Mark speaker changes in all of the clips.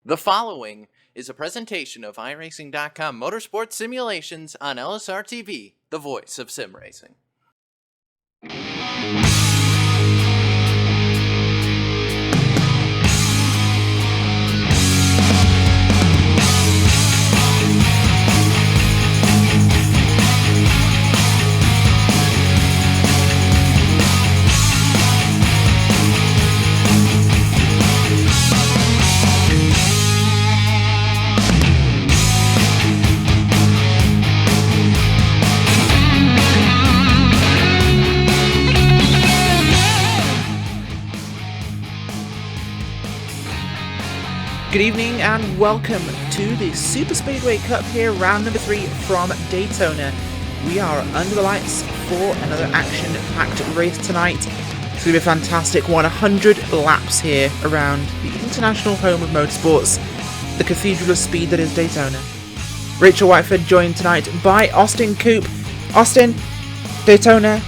Speaker 1: The following is a presentation of iRacing.com Motorsports Simulations on LSRTV, the voice of sim racing.
Speaker 2: Good evening and welcome to the Superspeedway Cup here, round number 3 from Daytona. We are under the lights for another action-packed race tonight. It's going to be a fantastic 100 laps here around the international home of motorsports, the Cathedral of Speed that is Daytona. Rachel Whiteford joined tonight by Austin Coop. Austin, Daytona,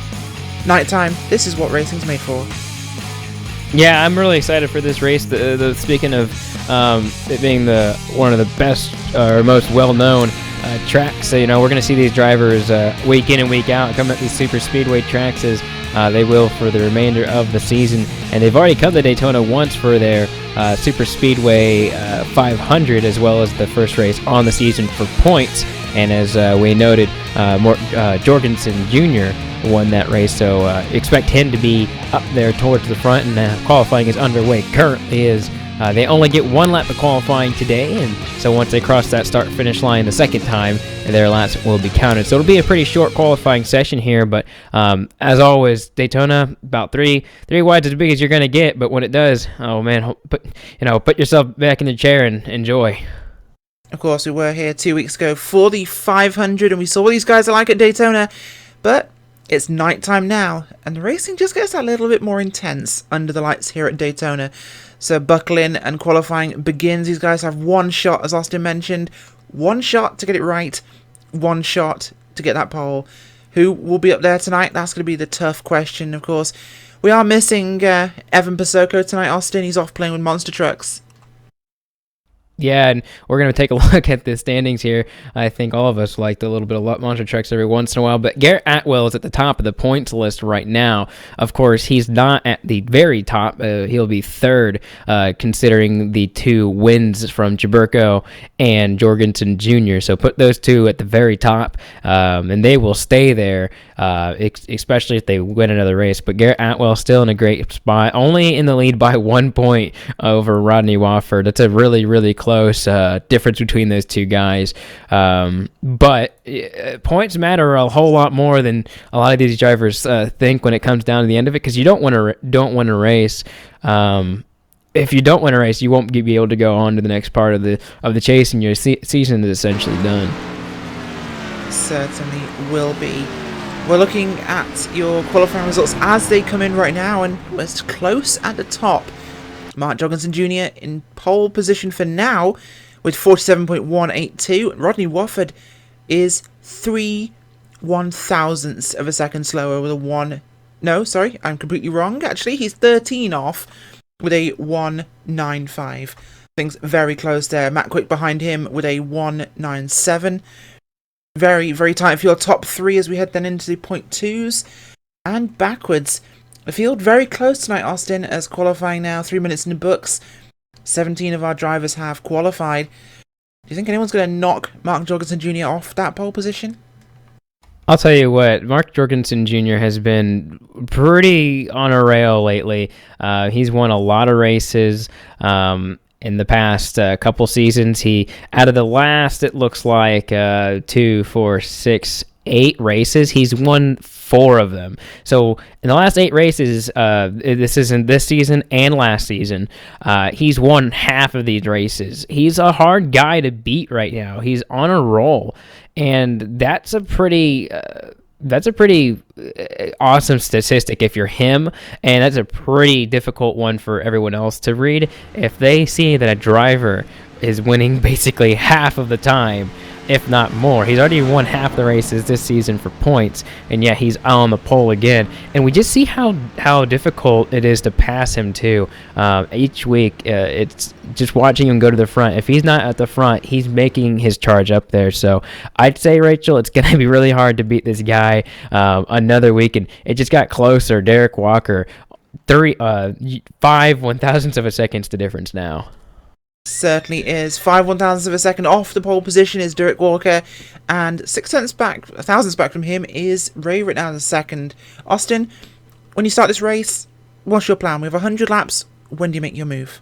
Speaker 2: nighttime, this is what racing's made for.
Speaker 3: Yeah, I'm really excited for this race. Speaking of it being one of the best or most well-known tracks, so, we're going to see these drivers week in and week out come at these super speedway tracks as they will for the remainder of the season. And they've already come to Daytona once for their super speedway 500, as well as the first race on the season for points. And as we noted, Jorgenson Jr. won that race, so expect him to be up there towards the front, and qualifying is underway currently. They only get one lap of qualifying today, and so once they cross that start-finish line the second time, their laps will be counted. So it'll be a pretty short qualifying session here, but as always, Daytona, about three wides as big as you're going to get, but when it does, oh man, put yourself back in the chair and enjoy.
Speaker 2: Of course, we were here 2 weeks ago for the 500, and we saw what these guys are like at Daytona, but it's nighttime now, and the racing just gets a little bit more intense under the lights here at Daytona. So buckle in and qualifying begins. These guys have one shot, as Austin mentioned. One shot to get it right. One shot to get that pole. Who will be up there tonight? That's going to be the tough question, of course. We are missing Evan Pasoko tonight, Austin. He's off playing with monster trucks.
Speaker 3: Yeah, and we're going to take a look at the standings here. I think all of us liked a little bit of monster trucks every once in a while, but Garrett Atwell is at the top of the points list right now. Of course, he's not at the very top. He'll be third, considering the two wins from Jaburko and Jorgenson Jr., so put those two at the very top, and they will stay there, especially if they win another race. But Garrett Atwell still in a great spot, only in the lead by 1 point over Rodney Wofford. That's a really, really close difference between those two guys, but points matter a whole lot more than a lot of these drivers think when it comes down to the end of it, because you don't want to race. If you don't win a race, you won't be able to go on to the next part of the chase, and your season is essentially done.
Speaker 2: Certainly will be. We're looking at your qualifying results as they come in right now, and it's close at the top. Mark Jorgenson Jr. in pole position for now with 47.182. Rodney Wofford is 3/1000ths of a second slower with a 1... No, sorry, I'm completely wrong. Actually, he's 13 off with a 1.95. Things very close there. Matt Quick behind him with a 1.97. Very, very tight for your top three as we head then into the .2s and backwards. The field very close tonight, Austin, as qualifying now, 3 minutes in the books. 17 of our drivers have qualified. Do you think anyone's going to knock Mark Jorgenson Jr. off that pole position?
Speaker 3: I'll tell you what, Mark Jorgenson Jr. has been pretty on a rail lately. He's won a lot of races in the past couple seasons. Out of the last, it looks like 2, 4, 6, 8 races, he's won 4 of them. So in the last 8 races, this isn't this season and last season, he's won half of these races. He's a hard guy to beat right now. He's on a roll, and that's a pretty awesome statistic if you're him, and that's a pretty difficult one for everyone else to read. If they see that a driver is winning basically half of the time, if not more. He's already won half the races this season for points, and yet he's on the pole again. And we just see how difficult it is to pass him too. Each week, it's just watching him go to the front. If he's not at the front, he's making his charge up there. So I'd say, Rachel, it's going to be really hard to beat this guy another week. And it just got closer. Derek Walker, 5 1,000ths of a second's the difference now.
Speaker 2: Certainly is. 5 1,000ths of a second off the pole position is Derek Walker, and 6 thousandths back from him is Ray Rittenhouse second. Austin, when you start this race, what's your plan? We have 100 laps. When do you make your move?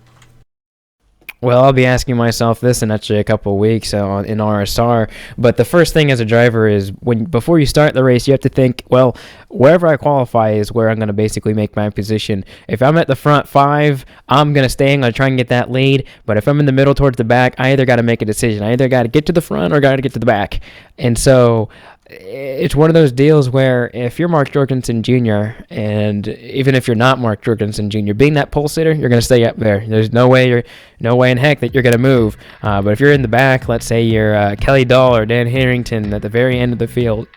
Speaker 3: Well, I'll be asking myself this in actually a couple of weeks in RSR. But the first thing as a driver is before you start the race, you have to think, well, wherever I qualify is where I'm going to basically make my position. If I'm at the front 5, I'm going to stay. I'm going to try and get that lead. But if I'm in the middle towards the back, I either got to make a decision. I either got to get to the front or got to get to the back. And so it's one of those deals where if you're Mark Jorgenson Jr., and even if you're not Mark Jorgenson Jr., being that pole sitter, you're going to stay up there. There's no way in heck that you're going to move. But if you're in the back, let's say you're Kelly Dahl or Dan Harrington at the very end of the field,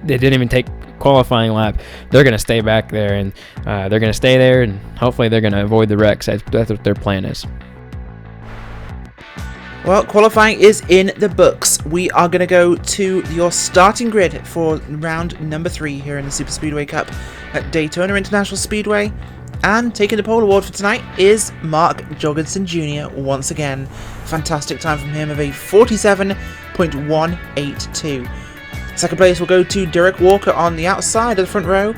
Speaker 3: they didn't even take qualifying lap, they're going to stay back there, and they're going to stay there, and hopefully they're going to avoid the wrecks. That's what their plan is.
Speaker 2: Well, qualifying is in the books. We are going to go to your starting grid for round number 3 here in the Superspeedway Cup at Daytona International Speedway. And taking the pole award for tonight is Mark Jorgenson Jr. once again. Fantastic time from him of a 47.182. Second place will go to Derek Walker on the outside of the front row.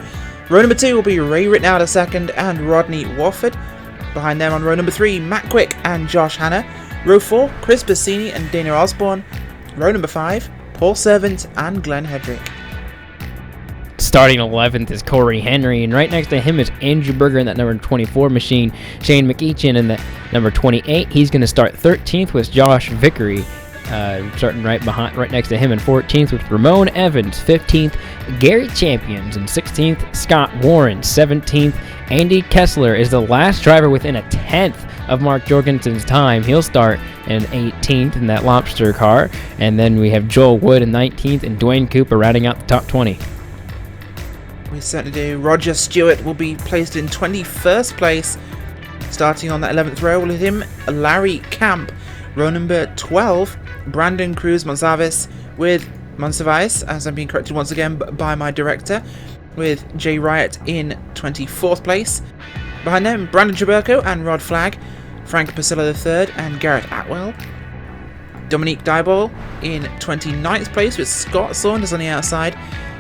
Speaker 2: Row number 2 will be Ray Rittenhouse second and Rodney Warford. Behind them on row number 3, Matt Quick and Josh Hanna. Row 4, Chris Bassini and Dana Osborne. Row number 5, Paul Servant and Glenn Hedrick.
Speaker 3: Starting 11th is Corey Henry, and right next to him is Andrew Berger in that number 24 machine. Shane McEachin in that number 28. He's going to start 13th with Josh Vickery. Starting right next to him in 14th with Ramon Evans, 15th Gary Champions, and 16th Scott Warren, 17th Andy Kessler is the last driver within a 10th of Mark Jorgenson's time. He'll start in 18th in that lobster car, and then we have Joel Wood in 19th and Dwayne Cooper rounding out the top 20.
Speaker 2: We certainly do. Roger Stewart will be placed in 21st place. Starting on that 11th row with him, Larry Camp. Row number 12, Brandon Cruz Monsalves with Monsalves, as I'm being corrected once again by my director, with Jay Riot in 24th place. Behind them, Brandon Traberco and Rod Flagg, Frank Pasilla III and Garrett Atwell. Dominique Diebol in 29th place with Scott Saunders on the outside.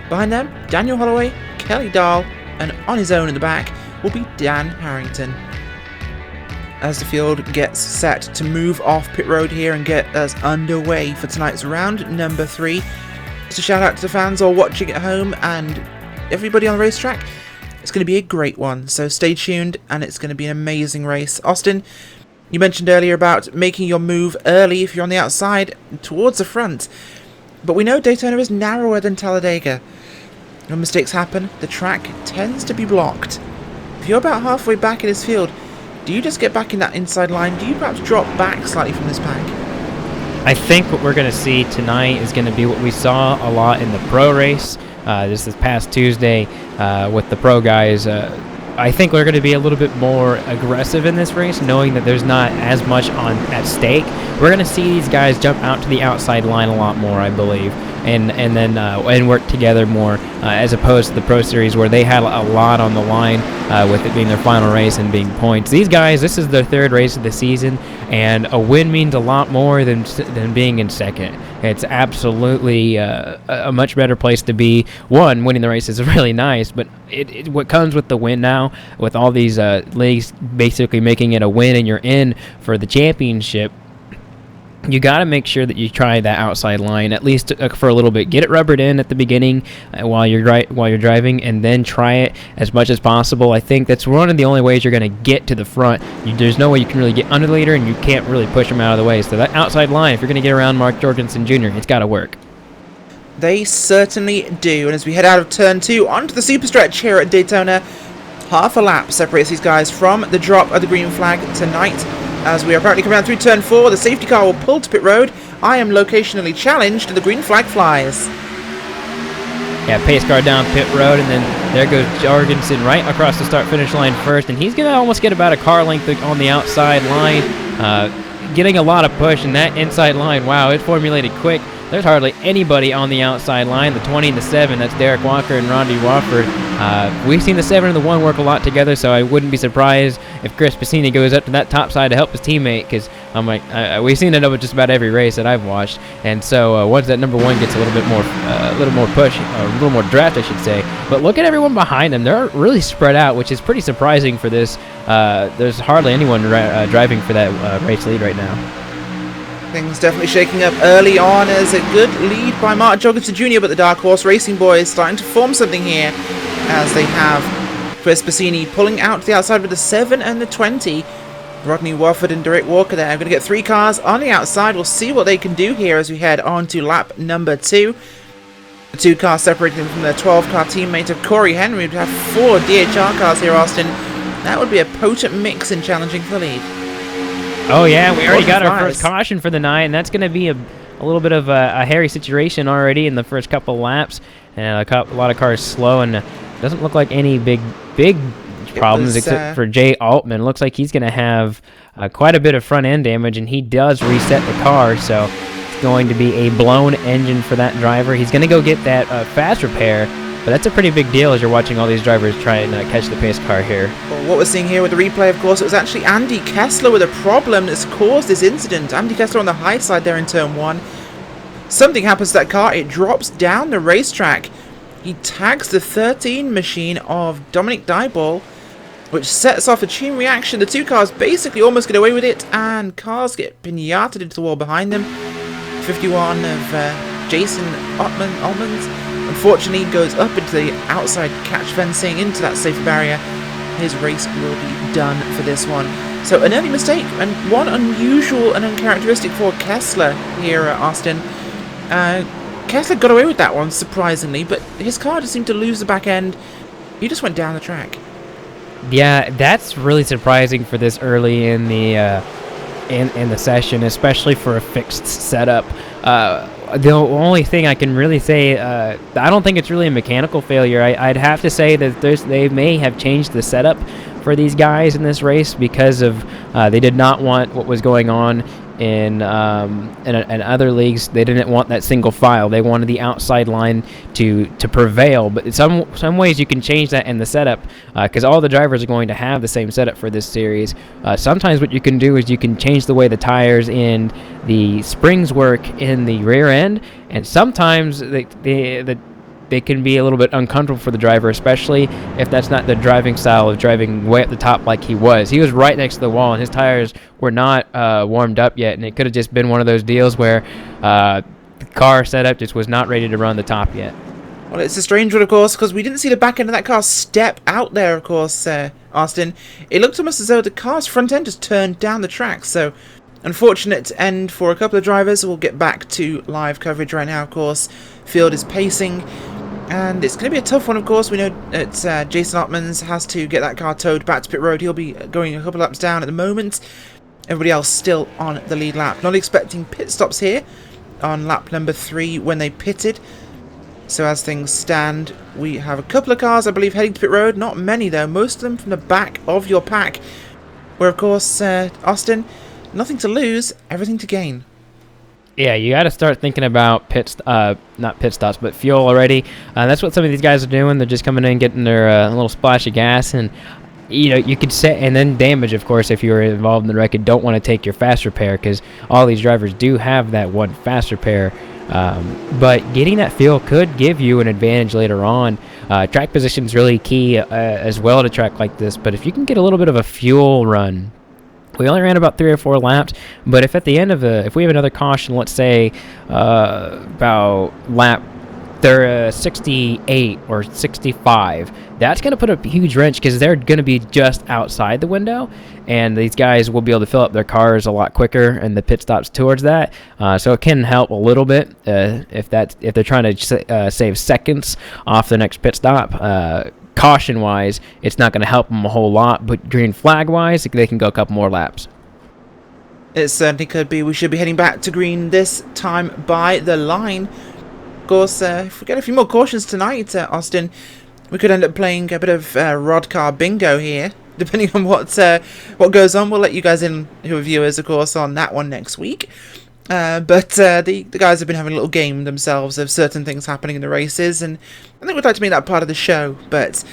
Speaker 2: Behind them, Daniel Holloway, Kelly Dahl, and on his own in the back will be Dan Harrington. As the field gets set to move off pit road here and get us underway for tonight's round number 3. Just a shout out to the fans all watching at home and everybody on the racetrack. It's going to be a great one, so stay tuned and it's going to be an amazing race. Austin, you mentioned earlier about making your move early if you're on the outside towards the front, but we know Daytona is narrower than Talladega. When mistakes happen, the track tends to be blocked. If you're about halfway back in this field, do you just get back in that inside line? Do you perhaps drop back slightly from this pack?
Speaker 3: I think what we're going to see tonight is going to be what we saw a lot in the pro race this past Tuesday with the pro guys. I think we're going to be a little bit more aggressive in this race, knowing that there's not as much at stake. We're going to see these guys jump out to the outside line a lot more, I believe, and then work together more as opposed to the Pro Series where they had a lot on the line with it being their final race and being points. These guys, this is their 3rd race of the season, and a win means a lot more than being in second. It's absolutely a much better place to be. One, winning the race is really nice, but what comes with the win now, with all these leagues basically making it a win and you're in for the championship, you got to make sure that you try that outside line at least for a little bit. Get it rubbered in at the beginning while you're driving, and then try it as much as possible. I think that's one of the only ways you're going to get to the front. There's no way you can really get under the leader, and you can't really push them out of the way. So that outside line, if you're going to get around Mark Jorgenson Jr., it's got to work.
Speaker 2: They certainly do. And as we head out of turn 2 onto the super stretch here at Daytona, half a lap separates these guys from the drop of the green flag tonight. as we are apparently coming out through turn 4. The safety car will pull to pit road. I am locationally challenged, and the green flag flies.
Speaker 3: Yeah, pace car down pit road, and then there goes Jorgenson right across the start-finish line first, and he's going to almost get about a car length on the outside line, getting a lot of push, and that inside line, wow, it formulated quick. There's hardly anybody on the outside line. The 20 and the 7, that's Derek Walker and Rondi Wofford. We've seen the 7 and the 1 work a lot together, so I wouldn't be surprised if Chris Passini goes up to that top side to help his teammate, because I'm like, we've seen it over just about every race that I've watched. And so once that number 1 gets a little bit more, push, a little more draft, I should say. But look at everyone behind them; they're really spread out, which is pretty surprising for this. There's hardly anyone driving for that race lead right now.
Speaker 2: Things definitely shaking up early on as a good lead by Mark Jorgenson Jr., but the Dark Horse Racing Boys starting to form something here as they have Chris Passini pulling out to the outside with the 7 and the 20. Rodney Wofford and Derek Walker there. I'm going to get 3 cars on the outside. We'll see what they can do here as we head on to lap number 2. The 2 cars separating them from their 12-car teammate of Corey Henry. We have 4 DHR cars here, Austin. That would be a potent mix and challenging for the lead.
Speaker 3: Oh, yeah, we already got our first caution for the night, and that's going to be a little bit of a hairy situation already in the first couple laps. And a lot of cars slow, and doesn't look like any big problems except for Jay Altman. Looks like he's going to have quite a bit of front-end damage, and he does reset the car, so it's going to be a blown engine for that driver. He's going to go get that fast repair, but that's a pretty big deal as you're watching all these drivers try and catch the pace car here.
Speaker 2: Well, what we're seeing here with the replay, of course, it was actually Andy Kessler with a problem that's caused this incident. Andy Kessler on the high side there in turn 1. Something happens to that car. It drops down the racetrack. He tags the 13 machine of Dominic Dyball, which sets off a chain reaction. The 2 cars basically almost get away with it, and cars get pinated into the wall behind them. 51 of Jason Altman's unfortunately goes up into the outside catch fencing, into that safety barrier. His race will be done for this one. So an early mistake, and one unusual and uncharacteristic for Kessler here at Austin. Kessler got away with that one, surprisingly, but his car just seemed to lose the back end. He just went down the track.
Speaker 3: Yeah, that's really surprising for this early in the session, especially for a fixed setup. The only thing I can really say, I don't think it's really a mechanical failure. I'd have to say that they may have changed the setup for these guys in this race because of they did not want what was going on in other leagues. They didn't want that single file. They wanted the outside line to prevail. But in some ways you can change that in the setup because all the drivers are going to have the same setup for this series. Sometimes what you can do is you can change the way the tires and the springs work in the rear end, and sometimes they can be a little bit uncomfortable for the driver, especially if that's not the driving style of driving way at the top like he was. He was right next to the wall, and his tires were not warmed up yet, and it could have just been one of those deals where the car setup just was not ready to run the top yet.
Speaker 2: Well, it's a strange one, of course, because we didn't see the back end of that car step out there, of course, Austin. It looked almost as though the car's front end just turned down the track, so unfortunate end for a couple of drivers. We'll get back to live coverage right now, of course. Field is pacing, and it's going to be a tough one, of course. We know that Jason Ottmans has to get that car towed back to pit road. He'll be going a couple laps down at the moment. Everybody else still on the lead lap. Not expecting pit stops here on lap number 3 when they pitted. So as things stand, we have a couple of cars, I believe, heading to pit road. Not many, though. Most of them from the back of your pack. Where, of course, Austin, nothing to lose, everything to gain.
Speaker 3: Yeah, you got to start thinking about not pit stops, but fuel already. That's what some of these guys are doing. They're just coming in, getting their little splash of gas, and you could set, and then damage, of course, if you were involved in the wreck and don't want to take your fast repair, because all these drivers do have that one fast repair. But getting that fuel could give you an advantage later on. Track position is really key as well to track like this, but if you can get a little bit of a fuel run. We only ran about 3 or 4 laps, but if at the end of if we have another caution, let's say about lap 68 or 65, that's going to put a huge wrench because they're going to be just outside the window, and these guys will be able to fill up their cars a lot quicker, and the pit stops towards that. So it can help a little bit if they're trying to save seconds off the next pit stop. Caution-wise, it's not going to help them a whole lot, but green flag-wise, they can go a couple more laps.
Speaker 2: It certainly could be. We should be heading back to green this time by the line. Of course, if we get a few more cautions tonight, Austin, we could end up playing a bit of rod car bingo here. Depending on what goes on, we'll let you guys in, who are viewers, of course, on that one next week. But the guys have been having a little game themselves of certain things happening in the races, and I think we'd like to make that part of the show. But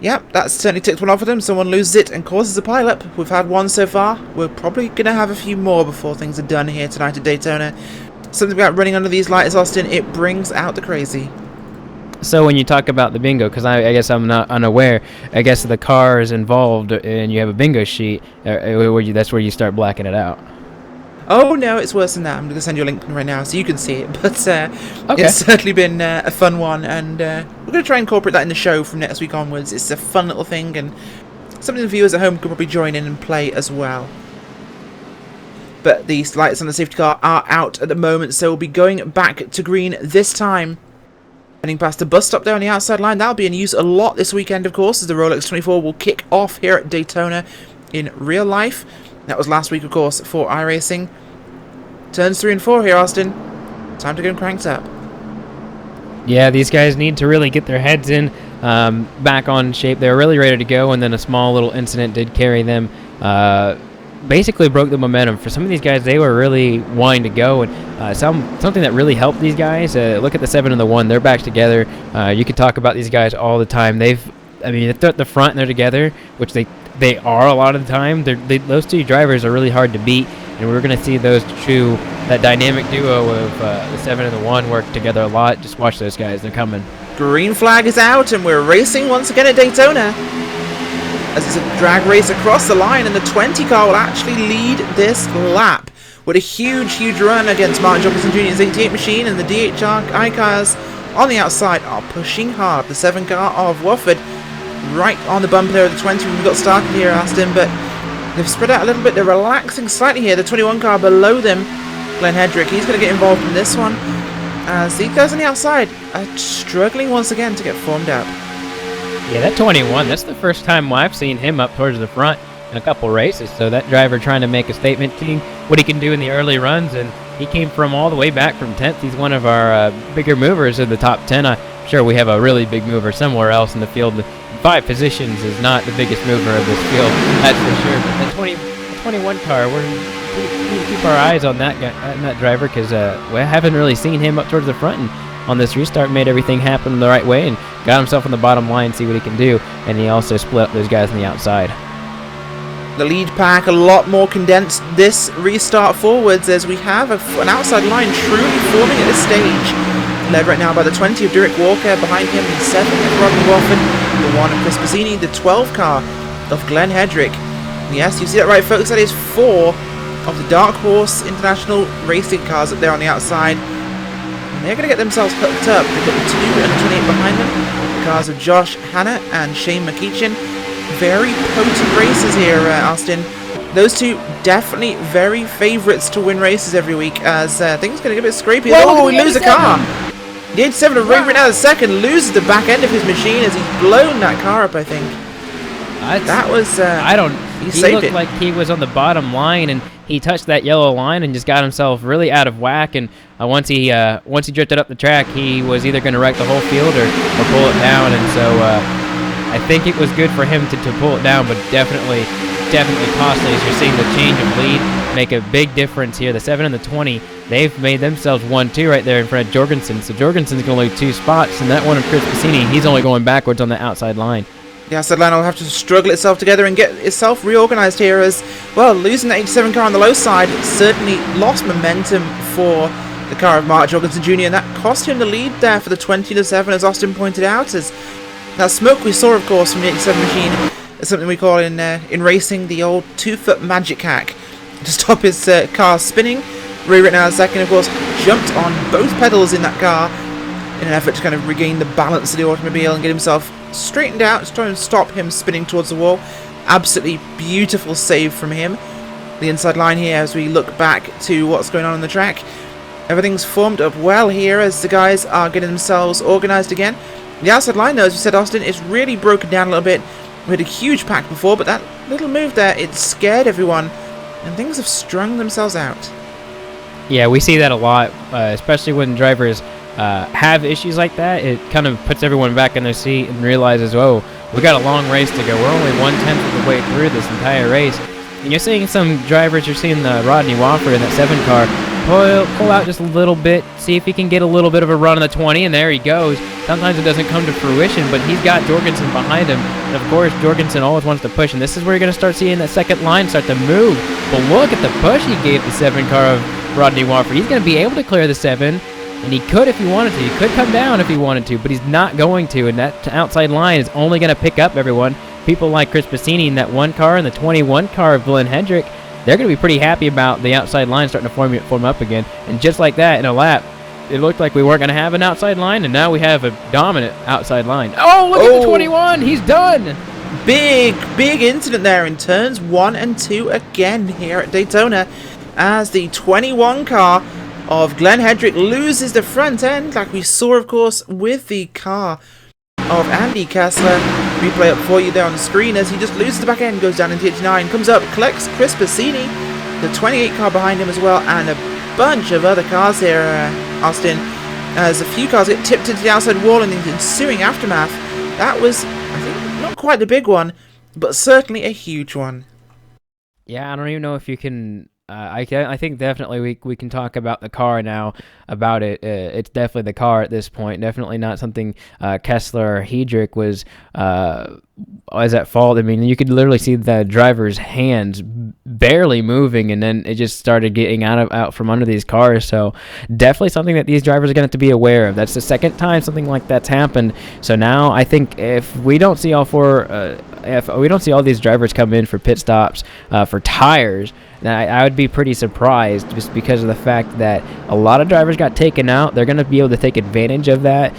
Speaker 2: yeah, that's certainly ticked one off of them. Someone loses it and causes a pileup. We've had one so far. We're probably going to have a few more before things are done here tonight at Daytona. Something about running under these lights, Austin, it brings out the crazy.
Speaker 3: So when you talk about the bingo, because I guess I'm not unaware, I guess the car is involved and you have a bingo sheet, that's where you start blacking it out.
Speaker 2: Oh no, it's worse than that. I'm going to send you a link right now so you can see it. But
Speaker 3: Okay.
Speaker 2: It's certainly been a fun one, and we're going to try and incorporate that in the show from next week onwards. It's a fun little thing, and something the viewers at home could probably join in and play as well. But the lights on the safety car are out at the moment, so we'll be going back to green this time. Heading past the bus stop there on the outside line. That'll be in use a lot this weekend, of course, as the Rolex 24 will kick off here at Daytona in real life. That was last week, of course, for iRacing. Turns 3 and 4 here, Austin. Time to get cranked up.
Speaker 3: Yeah, these guys need to really get their heads in, back on shape. They're really ready to go, and then a small little incident did carry them. Basically broke the momentum. For some of these guys, they were really wanting to go, and something that really helped these guys, look at the 7 and the 1, they're back together. You could talk about these guys all the time. They're at the front and they're together, which they are a lot of the time. Those two drivers are really hard to beat, and we're going to see that dynamic duo of the 7 and the 1 work together a lot. Just watch those guys, they're coming.
Speaker 2: Green flag is out, and we're racing once again at Daytona. As it's a drag race across the line, and the 20 car will actually lead this lap with a huge run against Martin Jorgenson Jr.'s 88 machine, and the DHI cars on the outside are pushing hard. The 7 car of Wofford right on the bumper there of the 20 when we got started here, Aston, but they've spread out a little bit. They're relaxing slightly here. The 21 car below them, Glenn Hedrick, he's going to get involved in this one, as these guys on the outside are struggling once again to get formed up.
Speaker 3: Yeah, that 21, that's the first time I've seen him up towards the front in a couple races. So that driver trying to make a statement, seeing what he can do in the early runs, and he came from all the way back from 10th. He's one of our bigger movers in the top 10. I'm sure we have a really big mover somewhere else in the field. 5 positions is not the biggest mover of this field, that's for sure. But the 21 car, we need to keep our eyes on that guy, on that driver, because we haven't really seen him up towards the front. And on this restart, made everything happen the right way and got himself on the bottom line, see what he can do. And he also split up those guys on the outside.
Speaker 2: The lead pack a lot more condensed this restart forwards, as we have an outside line truly forming at this stage. Led right now by the 20 of Derek Walker, behind him the 7 of Rodney Wofford, the 1 of Chris Bazzini, the 12 car of Glenn Hedrick. Yes, you see that right, folks, that is 4 of the Dark Horse International racing cars up there on the outside. And they're going to get themselves hooked up. They've got the 2 and the 28 behind them, the cars of Josh Hanna and Shane McEachin. Very potent races here, Austin. Those two definitely very favourites to win races every week, as things are going to get a bit scrapey. Oh, we lose a car. The 87 of Ray right now, the second, loses the back end of his machine as he's blown that car up, I think. That was...
Speaker 3: He looked like he was on the bottom line, and he touched that yellow line and just got himself really out of whack. And once he drifted up the track, he was either going to wreck the whole field or pull it down. And so I think it was good for him to pull it down, but definitely costly, as you're seeing the change of lead make a big difference here. The 7 and the 20, they've made themselves 1-2 right there in front of Jorgenson. So Jorgenson's going to lose 2 spots, and that one of Chris Bazzini, he's only going backwards on the outside line.
Speaker 2: The outside line will have to struggle itself together and get itself reorganised here, as, well, losing that 87 car on the low side certainly lost momentum for the car of Mark Jorgenson Jr., and that cost him the lead there for the 20-7, as Austin pointed out. As that smoke we saw, of course, from the 87 machine is something we call in racing the old 2-foot magic hack to stop his car spinning. Ray right now, second, of course, jumped on both pedals in that car in an effort to kind of regain the balance of the automobile and get himself straightened out to try and stop him spinning towards the wall. Absolutely beautiful save from him. The inside line here, as we look back to what's going on the track. Everything's formed up well here as the guys are getting themselves organised again. The outside line, though, as we said, Austin, is really broken down a little bit. We had a huge pack before, but that little move there, it scared everyone. and things have strung themselves out.
Speaker 3: Yeah, we see that a lot, especially when drivers have issues like that. It kind of puts everyone back in their seat and realizes, oh, we got a long race to go. We're only 1/10 of the way through this entire race. And you're seeing some drivers, you're seeing Rodney Wofford in that 7 car pull out just a little bit, see if he can get a little bit of a run on the 20, and there he goes. Sometimes it doesn't come to fruition, but he's got Jorgenson behind him. And, of course, Jorgenson always wants to push, and this is where you're going to start seeing that second line start to move. But look at the push he gave the 7 car of Rodney Wofford. He's going to be able to clear the 7. And he could if he wanted to. He could come down if he wanted to, but he's not going to. And that outside line is only going to pick up everyone. People like Chris Bassini in that 1 car and the 21 car of Glenn Hendrick, they're going to be pretty happy about the outside line starting to form up again. And just like that, in a lap, it looked like we weren't going to have an outside line, and now we have a dominant outside line. Oh, look at the 21. He's done.
Speaker 2: Big incident there in turns 1 and 2 again here at Daytona, as the 21 car of Glenn Hendrick loses the front end, like we saw, of course, with the car of Andy Kessler. Replay up for you there on the screen as he just loses the back end, goes down into 89, comes up, collects Chris Bassini, the 28 car behind him as well, and a bunch of other cars here, Austin, as a few cars get tipped into the outside wall in the ensuing aftermath. That was, I think, not quite the big one, but certainly a huge one.
Speaker 3: Yeah, I don't even know if you can... I think definitely we can talk about the car now, about it. It's definitely the car at this point. Definitely not something Kessler or Hedrick was at fault. I mean, you could literally see the driver's hands barely moving, and then it just started getting out from under these cars. So definitely something that these drivers are going to have to be aware of. That's the second time something like that's happened. So now I think if we don't see all these drivers come in for pit stops for tires, then I would be pretty surprised, just because of the fact that a lot of drivers got taken out. They're going to be able to take advantage of that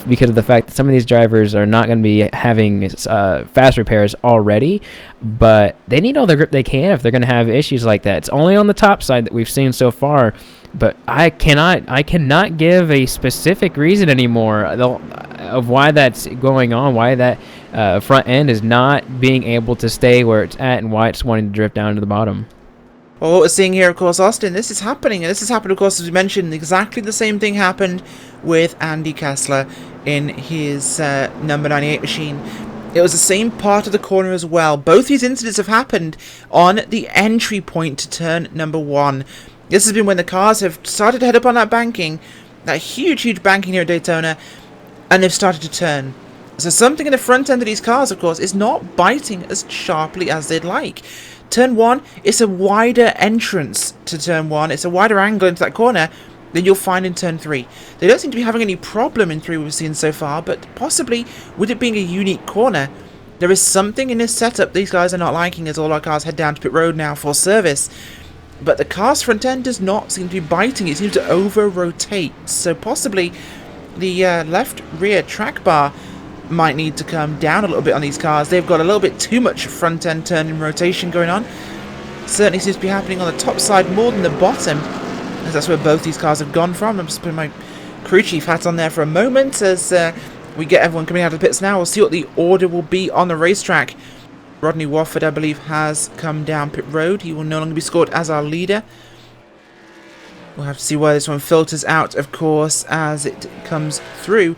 Speaker 3: because of the fact that some of these drivers are not going to be having fast repairs already, but they need all the grip they can if they're going to have issues like that. It's only on the top side that we've seen so far, but I cannot give a specific reason anymore of why that's going on, why that front end is not being able to stay where it's at, and why it's wanting to drift down to the bottom.
Speaker 2: Well, what we're seeing here, of course, Austin, this is happening. And this has happened, of course, as we mentioned, exactly the same thing happened with Andy Kessler in his number 98 machine. It was the same part of the corner as well. Both these incidents have happened on the entry point to turn number 1. This has been when the cars have started to head up on that banking, that huge banking here at Daytona, and they've started to turn. So something in the front end of these cars, of course, is not biting as sharply as they'd like. Turn 1, it's a wider entrance to turn 1. It's a wider angle into that corner than you'll find in turn 3. They don't seem to be having any problem in 3 we've seen so far, but possibly with it being a unique corner, there is something in this setup these guys are not liking as all our cars head down to pit road now for service. But the car's front end does not seem to be biting. It seems to over-rotate. So possibly the left rear track bar might need to come down a little bit on these cars. They've got a little bit too much front end turning rotation going on. Certainly seems to be happening on the top side more than the bottom, as that's where both these cars have gone from. I'm just putting my crew chief hat on there for a moment as we get everyone coming out of the pits now. We'll see what the order will be on the racetrack. Rodney Wofford, I believe, has come down pit road. He will no longer be scored as our leader. We'll have to see where this one filters out, of course, as it comes through.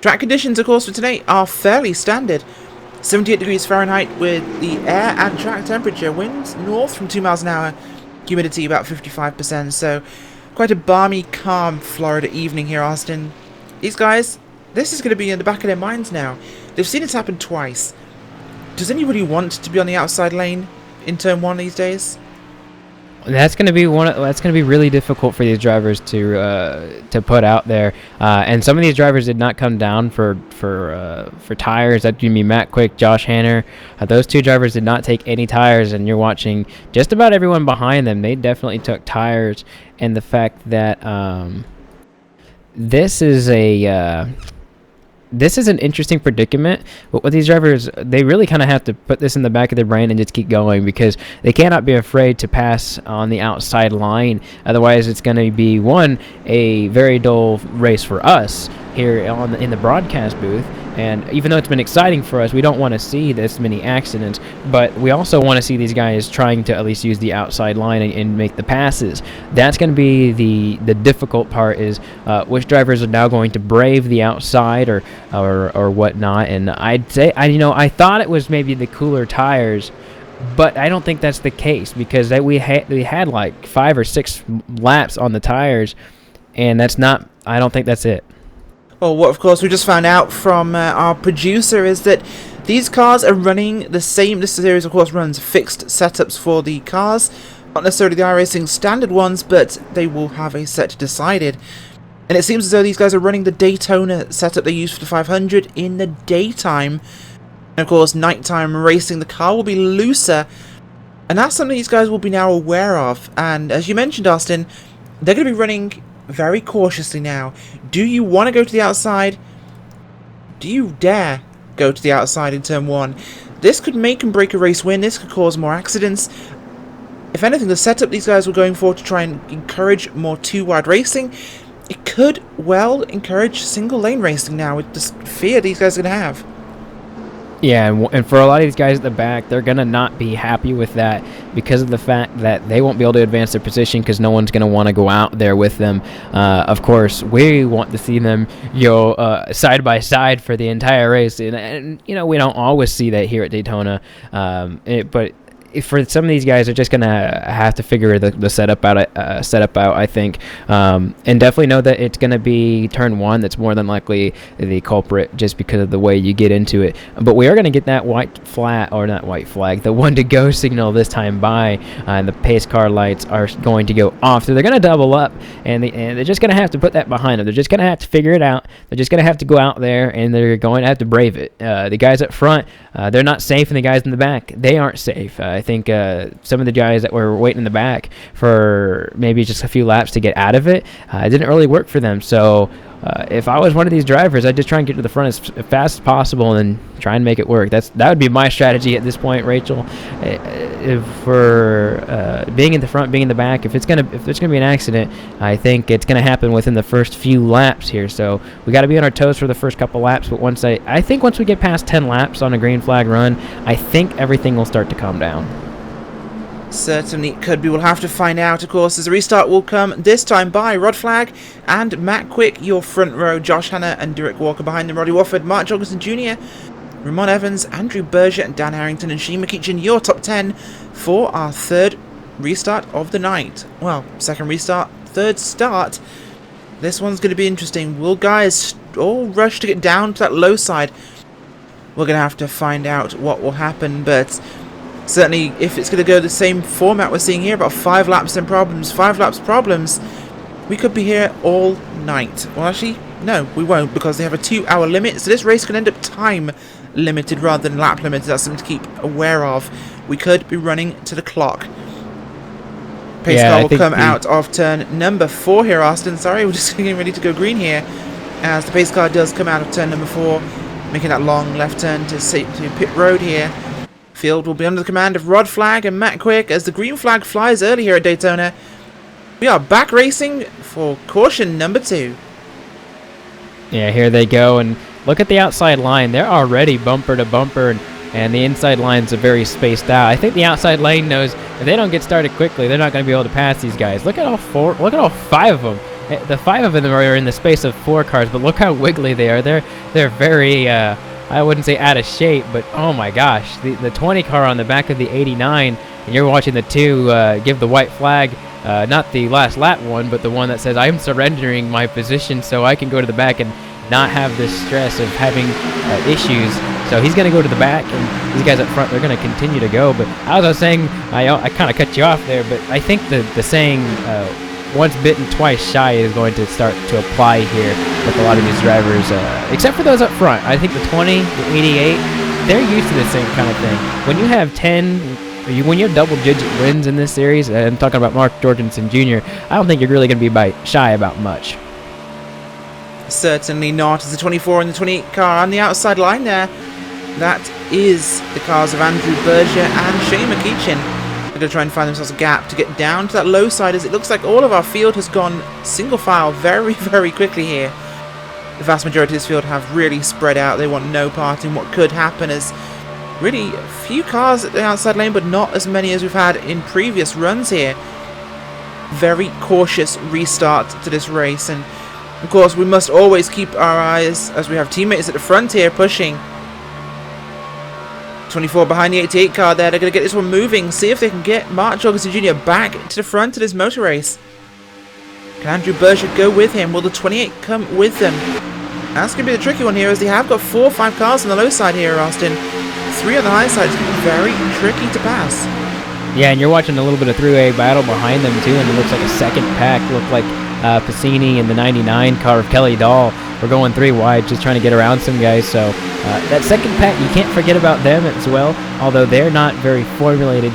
Speaker 2: Track conditions, of course, for today are fairly standard. 78 degrees Fahrenheit with the air and track temperature. Winds north from 2 miles an hour. Humidity about 55%. So quite a balmy, calm Florida evening here, Austin. These guys, this is going to be in the back of their minds now. They've seen it happen twice. Does anybody want to be on the outside lane in turn 1 these days?
Speaker 3: That's going to be that's going to be really difficult for these drivers to put out there, and some of these drivers did not come down for tires. That would be Matt Quick, Josh Hanner. Those 2 drivers did not take any tires, and you're watching just about everyone behind them. They definitely took tires, and the fact that this is an interesting predicament, but with these drivers, they really kind of have to put this in the back of their brain and just keep going, because they cannot be afraid to pass on the outside line. Otherwise, it's going to be, a very dull race for us here in the broadcast booth, And even though it's been exciting for us, we don't want to see this many accidents, but we also want to see these guys trying to at least use the outside line and make the passes. That's going to be the difficult part, is which drivers are now going to brave the outside or whatnot. And I'd say, I thought it was maybe the cooler tires, but I don't think that's the case, because we had like 5 or 6 laps on the tires, and I don't think that's it.
Speaker 2: Well, what of course we just found out from our producer is that these cars are running the same. This series of course runs fixed setups for the cars, not necessarily the iRacing standard ones, but they will have a set decided. And it seems as though these guys are running the Daytona setup they used for the 500 in the daytime. And of course, nighttime racing, the car will be looser. And that's something these guys will be now aware of. And as you mentioned, Austin, they're going to be running very cautiously now. Do you want to go to the outside? Do you dare go to the outside in turn 1? This could make and break a race win. This could cause more accidents. If anything, the setup these guys were going for to try and encourage more 2-wide racing, it could well encourage single lane racing now, with the fear these guys are going to have.
Speaker 3: Yeah, and for a lot of these guys at the back, they're going to not be happy with that because of the fact that they won't be able to advance their position because no one's going to want to go out there with them. Of course, we want to see them go side by side for the entire race, and we don't always see that here at Daytona, but for some of these guys, they're just gonna have to figure the setup out. I think, and definitely know that it's gonna be turn 1 that's more than likely the culprit, just because of the way you get into it. But we are gonna get that the 1 to go signal this time by, and the pace car lights are going to go off. So they're gonna double up, and they're just gonna have to put that behind them. They're just gonna have to figure it out. They're just gonna have to go out there, and they're going to have to brave it. The guys up front, they're not safe, and the guys in the back, they aren't safe. I think some of the guys that were waiting in the back for maybe just a few laps to get out of it, it didn't really work for them. So if I was one of these drivers, I'd just try and get to the front as fast as possible and try and make it work. That would be my strategy at this point, Rachel. For being in the front, being in the back, if there's gonna be an accident, I think it's gonna happen within the first few laps here. So we got to be on our toes for the first couple laps. But once we get past 10 laps on a green flag run, I think everything will start to calm down.
Speaker 2: Certainly could be. We'll have to find out, of course, as the restart will come this time by Rod Flag and Matt Quick, your front row, Josh Hanna and Derek Walker behind them, Roddy Wofford, Mark Jorgenson Jr., Ramon Evans, Andrew Berger and Dan Harrington and Shane McEachin, your top 10 for our third restart of the night. Well, second restart, third start. This one's going to be interesting. Will guys all rush to get down to that low side? We're going to have to find out what will happen, but certainly, if it's going to go the same format we're seeing here, about 5 laps problems, we could be here all night. Well, actually, no, we won't, because they have a 2-hour limit, so this race can end up time limited rather than lap limited. That's something to keep aware of. We could be running to the clock. Pace car will come out of turn number 4 here, Austin. Sorry, we're just getting ready to go green here, as the pace car does come out of turn number 4, making that long left turn to pit road here. Field will be under the command of Rod Flag and Matt Quick as the green flag flies early here at Daytona. We are back racing for caution number 2.
Speaker 3: Yeah, here they go, and look at the outside line. They're already bumper to bumper, and the inside lines are very spaced out. I think the outside lane knows if they don't get started quickly, they're not going to be able to pass these guys. Look at all 5 of them. The 5 of them are in the space of 4 cars, but look how wiggly they are. They're very I wouldn't say out of shape, but oh my gosh, the 20 car on the back of the 89, and you're watching the 2 give the white flag, not the last lap one, but the one that says I'm surrendering my position so I can go to the back and not have this stress of having issues. So he's going to go to the back, and these guys up front, they're going to continue to go. But as I was saying, I kind of cut you off there, but I think the saying once bitten, twice shy is going to start to apply here with a lot of these drivers, except for those up front. I think the 20, the 88, they're used to the same kind of thing. When you have 10, when you have double-digit wins in this series, and I'm talking about Mark Jorgenson Jr., I don't think you're really going to be shy about much.
Speaker 2: Certainly not, as the 24 and the 28 car on the outside line there. That is the cars of Andrew Berger and Shane McEachin. They're going to try and find themselves a gap to get down to that low side, as it looks like all of our field has gone single file very, very quickly here. the vast majority of this field have really spread out. They want no part in what could happen, as really a few cars at the outside lane, but not as many as we've had in previous runs here. Very cautious restart to this race, and of course we must always keep our eyes as we have teammates at the front here pushing. 24 behind the 88 car there. They're going to get this one moving, see if they can get Mark Jorgenson Jr. back to the front of this motor race. Can Andrew Berger go with him? Will the 28 come with them? That's going to be the tricky one here, as they have got 4 or 5 cars on the low side here, Austin. 3 on the high side. It's going to be very tricky to pass.
Speaker 3: Yeah, and you're watching a little bit of three-way battle behind them, too, and it looks like a second pack. Looked like Pacini and the 99 car of Kelly Dahl were going 3 wide, just trying to get around some guys. So that second pack, you can't forget about them as well, although they're not very formulated.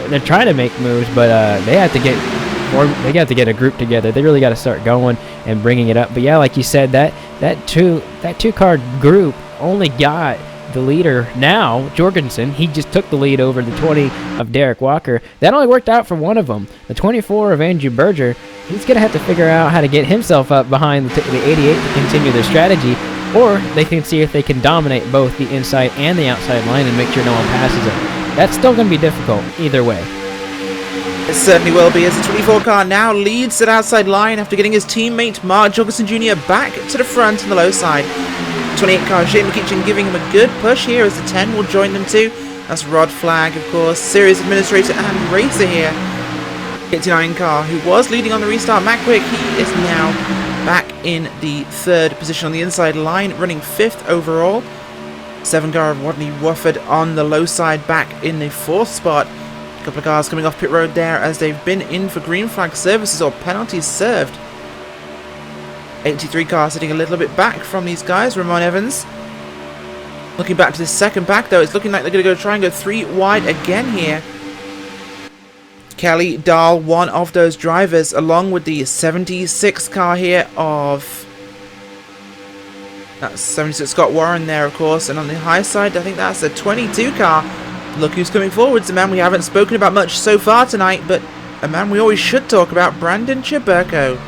Speaker 3: They're trying to make moves, but they have to get a group together. They really got to start going and bringing it up. But yeah, like you said, that two-car group only got the leader now, Jorgenson. He just took the lead over the 20 of Derek Walker. That only worked out for one of them. The 24 of Andrew Berger, he's going to have to figure out how to get himself up behind the 88 to continue their strategy, or they can see if they can dominate both the inside and the outside line and make sure no one passes them. That's still going to be difficult either way.
Speaker 2: It certainly will be, as the 24 car now leads that outside line after getting his teammate Mark Jorgenson Jr. back to the front on the low side. 28 car Shane McEachin giving him a good push here, as the 10 will join them too. That's Rod Flagg, of course, series administrator and racer here. 89 car, who was leading on the restart, Matt Quick, he is now back in the 3rd position on the inside line, running 5th overall. 7 car of Rodney Wofford on the low side, back in the 4th spot. A couple of cars coming off pit road there, as they've been in for green flag services or penalties served. 83 car sitting a little bit back from these guys. Ramon Evans looking back to this second pack, though. It's looking like they're going to try and go 3 wide again here. Kelly Dahl, one of those drivers, along with the 76 car here of... That's 76 Scott Warren there, of course. And on the high side, I think that's a 22 car. Look who's coming forwards. A man we haven't spoken about much so far tonight, but a man we always should talk about, Brandon Chiburko.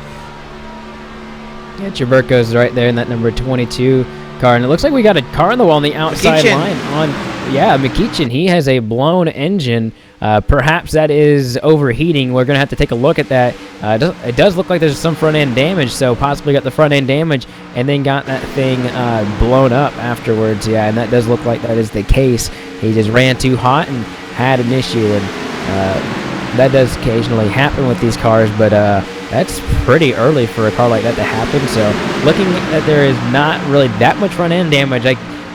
Speaker 3: Yeah, Chiburko's right there in that number 22 car, and it looks like we got a car on the wall on the outside line. McEachin, he has a blown engine. Perhaps that is overheating. We're going to have to take a look at that. It does look like there's some front-end damage, so possibly got the front-end damage and then got that thing blown up afterwards. Yeah, and that does look like that is the case. He just ran too hot and had an issue, and that does occasionally happen with these cars, but that's pretty early for a car like that to happen. So looking at there is not really that much front-end damage.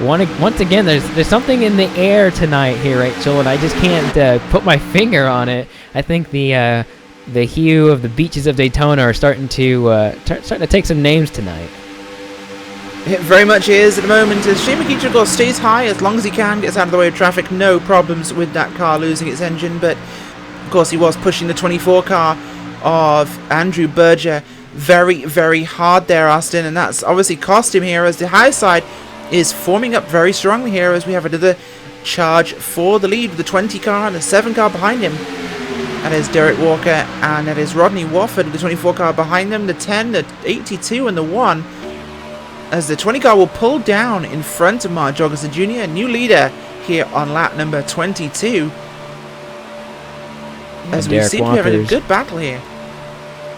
Speaker 3: Once again, there's something in the air tonight here, Rachel, and I just can't put my finger on it. I think the hue of the beaches of Daytona are starting to take some names tonight.
Speaker 2: It very much is at the moment, as Shane McEachin, of course, stays high as long as he can, gets out of the way of traffic, no problems with that car losing its engine, but of course he was pushing the 24 car of Andrew Berger very, very hard there, Austin, and that's obviously cost him here, as the high side is forming up very strongly here, as we have another charge for the lead with the 20 car and the 7 car behind him. That is Derek Walker, and that is Rodney Wofford with the 24 car behind them, the 10, the 82 and the 1, as the 20 car will pull down in front of Mark Jorgenson Jr., new leader here on lap number 22. As we seem to be having a good battle here.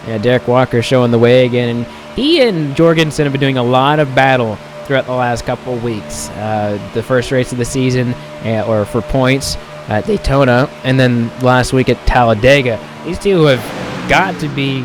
Speaker 3: Yeah, Derek Walker showing the way again, and he and Jorgenson have been doing a lot of battle throughout the last couple of weeks. The first race of the season, or for points, at Daytona, and then last week at Talladega. These two have got to be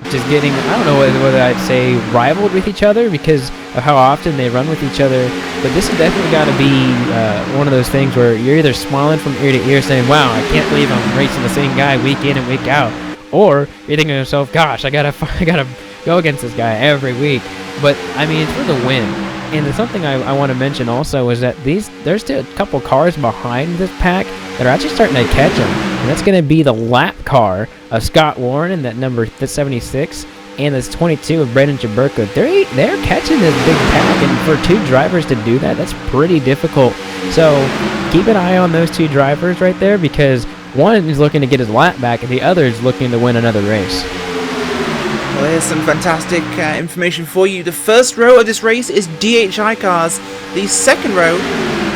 Speaker 3: just getting, I don't know whether I'd say rivaled with each other because of how often they run with each other, but this has definitely got to be one of those things where you're either smiling from ear to ear saying, wow, I can't believe I'm racing the same guy week in and week out, or you're thinking to yourself, gosh, I gotta go against this guy every week. But I mean, it's for the win. And something I want to mention also is that there's still a couple cars behind this pack that are actually starting to catch them, and that's going to be the lap car of Scott Warren and that 76 and this 22 of Brandon Chiburko. They're catching this big pack, and for 2 drivers to do that, that's pretty difficult. So keep an eye on those 2 drivers right there, because one is looking to get his lap back and the other is looking to win another race.
Speaker 2: Well, here's some fantastic information for you. The first row of this race is DHI cars. The second row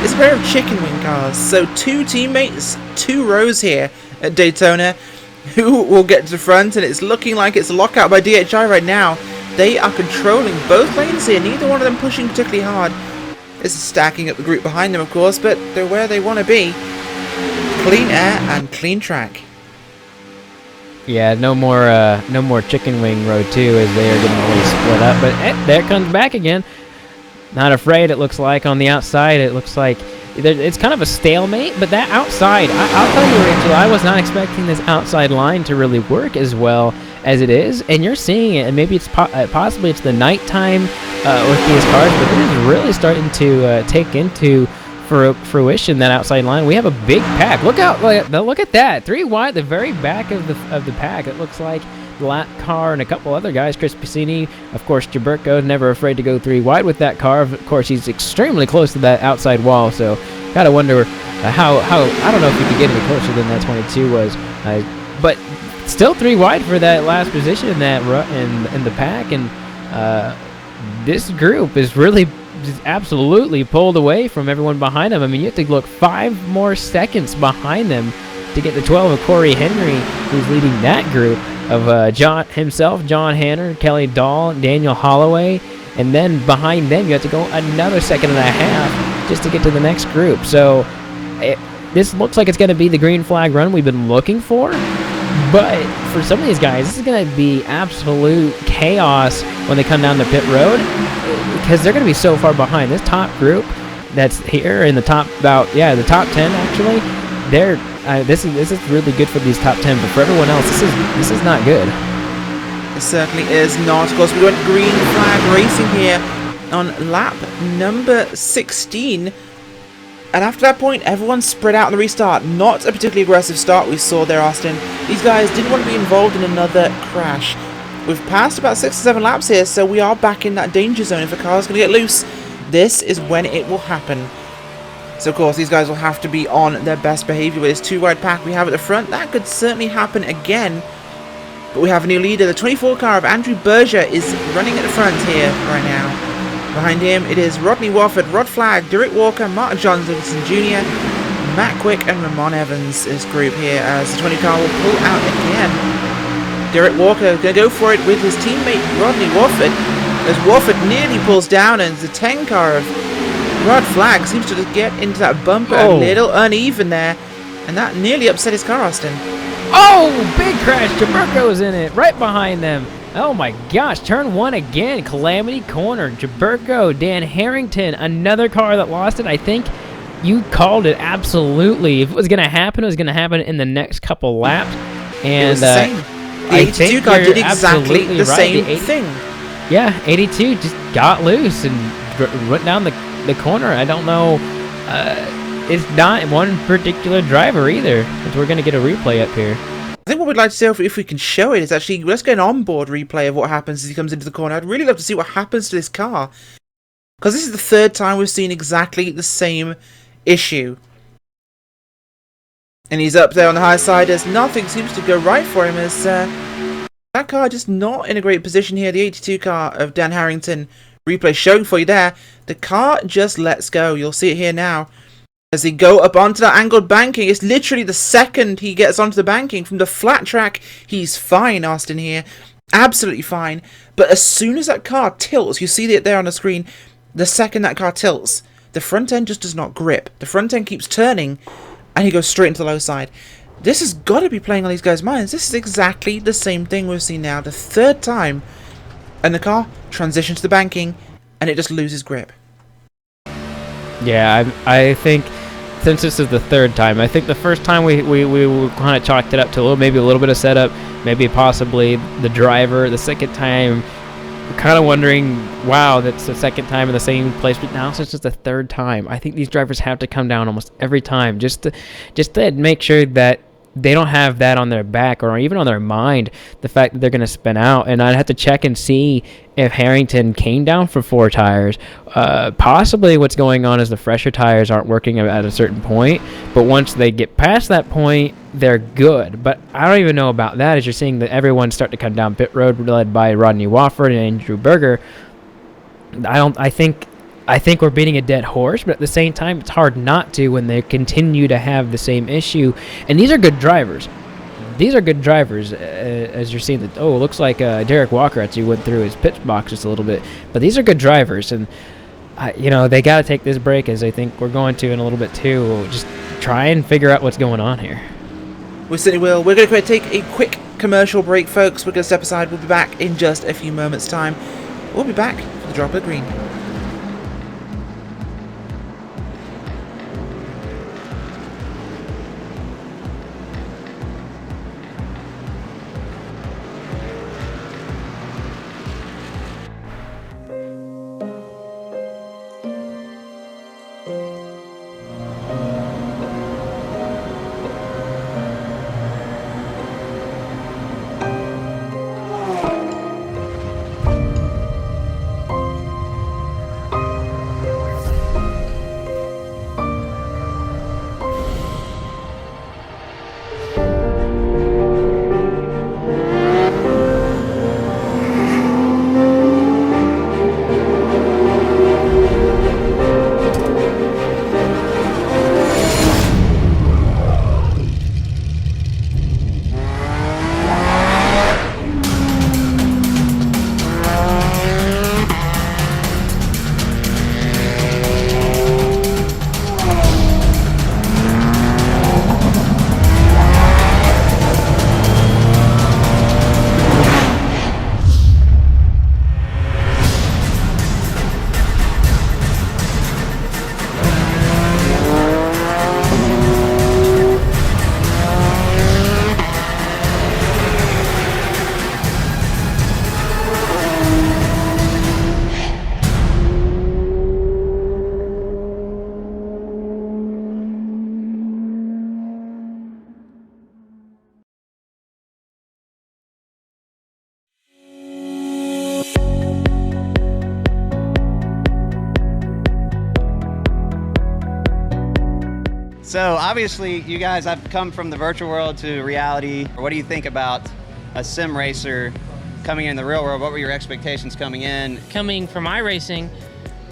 Speaker 2: is a pair of chicken wing cars. So 2 teammates, 2 rows here at Daytona. Who will get to the front? And it's looking like it's a lockout by DHI right now. They are controlling both lanes here. Neither one of them pushing particularly hard. This is stacking up the group behind them, of course, but they're where they want to be. Clean air and clean track.
Speaker 3: Yeah, no more chicken wing row 2 as they are getting really split up. But there it comes back again. Not afraid, it looks like, on the outside. It looks like it's kind of a stalemate, but that outside, I'll tell you, Rachel, I was not expecting this outside line to really work as well as it is, and you're seeing it, and maybe it's possibly it's the nighttime with these cars, but it is really starting to take into fruition that outside line. We have a big pack. Look out! Look at that. 3 wide, the very back of the pack. It looks like the lap car and a couple other guys. Chris Piscini, of course, Jaburko, never afraid to go 3 wide with that car. Of course, he's extremely close to that outside wall, so gotta wonder how I don't know if he could get any closer than that 22 was, but still 3 wide for that last position in that in the pack, and this group is really just absolutely pulled away from everyone behind them. I mean, you have to look 5 more seconds behind them to get the 12 of Corey Henry, who's leading that group of John himself, John Hanner, Kelly Dahl, Daniel Holloway, and then behind them you have to go another 1.5 seconds just to get to the next group. So this looks like it's going to be the green flag run we've been looking for, but for some of these guys, this is going to be absolute chaos when they come down the pit road, because they're going to be so far behind. This top group that's here in the top the top 10 actually, they're this is really good for these top 10, but for everyone else, this is not good.
Speaker 2: It certainly is not. Of course, we went green flag racing here on lap number 16. And after that point, everyone spread out on the restart. Not a particularly aggressive start we saw there, Austin. These guys didn't want to be involved in another crash. We've passed about 6 or 7 laps here, so we are back in that danger zone. If a car is going to get loose, this is when it will happen. So, of course, these guys will have to be on their best behavior with this 2 wide pack we have at the front. That could certainly happen again. But we have a new leader. The 24 car of Andrew Berger is running at the front here right now. Behind him, it is Rodney Wofford, Rod Flagg, Derek Walker, Martin Johnson Jr., Matt Quick, and Ramon Evans. This group here as the 20 car will pull out again. Derek Walker going to go for it with his teammate Rodney Wofford, as Wofford nearly pulls down, and the 10 car of Rod Flagg seems to just get into that bumper a little uneven there, and that nearly upset his car, Austin.
Speaker 3: Oh, big crash. Jaburko's in it, right behind them. Oh my gosh, turn 1 again, Calamity Corner. Jaburko, Dan Harrington, another car that lost it. I think you called it absolutely. If it was going to happen, it was going to happen in the next couple laps. And
Speaker 2: it was the same. The 82 car did exactly the same thing.
Speaker 3: Yeah, 82 just got loose and went down the corner. I don't know. It's not one particular driver either. We're going to get a replay up here.
Speaker 2: I think what we'd like to see, if we can show it, is actually, let's get an onboard replay of what happens as he comes into the corner. I'd really love to see what happens to this car, because this is the 3rd time we've seen exactly the same issue. And he's up there on the high side as nothing seems to go right for him, as that car just not in a great position here. The 82 car of Dan Harrington, replay showing for you there. The car just lets go. You'll see it here now. As they go up onto that angled banking, it's literally the second he gets onto the banking from the flat track, he's fine, Austin, here. Absolutely fine. But as soon as that car tilts, you see it there on the screen, the second that car tilts, the front end just does not grip. The front end keeps turning, and he goes straight into the low side. This has got to be playing on these guys' minds. This is exactly the same thing we've seen now, the 3rd time. And the car transitions to the banking, and it just loses grip.
Speaker 3: Yeah, I think since this is the 3rd time, I think the first time we kind of chalked it up to maybe a little bit of setup, maybe possibly the driver. The 2nd time, we're kind of wondering, wow, that's the 2nd time in the same place. But now since it's the 3rd time, I think these drivers have to come down almost every time just to make sure that they don't have that on their back or even on their mind, the fact that they're going to spin out. And I'd have to check and see if Harrington came down for 4 tires. Possibly what's going on is the fresher tires aren't working at a certain point, but once they get past that point, they're good. But I don't even know about that, as you're seeing that everyone start to come down pit road, led by Rodney Wofford and Andrew Berger. I think we're beating a dead horse, but at the same time, it's hard not to when they continue to have the same issue. And these are good drivers. As you're seeing that. Oh, it looks like Derek Walker actually went through his pit box just a little bit. But these are good drivers, and they got to take this break, as I think we're going to in a little bit too. We'll just try and figure out what's going on here.
Speaker 2: We certainly will. We're going to take a quick commercial break, folks. We're going to step aside. We'll be back in just a few moments' time. We'll be back for the Drop of Green.
Speaker 4: So obviously you guys have come from the virtual world to reality. What do you think about a sim racer coming in the real world? What were your expectations coming in?
Speaker 5: Coming from iRacing,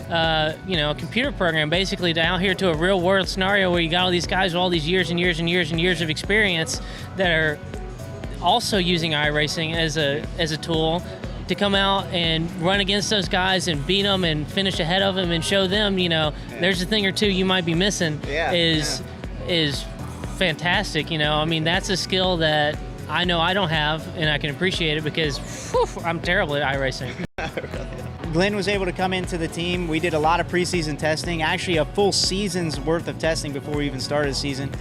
Speaker 5: a computer program basically down here to a real world scenario where you got all these guys with all these years and years and years and years of experience that are also using iRacing as a tool to come out and run against those guys and beat them and finish ahead of them and show them, there's a thing or two you might be missing is fantastic. That's a skill that I know I don't have, and I can appreciate it because I'm terrible at iRacing.
Speaker 6: Glenn was able to come into the team. We did a lot of preseason testing, actually a full season's worth of testing before we even started the season.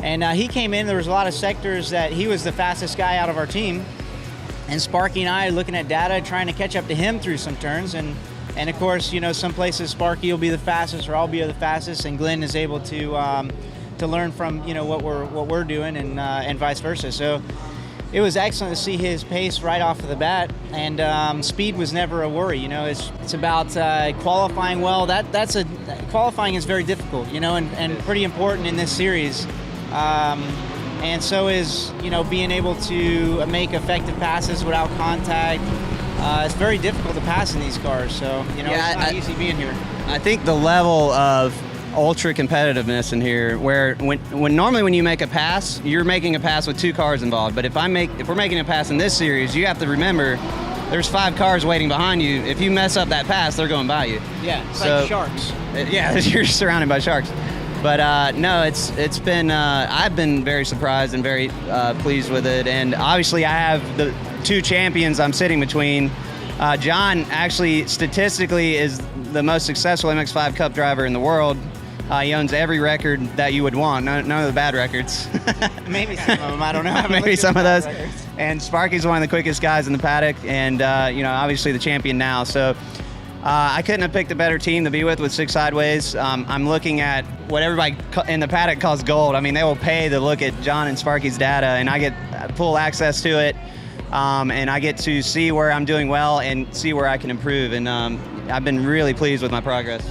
Speaker 6: And he came in, there was a lot of sectors that he was the fastest guy out of our team. And Sparky and I looking at data, trying to catch up to him through some turns. And of course, some places Sparky will be the fastest or I'll be the fastest, and Glenn is able to learn from, what we're doing and vice versa. So it was excellent to see his pace right off of the bat, and speed was never a worry. It's about qualifying well. Qualifying is very difficult, and pretty important in this series. And so is, being able to make effective passes without contact. It's very difficult to pass in these cars, so it's not easy being here.
Speaker 4: I think the level of ultra competitiveness in here, where when normally when you make a pass, you're making a pass with 2 cars involved. But if we're making a pass in this series, you have to remember there's 5 cars waiting behind you. If you mess up that pass, they're going by you.
Speaker 6: Yeah, it's like sharks.
Speaker 4: Yeah, you're surrounded by sharks. But no, it's been I've been very surprised and very pleased with it. And obviously I have the 2 champions I'm sitting between. John actually statistically is the most successful MX-5 Cup driver in the world. He owns every record that you would want, none of the bad records.
Speaker 6: Maybe some of them, I don't know.
Speaker 4: Maybe some of those. And Sparky's one of the quickest guys in the paddock, and obviously the champion now. So I couldn't have picked a better team to be with Six Sideways. I'm looking at what everybody in the paddock calls gold. I mean, they will pay to look at John and Sparky's data, and I get full access to it, and I get to see where I'm doing well and see where I can improve. And I've been really pleased with my progress.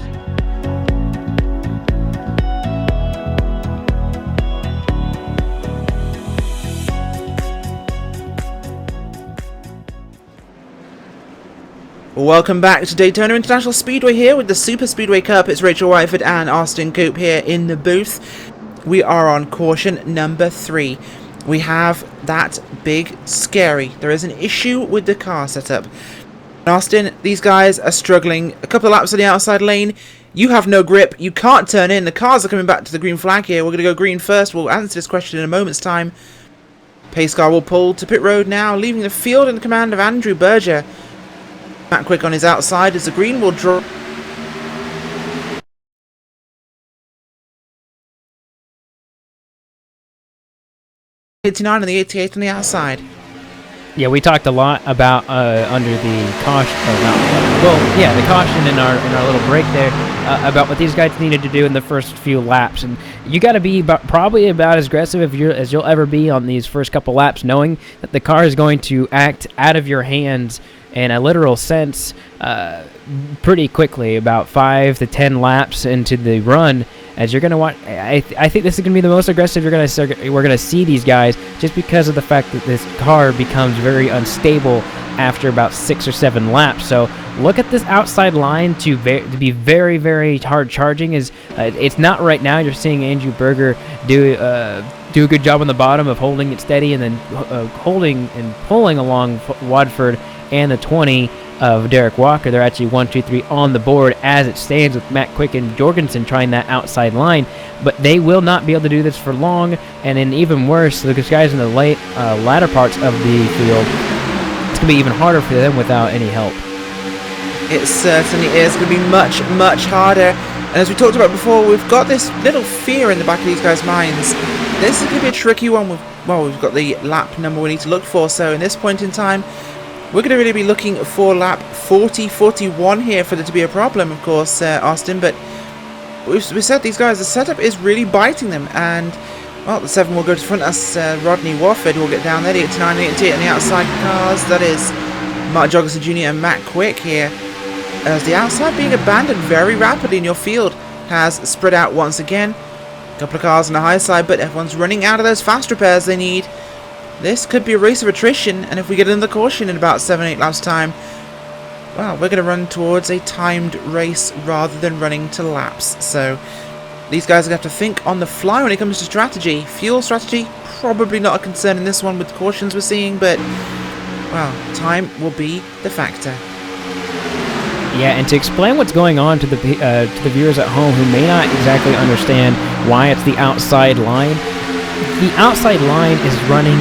Speaker 2: Welcome back to Daytona International Speedway here with the Superspeedway Cup. It's Rachel Whiteford and Austin Coop here in the booth. We are on caution number 3. We have that big scary. There is an issue with the car setup. Austin, these guys are struggling. A couple of laps on the outside lane. You have no grip. You can't turn in. The cars are coming back to the green flag here. We're going to go green first. We'll answer this question in a moment's time. Pace car will pull to pit road now, leaving the field in the command of Andrew Berger. Matt Quick on his outside as the green will draw. '89 and the 88 on the outside.
Speaker 3: Yeah, we talked a lot about under the caution. The caution in our little break there about what these guys needed to do in the first few laps, and you got to be probably about as aggressive as you'll ever be on these first couple laps, knowing that the car is going to act out of your hands in a literal sense pretty quickly, about 5 to 10 laps into the run. As you're gonna watch, I think this is gonna be the most aggressive we're gonna see these guys, just because of the fact that this car becomes very unstable after about 6 or 7 laps. So look at this outside line to be very, very hard charging. It's not right now. You're seeing Andrew Berger do a good job on the bottom of holding it steady and then holding and pulling along Wadford and the 20 of Derek Walker. They're actually 1, 2, 3 on the board as it stands, with Matt Quick and Jorgenson trying that outside line, but they will not be able to do this for long. And then even worse, those guys in the latter parts of the field, it's going to be even harder for them without any help.
Speaker 2: It certainly is going to be much, much harder. And as we talked about before, we've got this little fear in the back of these guys' minds. This is going to be a tricky one. We've got the lap number we need to look for. So in this point in time, we're going to really be looking for lap 40, 41 here for there to be a problem, of course, Austin. But we said these guys, the setup is really biting them. And, well, the 7 will go to front. That's Rodney Wofford will get down there. The 89 and 88 on the outside cars. That is Mark Jorgenson Jr. and Matt Quick here. As the outside being abandoned very rapidly in your field has spread out once again. A couple of cars on the high side, but everyone's running out of those fast repairs they need. This could be a race of attrition, and if we get in the caution in about 7-8 laps time, well, we're going to run towards a timed race rather than running to laps. So these guys are going to have to think on the fly when it comes to strategy. Fuel strategy, probably not a concern in this one with the cautions we're seeing, but, well, time will be the factor.
Speaker 3: Yeah, and to explain what's going on to the viewers at home who may not exactly understand why it's the outside line is running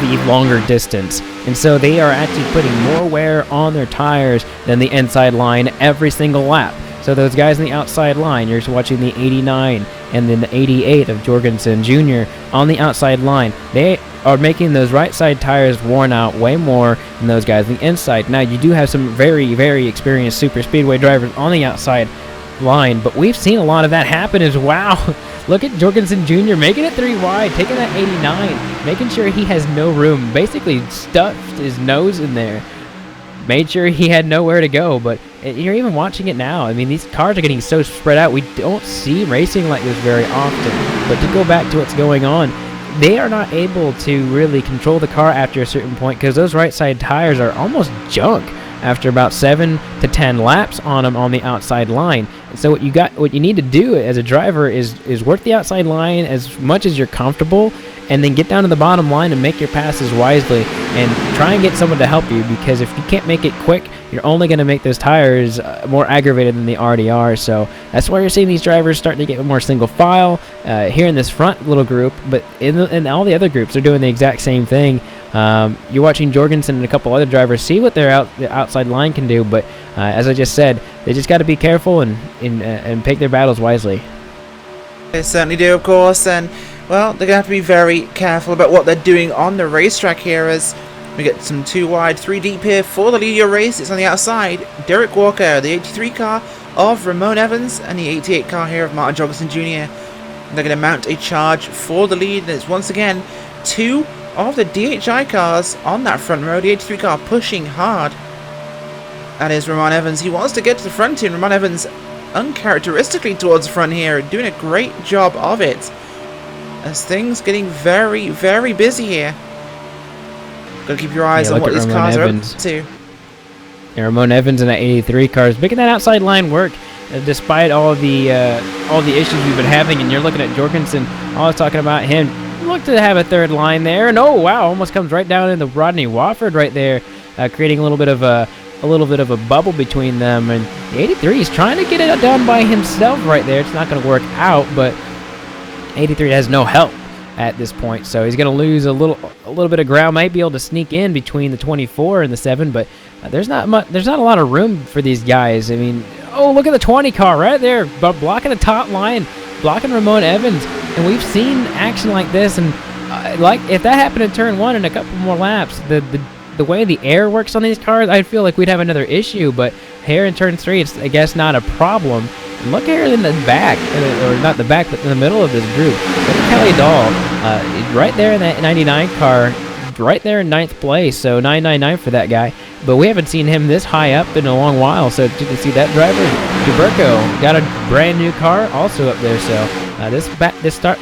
Speaker 3: the longer distance, and so they are actually putting more wear on their tires than the inside line every single lap. So those guys in the outside line, you're watching the 89 and then the 88 of Jorgenson Jr. on the outside line, they are making those right side tires worn out way more than those guys on the inside. Now, you do have some very, very experienced super speedway drivers on the outside line, but we've seen a lot of that happen as well. Look at Jorgenson Jr. making it 3 wide, taking that 89, making sure he has no room, basically stuffed his nose in there, made sure he had nowhere to go. But you're even watching it now. I mean, these cars are getting so spread out. We don't see racing like this very often. But to go back to what's going on, they are not able to really control the car after a certain point, because those right side tires are almost junk after about 7 to 10 laps on them on the outside line. And so what you need to do as a driver is work the outside line as much as you're comfortable, and then get down to the bottom line and make your passes wisely, and try and get someone to help you, because if you can't make it quick, you're only going to make those tires more aggravated than they already are. So that's why you're seeing these drivers starting to get more single file here in this front little group, but in all the other groups they're doing the exact same thing. You're watching Jorgenson and a couple other drivers see what the outside line can do, but as I just said, they just got to be careful and pick their battles wisely.
Speaker 2: They certainly do, of course, and, well, they're going to have to be very careful about what they're doing on the racetrack here, as We get some 2 wide, 3 deep here for the lead of your race. It's on the outside. Derek Walker, the 83 car of Ramon Evans, and the 88 car here of Martin Jorgenson Jr. They're going to mount a charge for the lead. And it's once again 2 of the DHI cars on that front row. The 83 car pushing hard. That is Ramon Evans. He wants to get to the front here. Ramon Evans uncharacteristically towards the front here, doing a great job of it. As things getting very, very busy here. Gotta keep your eyes on what these cars are up to.
Speaker 3: Yeah, Ramon Evans in that 83 car is making that outside line work, despite all the issues we've been having. And you're looking at Jorgenson. I was talking about him. Look to have a third line there, and oh wow, almost comes right down into Rodney Wofford right there, creating a little bit of a bubble between them. And the 83 is trying to get it done by himself right there. It's not going to work out, but 83 has no help at this point, so he's going to lose a little bit of ground. Might be able to sneak in between the 24 and the 7, but there's not a lot of room for these guys. I mean, oh, look at the 20 car right there, but blocking the top line, blocking Ramon Evans, and we've seen action like this. And like if that happened in turn 1 and a couple more laps, the way the air works on these cars, I feel like we'd have another issue. But here in turn 3, it's I guess not a problem. And look here in the back, or not the back, but in the middle of this group. Look at Kelly Dahl, right there in that 99 car, right there in 9th place. So 999 for that guy. But we haven't seen him this high up in a long while. So you can see that driver, Duberco, got a brand new car also up there. So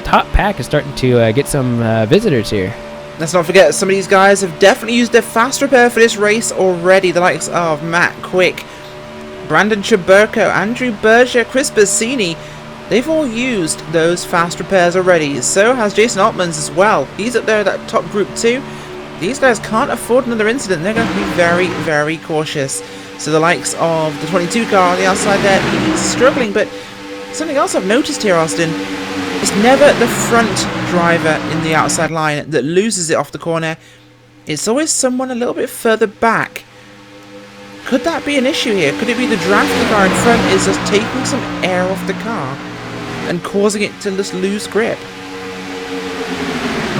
Speaker 3: top pack is starting to get some visitors here.
Speaker 2: Let's not forget, some of these guys have definitely used their fast repair for this race already. The likes of Matt Quick, Brandon Chaburko, Andrew Berger, Chris Bassini. They've all used those fast repairs already. So has Jason Altmans as well. He's up there at that top group too. These guys can't afford another incident. They're going to be very, very cautious. So the likes of the 22 car on the outside there, he's struggling. But something else I've noticed here, Austin, it's never the front driver in the outside line that loses it off the corner. It's always someone a little bit further back. Could that be an issue here? Could it be the draft of the car in front is just taking some air off the car and causing it to just lose grip?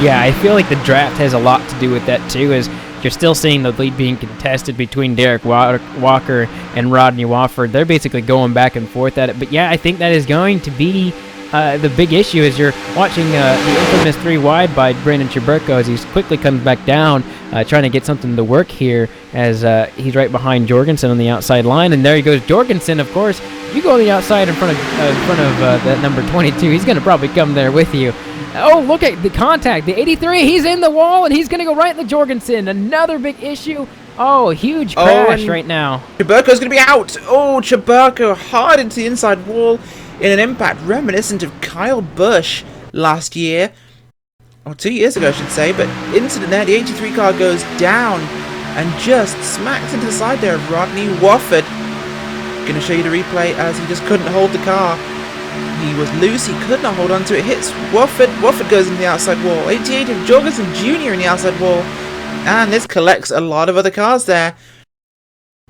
Speaker 3: Yeah, I feel like the draft has a lot to do with that too, as you're still seeing the lead being contested between Derek Walker and Rodney Wofford. They're basically going back and forth at it. But yeah, I think that is going to be the big issue as you're watching the infamous 3 wide by Brandon Chaburko as he quickly comes back down, trying to get something to work here as he's right behind Jorgenson on the outside line. And there he goes, Jorgenson, of course. You go on the outside in front of that number 22. He's going to probably come there with you. Oh, look at the contact. The 83, he's in the wall, and he's going to go right in the Jorgenson. Another big issue. Oh, huge crash right now.
Speaker 2: Chaburko's going to be out. Oh, Chaburko hard into the inside wall in an impact reminiscent of Kyle Busch last year. Or 2 years ago, I should say. But incident there, the 83 car goes down and just smacks into the side there of Rodney Wofford. Going to show you the replay as he just couldn't hold the car. He was loose, he could not hold on to it. Hits Wofford. Wofford goes into the outside wall. 88 of Jorgenson Jr. in the outside wall. And this collects a lot of other cars there.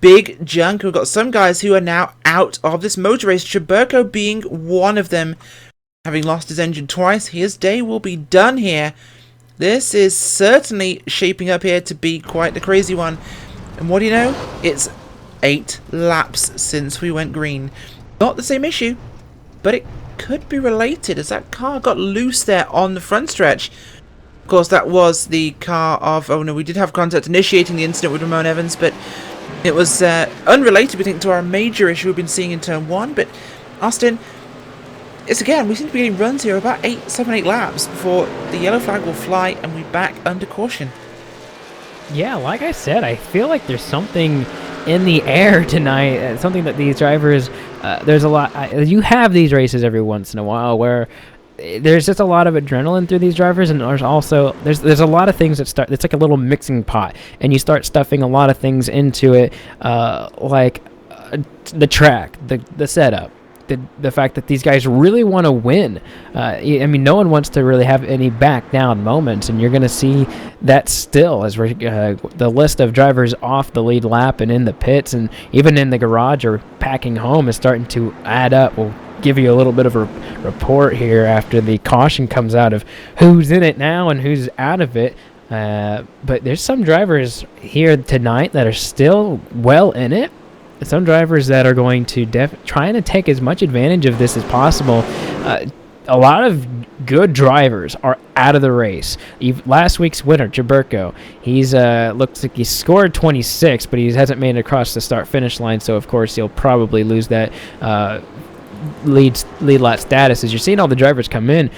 Speaker 2: Big junk. We've got some guys who are now out of this motor race. Chaburko being one of them. Having lost his engine twice, his day will be done here. This is certainly shaping up here to be quite the crazy one. And what do you know? It's 8 laps since we went green. Not the same issue, but it could be related as that car got loose there on the front stretch. Of course, that was the car of... Oh no, we did have contact initiating the incident with Ramon Evans, but it was unrelated, we think, to our major issue we've been seeing in turn 1. But Austin, it's again, we seem to be getting runs here about 7, 8 laps before the yellow flag will fly and we're back under caution.
Speaker 3: Yeah, like I said, I feel like there's something in the air tonight, something that these drivers, there's a lot, you have these races every once in a while where there's just a lot of adrenaline through these drivers, and there's also, there's a lot of things that start, it's like a little mixing pot, and you start stuffing a lot of things into it, like the track, the setup, the fact that these guys really want to win. I mean, no one wants to really have any back down moments, and you're going to see that still as we're, the list of drivers off the lead lap and in the pits and even in the garage or packing home is starting to add up. We'll give you a little bit of a report here after the caution comes out of who's in it now and who's out of it. But there's some drivers here tonight that are still well in it. Some drivers that are going to trying to take as much advantage of this as possible. A lot of good drivers are out of the race. Last week's winner, Jaberko, he's looks like he scored 26, but he hasn't made it across the start-finish line, so of course he'll probably lose that lead lap status. As you're seeing all the drivers come in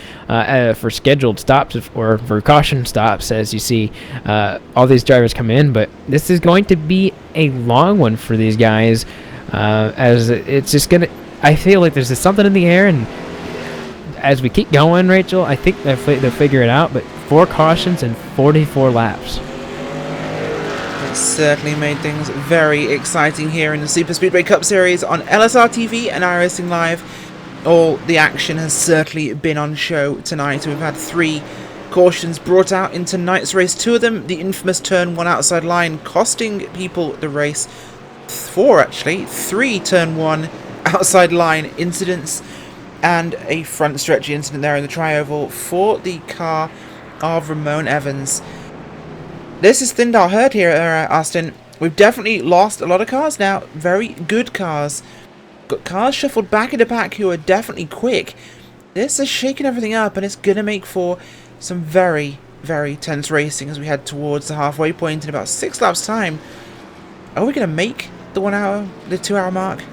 Speaker 3: for scheduled stops or for caution stops, as you see all these drivers come in, but this is going to be a long one for these guys, as it's just gonna, I feel like there's just something in the air, and as we keep going, Rachel, I think they'll figure it out, but 4 cautions and 44 laps.
Speaker 2: It certainly made things very exciting here in the Superspeedway Cup Series on LSRTV and iRacing Live. All the action has certainly been on show tonight. We've had 3 cautions brought out in tonight's race. 2 of them, the infamous turn 1 outside line, costing people the race. 4 actually. 3 turn 1 outside line incidents, and a front stretch incident there in the tri-oval for the car of Ramon Evans. This has thinned our herd here at Austin. We've definitely lost a lot of cars now. Very good cars. Got cars shuffled back into back who are definitely quick. This is shaking everything up, and it's going to make for some very, very tense racing as we head towards the halfway point in about 6 laps time. Are we going to make the 2 hour mark?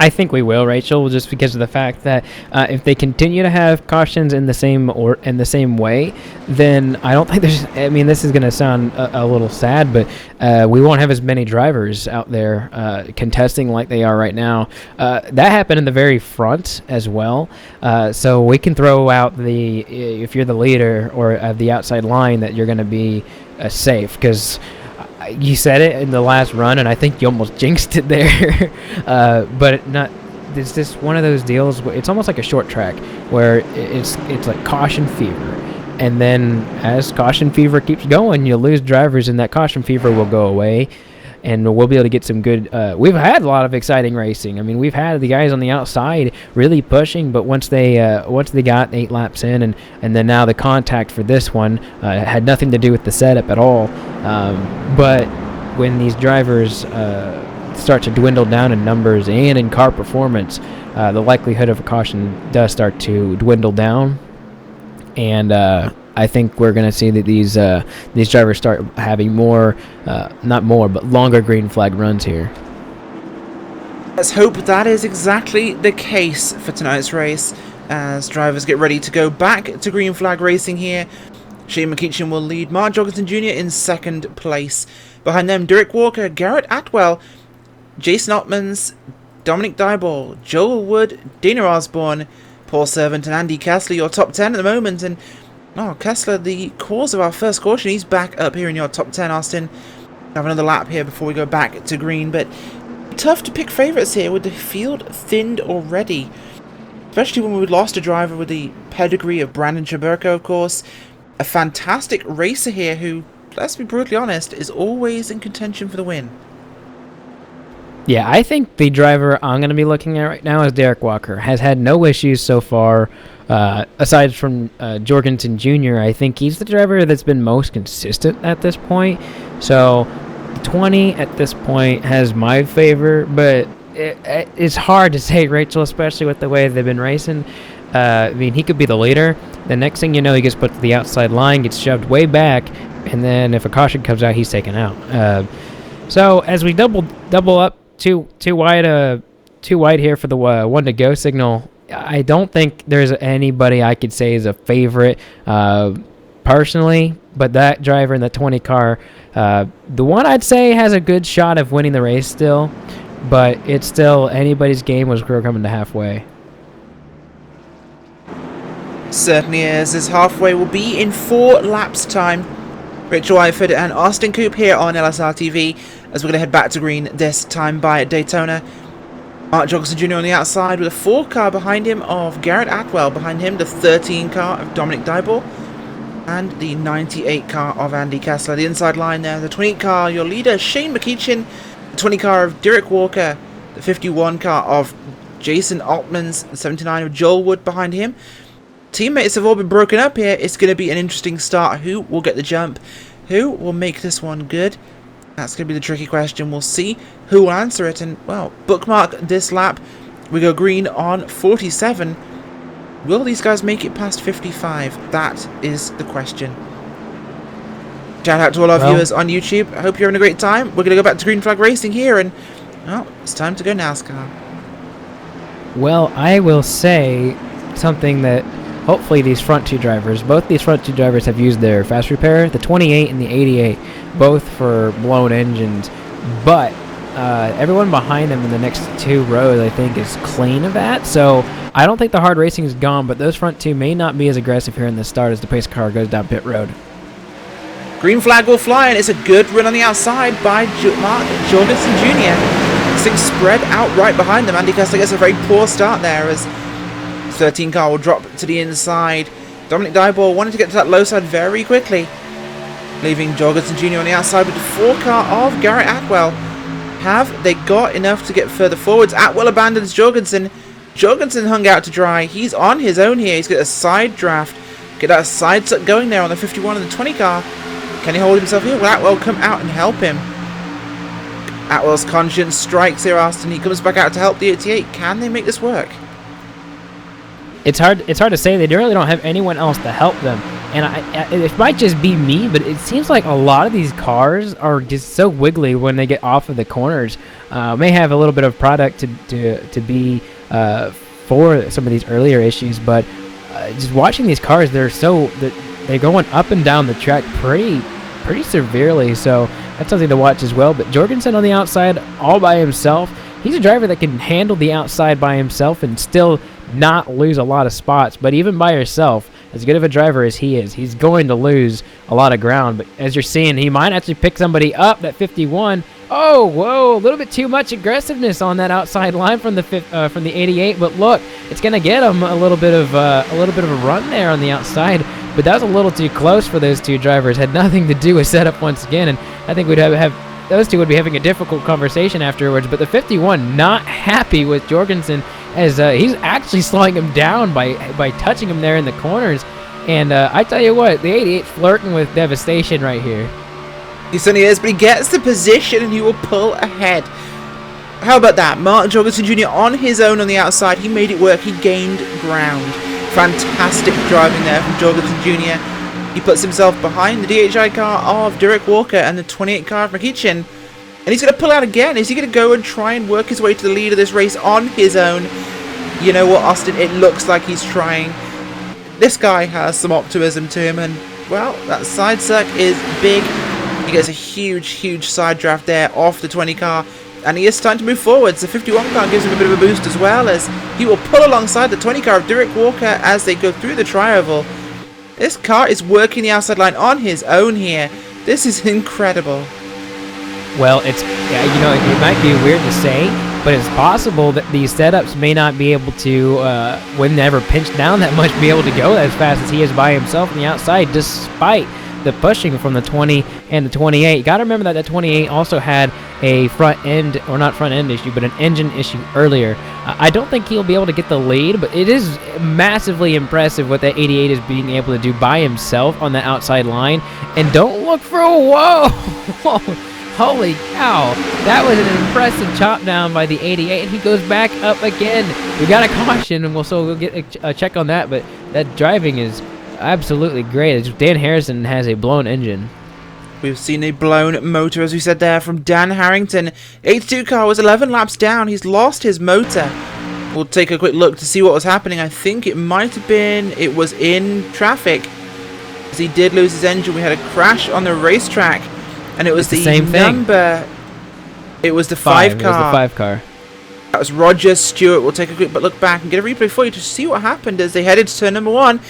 Speaker 3: I think we will, Rachel, just because of the fact that if they continue to have cautions in the same way, then I don't think there's. I mean, this is going to sound a little sad, but we won't have as many drivers out there contesting like they are right now. That happened in the very front as well, so we can throw out if you're the leader or the outside line, that you're going to be safe, because you said it in the last run, and I think you almost jinxed it there. But it's just one of those deals where it's almost like a short track where it's like caution fever. And then as caution fever keeps going, you'll lose drivers, and that caution fever will go away. And we'll be able to get some good. We've had a lot of exciting racing. I mean, we've had the guys on the outside really pushing, but once they got 8 laps in, and then now the contact for this one had nothing to do with the setup at all. But when these drivers start to dwindle down in numbers and in car performance, the likelihood of a caution does start to dwindle down, and I think we're going to see that these drivers start having longer green flag runs here.
Speaker 2: Let's hope that is exactly the case for tonight's race, as drivers get ready to go back to green flag racing here. Shane McEachin will lead Mark Jorgenson Jr. in 2nd place. Behind them, Derek Walker, Garrett Atwell, Jason Ottmans, Dominic Dyball, Joel Wood, Dana Osborne, Paul Servant, and Andy Kessler, your top 10 at the moment. And Kessler, the cause of our first caution, he's back up here in your top 10, Austin. Have another lap here before we go back to green, but tough to pick favourites here with the field thinned already. Especially when we lost a driver with the pedigree of Brandon Jaberko, of course. A fantastic racer here who, let's be brutally honest, is always in contention for the win.
Speaker 3: Yeah, I think the driver I'm going to be looking at right now is Derek Walker. Has had no issues so far. Aside from Jorgenson Jr., I think he's the driver that's been most consistent at this point. So 20 at this point has my favor, but it's hard to say, Rachel, especially with the way they've been racing. I mean, he could be the leader. The next thing you know, he gets put to the outside line, gets shoved way back, and then if a caution comes out, he's taken out. So as we double up too wide here for the 1 to go signal, I don't think there's anybody I could say is a favorite personally, but that driver in the 20 car, the one I'd say has a good shot of winning the race still, but it's still anybody's game as we're coming to halfway.
Speaker 2: Certainly is, as halfway will be in 4 laps time. Rachel Whiteford and Austin Coop here on LSRTV as we're going to head back to green, this time by Daytona. Mark Jorgenson Jr. on the outside with a 4 car behind him of Garrett Atwell. Behind him, the 13 car of Dominic Dyball and the 98 car of Andy Kessler. The inside line there, the 20 car, your leader Shane McEachin, the 20 car of Derek Walker, the 51 car of Jason Altmans, the 79 of Joel Wood behind him. teammates have all been broken up here. It's going to be an interesting start. Who will get the jump? Who will make this one good? That's going to be the tricky question. We'll see who will answer it. And, well, bookmark this lap. We go green on 47. Will these guys make it past 55? That is the question. Shout out to all our viewers on YouTube. I hope you're having a great time. We're going to go back to green flag racing here. And, well, it's time to go NASCAR.
Speaker 3: Well, I will say something that hopefully these front two drivers, both these front two drivers have used their fast repair, the 28 and the 88, both for blown engines, but everyone behind them in the next two rows, I think, is clean of that. So I don't think the hard racing is gone, but those front two may not be as aggressive here in the start as the pace car goes down pit road.
Speaker 2: Green flag will fly, and it's a good run on the outside by Mark Jorgenson Jr. Things spread out right behind them. Andy Kessler gets a very poor start there as 13 car will drop to the inside. Dominic Dyball wanted to get to that low side very quickly, leaving Jorgenson Jr. on the outside with the 4 car of Garrett Atwell. Have they got enough to get further forwards? Atwell abandons Jorgenson. Jorgenson hung out to dry. He's on his own here. He's got a side draft. Get that side suck going there on the 51 and the 20 car. Can he hold himself here? Will Atwell come out and help him? Atwell's conscience strikes here, Austin. He comes back out to help the 88. Can they make this work?
Speaker 3: It's hard to say. They really don't have anyone else to help them. And it might just be me, but it seems like a lot of these cars are just so wiggly when they get off of the corners. May have a little bit of product to be for some of these earlier issues, but just watching these cars, they're going up and down the track pretty severely. So that's something to watch as well. But Jorgensen on the outside, all by himself. He's a driver that can handle the outside by himself and still not lose a lot of spots. But even by yourself, as good of a driver as he is, he's going to lose a lot of ground. But as you're seeing, he might actually pick somebody up at 51. Oh, whoa, a little bit too much aggressiveness on that outside line from the 88. But look, it's going to get him a little bit of a run there on the outside. But that was a little too close for those two drivers. Had nothing to do with setup once again. And I think we'd have those two would be having a difficult conversation afterwards. But the 51 not happy with Jorgensen, as he's actually slowing him down by touching him there in the corners. And I tell you what, the 88 flirting with devastation right here.
Speaker 2: He certainly is, but he gets the position and he will pull ahead. How about that? Mark Jorgensen Jr. on his own on the outside. He made it work. He gained ground. Fantastic driving there from Jorgensen Jr. He puts himself behind the DHI car of Derek Walker and the 28 car of McEachin. And he's going to pull out again. Is he going to go and try and work his way to the lead of this race on his own? You know what, Austin? It looks like he's trying. This guy has some optimism to him. And, well, that side circ is big. He gets a huge side draft there off the 20 car. And he is starting to move forwards. The 51 car gives him a bit of a boost as well, as he will pull alongside the 20 car of Derek Walker as they go through the tri-oval. This car is working the outside line on his own here. This is incredible.
Speaker 3: Well, it might be weird to say, but it's possible that these setups may not be able to, when they ever pinch down that much, be able to go as fast as he is by himself on the outside, despite the pushing from the 20 and the 28. You got to remember that the 28 also had a front end, or not front end issue, but an engine issue earlier. I don't think he'll be able to get the lead, but it is massively impressive what that 88 is being able to do by himself on the outside line. And don't look for a whoa! Holy cow! That was an impressive chop down by the 88, and he goes back up again. We got a caution, and we'll get a check on that, but that driving is absolutely great. Dan Harrison has a blown engine.
Speaker 2: We've seen a blown motor, as we said there, from Dan Harrington. 82 car was 11 laps down. He's lost his motor. We'll take a quick look to see what was happening. I think it might have been, it was in traffic, as he did lose his engine. We had a crash on the racetrack, and it was the
Speaker 3: same
Speaker 2: number. It was the 5 car.
Speaker 3: It was the 5 car.
Speaker 2: That was Roger Stewart. We'll take a quick look back and get a replay for you to see what happened as they headed to turn number 1.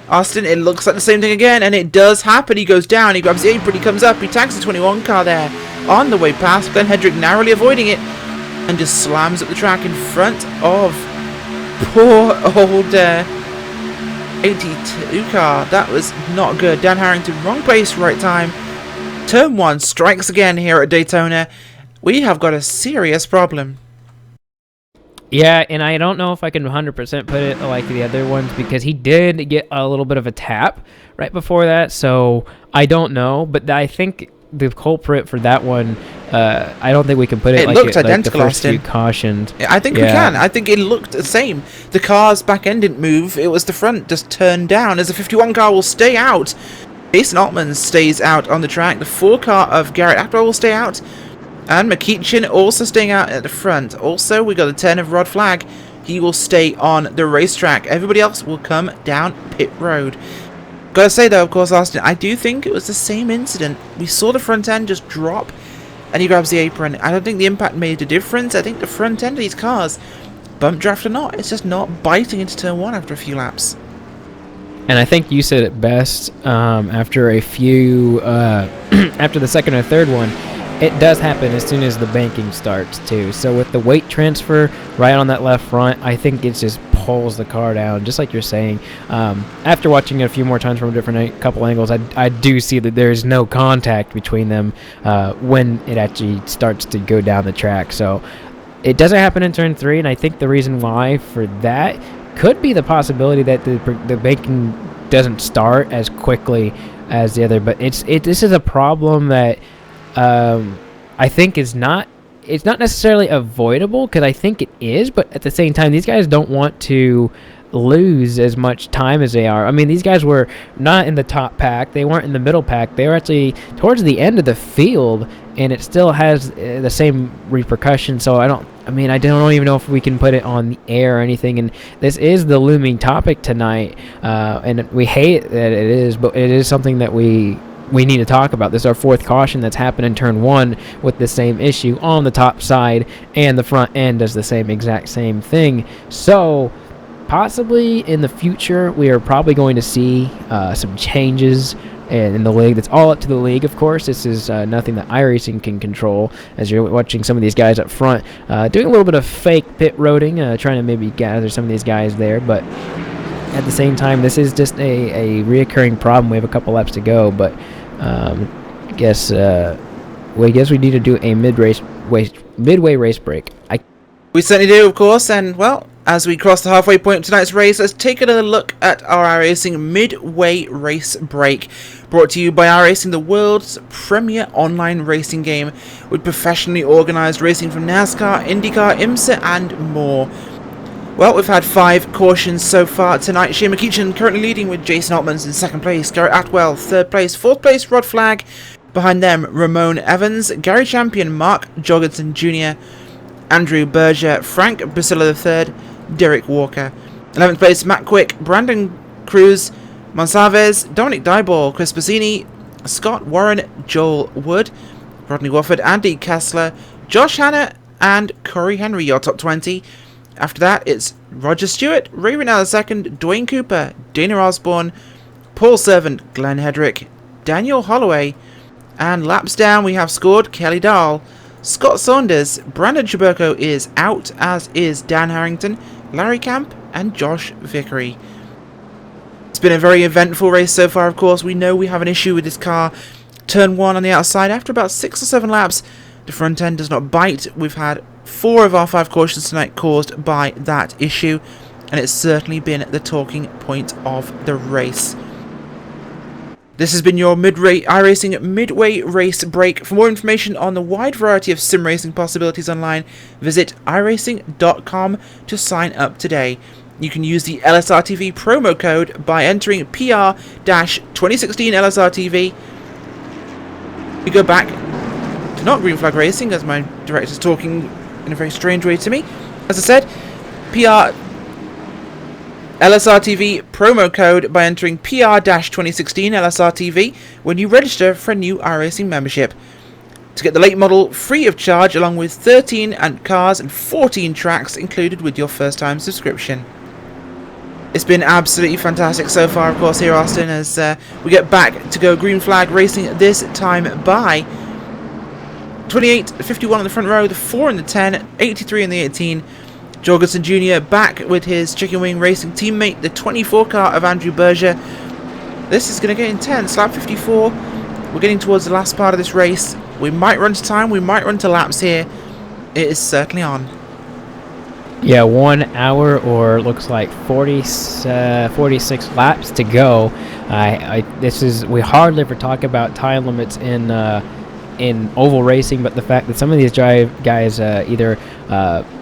Speaker 2: Austin, it looks like the same thing again, and it does happen. He goes down, he grabs the apron, he comes up, he tags the 21 car there on the way past. Glenn Hedrick narrowly avoiding it and just slams up the track in front of poor old 82 car. That was not good. Dan Harrington, wrong place, right time. Turn 1 strikes again here at Daytona. We have got a serious problem.
Speaker 3: Yeah, and I don't know if I can 100% put it like the other ones because he did get a little bit of a tap right before that, so I don't know. But I think the culprit for that one, I don't think we can put it like
Speaker 2: looked
Speaker 3: like
Speaker 2: identical,
Speaker 3: the first few
Speaker 2: Austin.
Speaker 3: cautions.
Speaker 2: I think we can. I think it looked the same. The car's back end didn't move. It was the front just turned down as the 51 car will stay out. Jason Altman stays out on the track. The 4 car of Garrett Atwell will stay out. And McEachin also staying out at the front. Also, we got the 10 of Rod Flagg. He will stay on the racetrack. Everybody else will come down pit road. Gotta say though, of course, Austin, I do think it was the same incident. We saw the front end just drop and he grabs the apron. I don't think the impact made a difference. I think the front end of these cars, bump draft or not, it's just not biting into turn 1 after a few laps.
Speaker 3: And I think you said it best after a few, after the second or third one, it does happen as soon as the banking starts too. So with the weight transfer right on that left front, I think it just pulls the car down, just like you're saying. After watching it a few more times from a different couple angles, I do see that there's no contact between them when it actually starts to go down the track. So it doesn't happen in turn 3, and I think the reason why for that could be the possibility that the banking doesn't start as quickly as the other. But this is a problem that I think it's not necessarily avoidable, because I think it is, but at the same time, these guys don't want to lose as much time as they are. I mean, these guys were not in the top pack, they weren't in the middle pack, they were actually towards the end of the field, and it still has the same repercussions. So I don't even know if we can put it on the air or anything. And this is the looming topic tonight, and we hate that it is, but it is something that we need to talk about. This is our 4th caution that's happened in turn 1 with the same issue on the top side, and the front end does the exact same thing. So possibly in the future, we are probably going to see some changes in the league. That's all up to the league, of course. This is nothing that iRacing can control, as you're watching some of these guys up front doing a little bit of fake pit roading, trying to maybe gather some of these guys there. But at the same time, this is just a reoccurring problem. We have a couple laps to go, but I guess we need to do a midway race break.
Speaker 2: We certainly do, of course, and well, as we cross the halfway point of tonight's race, let's take another look at our iRacing midway race break. Brought to you by iRacing, the world's premier online racing game, with professionally organised racing from NASCAR, IndyCar, IMSA and more. Well, we've had 5 cautions so far tonight. Shane McEachin currently leading with Jason Altmans in 2nd place, Garrett Atwell 3rd place, 4th place Rod Flagg, behind them Ramon Evans, Gary Champion, Mark Jorgenson Jr., Andrew Berger, Frank Basilla III, Derek Walker. 11th place Matt Quick, Brandon Cruz, Monsalves, Dominic Dyball, Chris Bassini, Scott Warren, Joel Wood, Rodney Wofford, Andy Kessler, Josh Hanna and Corey Henry, your top 20. After that, it's Roger Stewart, Ray Renell II, Dwayne Cooper, Dana Osborne, Paul Servant, Glenn Hedrick, Daniel Holloway, and laps down we have scored Kelly Dahl, Scott Saunders, Brandon Chaburko is out, as is Dan Harrington, Larry Camp, and Josh Vickery. It's been a very eventful race so far, of course. We know we have an issue with this car. Turn 1 on the outside, after about 6 or 7 laps, the front end does not bite. We've had 4 of our 5 cautions tonight caused by that issue, and it's certainly been the talking point of the race. This has been your iRacing midway race break. For more information on the wide variety of sim racing possibilities online, visit iRacing.com to sign up today. You can use the LSRTV promo code by entering PR-2016 LSRTV. We go back to not green flag racing, as my director's talking in a very strange way to me. As I said, PR LSRTV promo code by entering PR-2016 LSRTV when you register for a new iRacing membership. To get the late model free of charge, along with 13 cars and 14 tracks included with your first time subscription. It's been absolutely fantastic so far, of course, here, Austin, as we get back to go green flag racing, this time by 28, 51 on the front row, the 4 in the 10, 83 in the 18. Jorgenson Jr. back with his Chicken Wing Racing teammate, the 24 car of Andrew Berger. This is going to get intense. Lap 54. We're getting towards the last part of this race. We might run to time, we might run to laps here. It is certainly on.
Speaker 3: Yeah, 1 hour or looks like 46 laps to go. We hardly ever talk about time limits in oval racing, but the fact that some of these guys either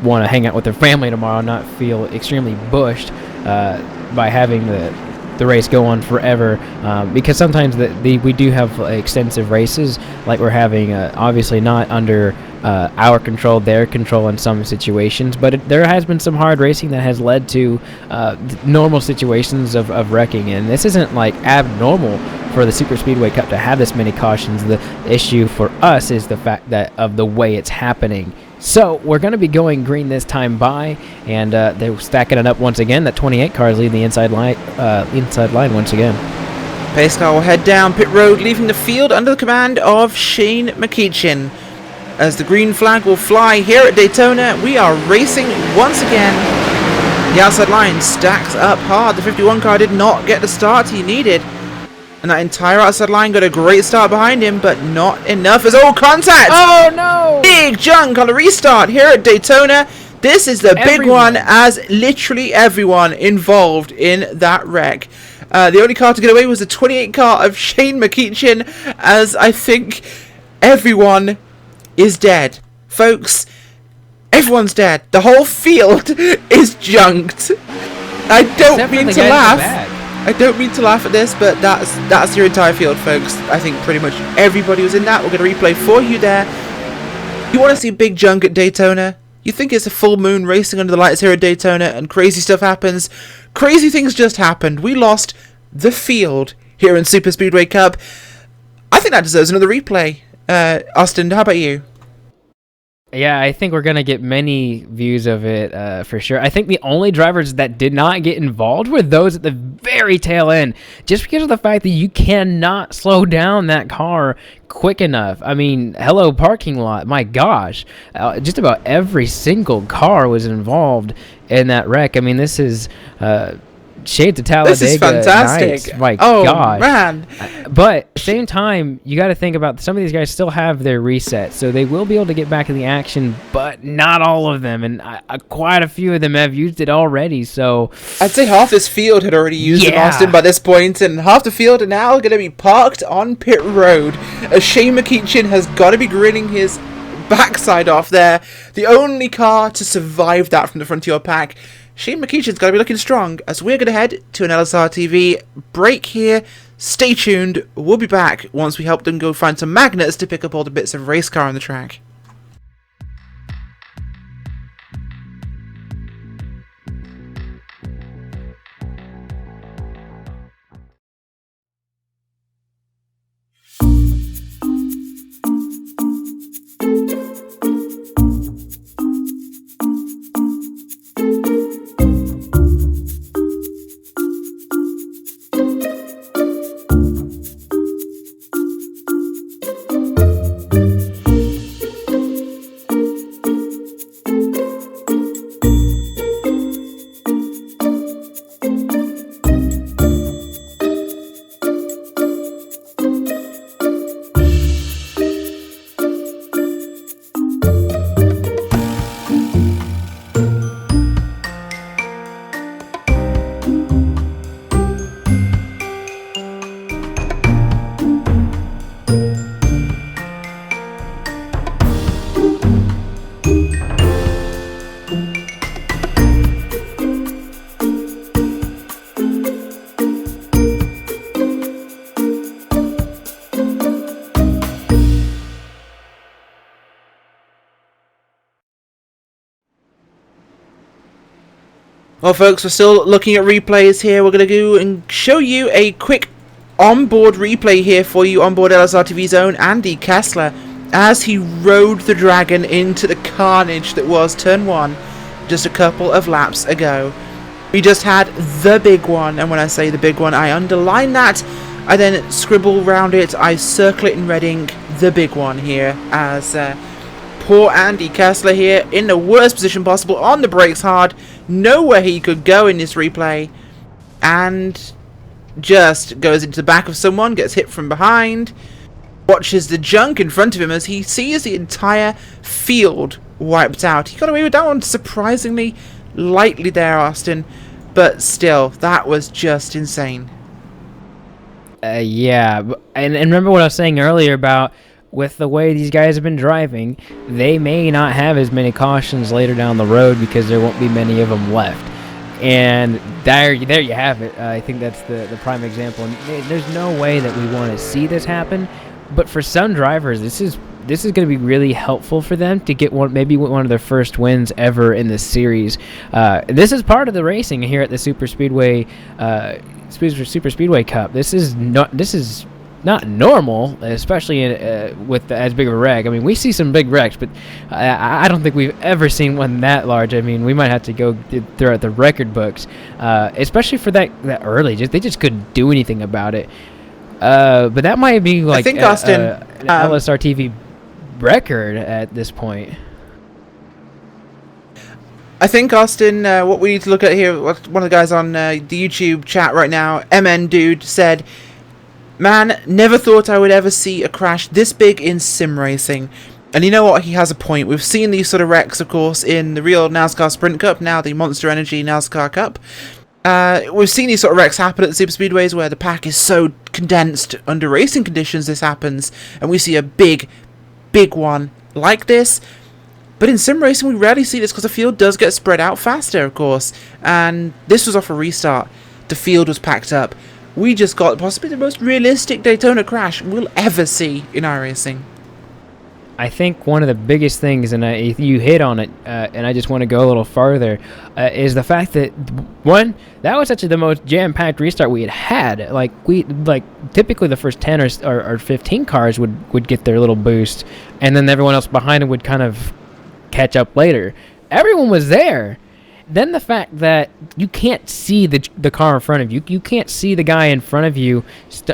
Speaker 3: want to hang out with their family tomorrow, not feel extremely bushed by having the race go on forever, because sometimes we do have extensive races like we're having, obviously not under our control, their control in some situations, but there has been some hard racing that has led to normal situations of wrecking, and this isn't like abnormal for the Superspeedway Cup to have this many cautions. The issue for us is the fact that of the way it's happening. So we're going to be going green this time by, and they're stacking it up once again. That 28 car is leading the inside line once again.
Speaker 2: Pace car will head down pit road, leaving the field under the command of Shane McEachin. As the green flag will fly here at Daytona, we are racing once again. The outside line stacks up hard. The 51 car did not get the start he needed. And that entire outside line got a great start behind him, but not enough as all contact!
Speaker 3: Oh no!
Speaker 2: Big junk on a restart here at Daytona. This is the big one, as literally everyone involved in that wreck. The only car to get away was the 28 car of Shane McEachin, as I think everyone is dead. Folks, everyone's dead. The whole field is junked. I don't mean to laugh. I don't mean to laugh at this, but that's your entire field, folks. I think pretty much everybody was in that. We're going to replay for you there. You want to see big junk at Daytona? You think it's a full moon racing under the lights here at Daytona and crazy stuff happens? Crazy things just happened. We lost the field here in Superspeedway Cup. I think that deserves another replay. Austin, how about you?
Speaker 3: Yeah, I think we're going to get many views of it for sure. I think the only drivers that did not get involved were those at the very tail end, just because of the fact that you cannot slow down that car quick enough. I mean, hello parking lot, my gosh. Just about every single car was involved in that wreck. I mean, this is... Shades of Talladega.
Speaker 2: This is fantastic.
Speaker 3: Nights. My gosh. Man. But at the same time, you got to think about some of these guys still have their resets, so they will be able to get back in the action, but not all of them, and quite a few of them have used it already. So
Speaker 2: I'd say half this field had already used it, Austin, by this point, and half the field are now going to be parked on pit road. Shane McEachin has got to be grinning his backside off there. The only car to survive that from the front of your pack. Shane McEachin's got to be looking strong, as we're going to head to an LSRTV break here. Stay tuned, we'll be back once we help them go find some magnets to pick up all the bits of race car on the track. Well, folks, we're still looking at replays here. We're going to go and show you a quick onboard replay here for you, onboard LSRTV's own Andy Kessler, as he rode the Dragon into the carnage that was Turn 1 just a couple of laps ago. We just had the big one, and when I say the big one, I underline that. I then scribble around it, I circle it in red ink, the big one here, as poor Andy Kessler here in the worst position possible, on the brakes hard, nowhere he could go in this replay, and just goes into the back of someone, gets hit from behind, watches the junk in front of him as he sees the entire field wiped out. He got away with that one surprisingly lightly there, Austin, but still, that was just insane.
Speaker 3: Yeah, and remember what I was saying earlier about with the way these guys have been driving, they may not have as many cautions later down the road because there won't be many of them left. And there you have it. I think that's the prime example. And there's no way that we want to see this happen, but for some drivers, this is going to be really helpful for them to get maybe one of their first wins ever in this series. This is part of the racing here at the Superspeedway Cup. This is not normal, especially with as big of a wreck. I mean, we see some big wrecks, but I don't think we've ever seen one that large. I mean, we might have to go throughout the record books, especially for that early. They just couldn't do anything about it. But that might be like
Speaker 2: I think, Austin,
Speaker 3: an LSRTV record at this point.
Speaker 2: I think, Austin, what we need to look at here, what one of the guys on the YouTube chat right now, MN Dude, said, "Man, never thought I would ever see a crash this big in sim racing." And you know what? He has a point. We've seen these sort of wrecks, of course, in the real NASCAR Sprint Cup, now the Monster Energy NASCAR Cup. We've seen these sort of wrecks happen at the Superspeedways where the pack is so condensed under racing conditions this happens, and we see a big one like this. But in sim racing, we rarely see this because the field does get spread out faster, of course. And this was off a restart. The field was packed up. We just got possibly the most realistic Daytona crash we'll ever see in iRacing.
Speaker 3: I think one of the biggest things, and you hit on it, and I just want to go a little farther, is the fact that, one, that was actually the most jam-packed restart we had. Like typically the first 10 or 15 cars would get their little boost, and then everyone else behind them would kind of catch up later. Everyone was there. Then the fact that you can't see the car in front of you, you can't see the guy in front of you,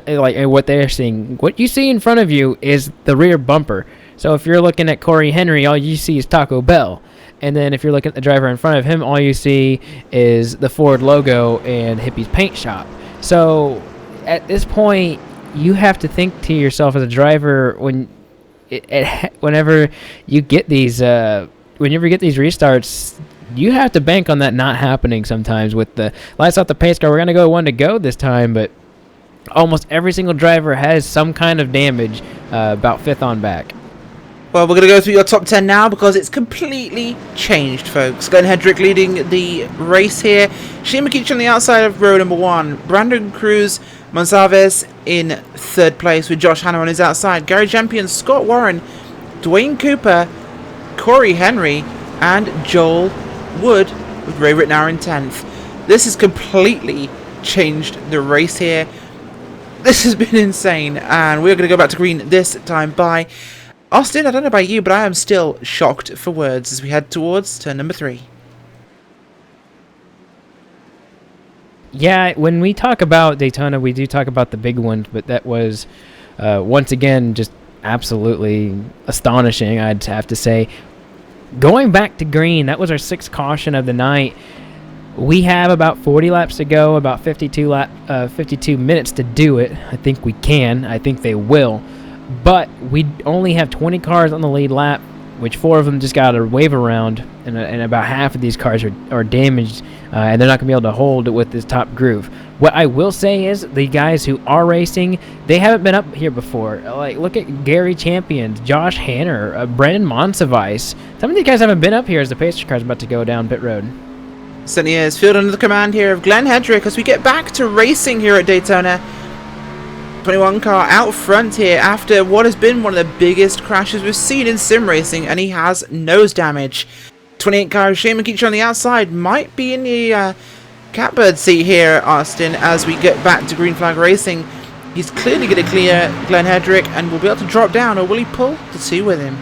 Speaker 3: like what they're seeing. What you see in front of you is the rear bumper. So if you're looking at Corey Henry, all you see is Taco Bell. And then if you're looking at the driver in front of him, all you see is the Ford logo and Hippie's Paint Shop. So at this point, you have to think to yourself as a driver whenever you get these restarts, you have to bank on that not happening sometimes. With the lights out the pace car, we're going to go one to go this time, but almost every single driver has some kind of damage about fifth on back.
Speaker 2: Well, we're going to go through your top 10 now because it's completely changed, folks. Glenn Hedrick leading the race here. Shane McKeach on the outside of row number 1. Brandon Cruz Monsalves in third place with Josh Hanna on his outside. Gary Champion, Scott Warren, Dwayne Cooper, Corey Henry, and Joel Wood with Ray Rittenauer in 10th. This has completely changed the race here. This has been insane, and we're going to go back to green this time by Austin. I don't know about you, but I am still shocked for words as we head towards turn number 3.
Speaker 3: Yeah, when we talk about Daytona, we do talk about the big ones, but that was, once again, just absolutely astonishing, I'd have to say. Going back to green, that was our 6th caution of the night. We have about 40 laps to go, about 52 minutes to do it. I think we can. I think they will. But we only have 20 cars on the lead lap, which 4 of them just got a wave around, and about half of these cars are damaged, and they're not going to be able to hold it with this top groove. What I will say is the guys who are racing, they haven't been up here before. Like, look at Gary Champion, Josh Hanner, Brandon Monsavice. Some of these guys haven't been up here as the Pacer car's about to go down pit road.
Speaker 2: Certainly is. Field under the command here of Glenn Hedrick as we get back to racing here at Daytona. 21 car out front here after what has been one of the biggest crashes we've seen in sim racing, and he has nose damage. 28 car Shane McKeach on the outside might be in the catbird seat here, Austin, as we get back to green flag racing. He's clearly going to clear Glenn Hedrick and will be able to drop down, or will he pull the 2 with him?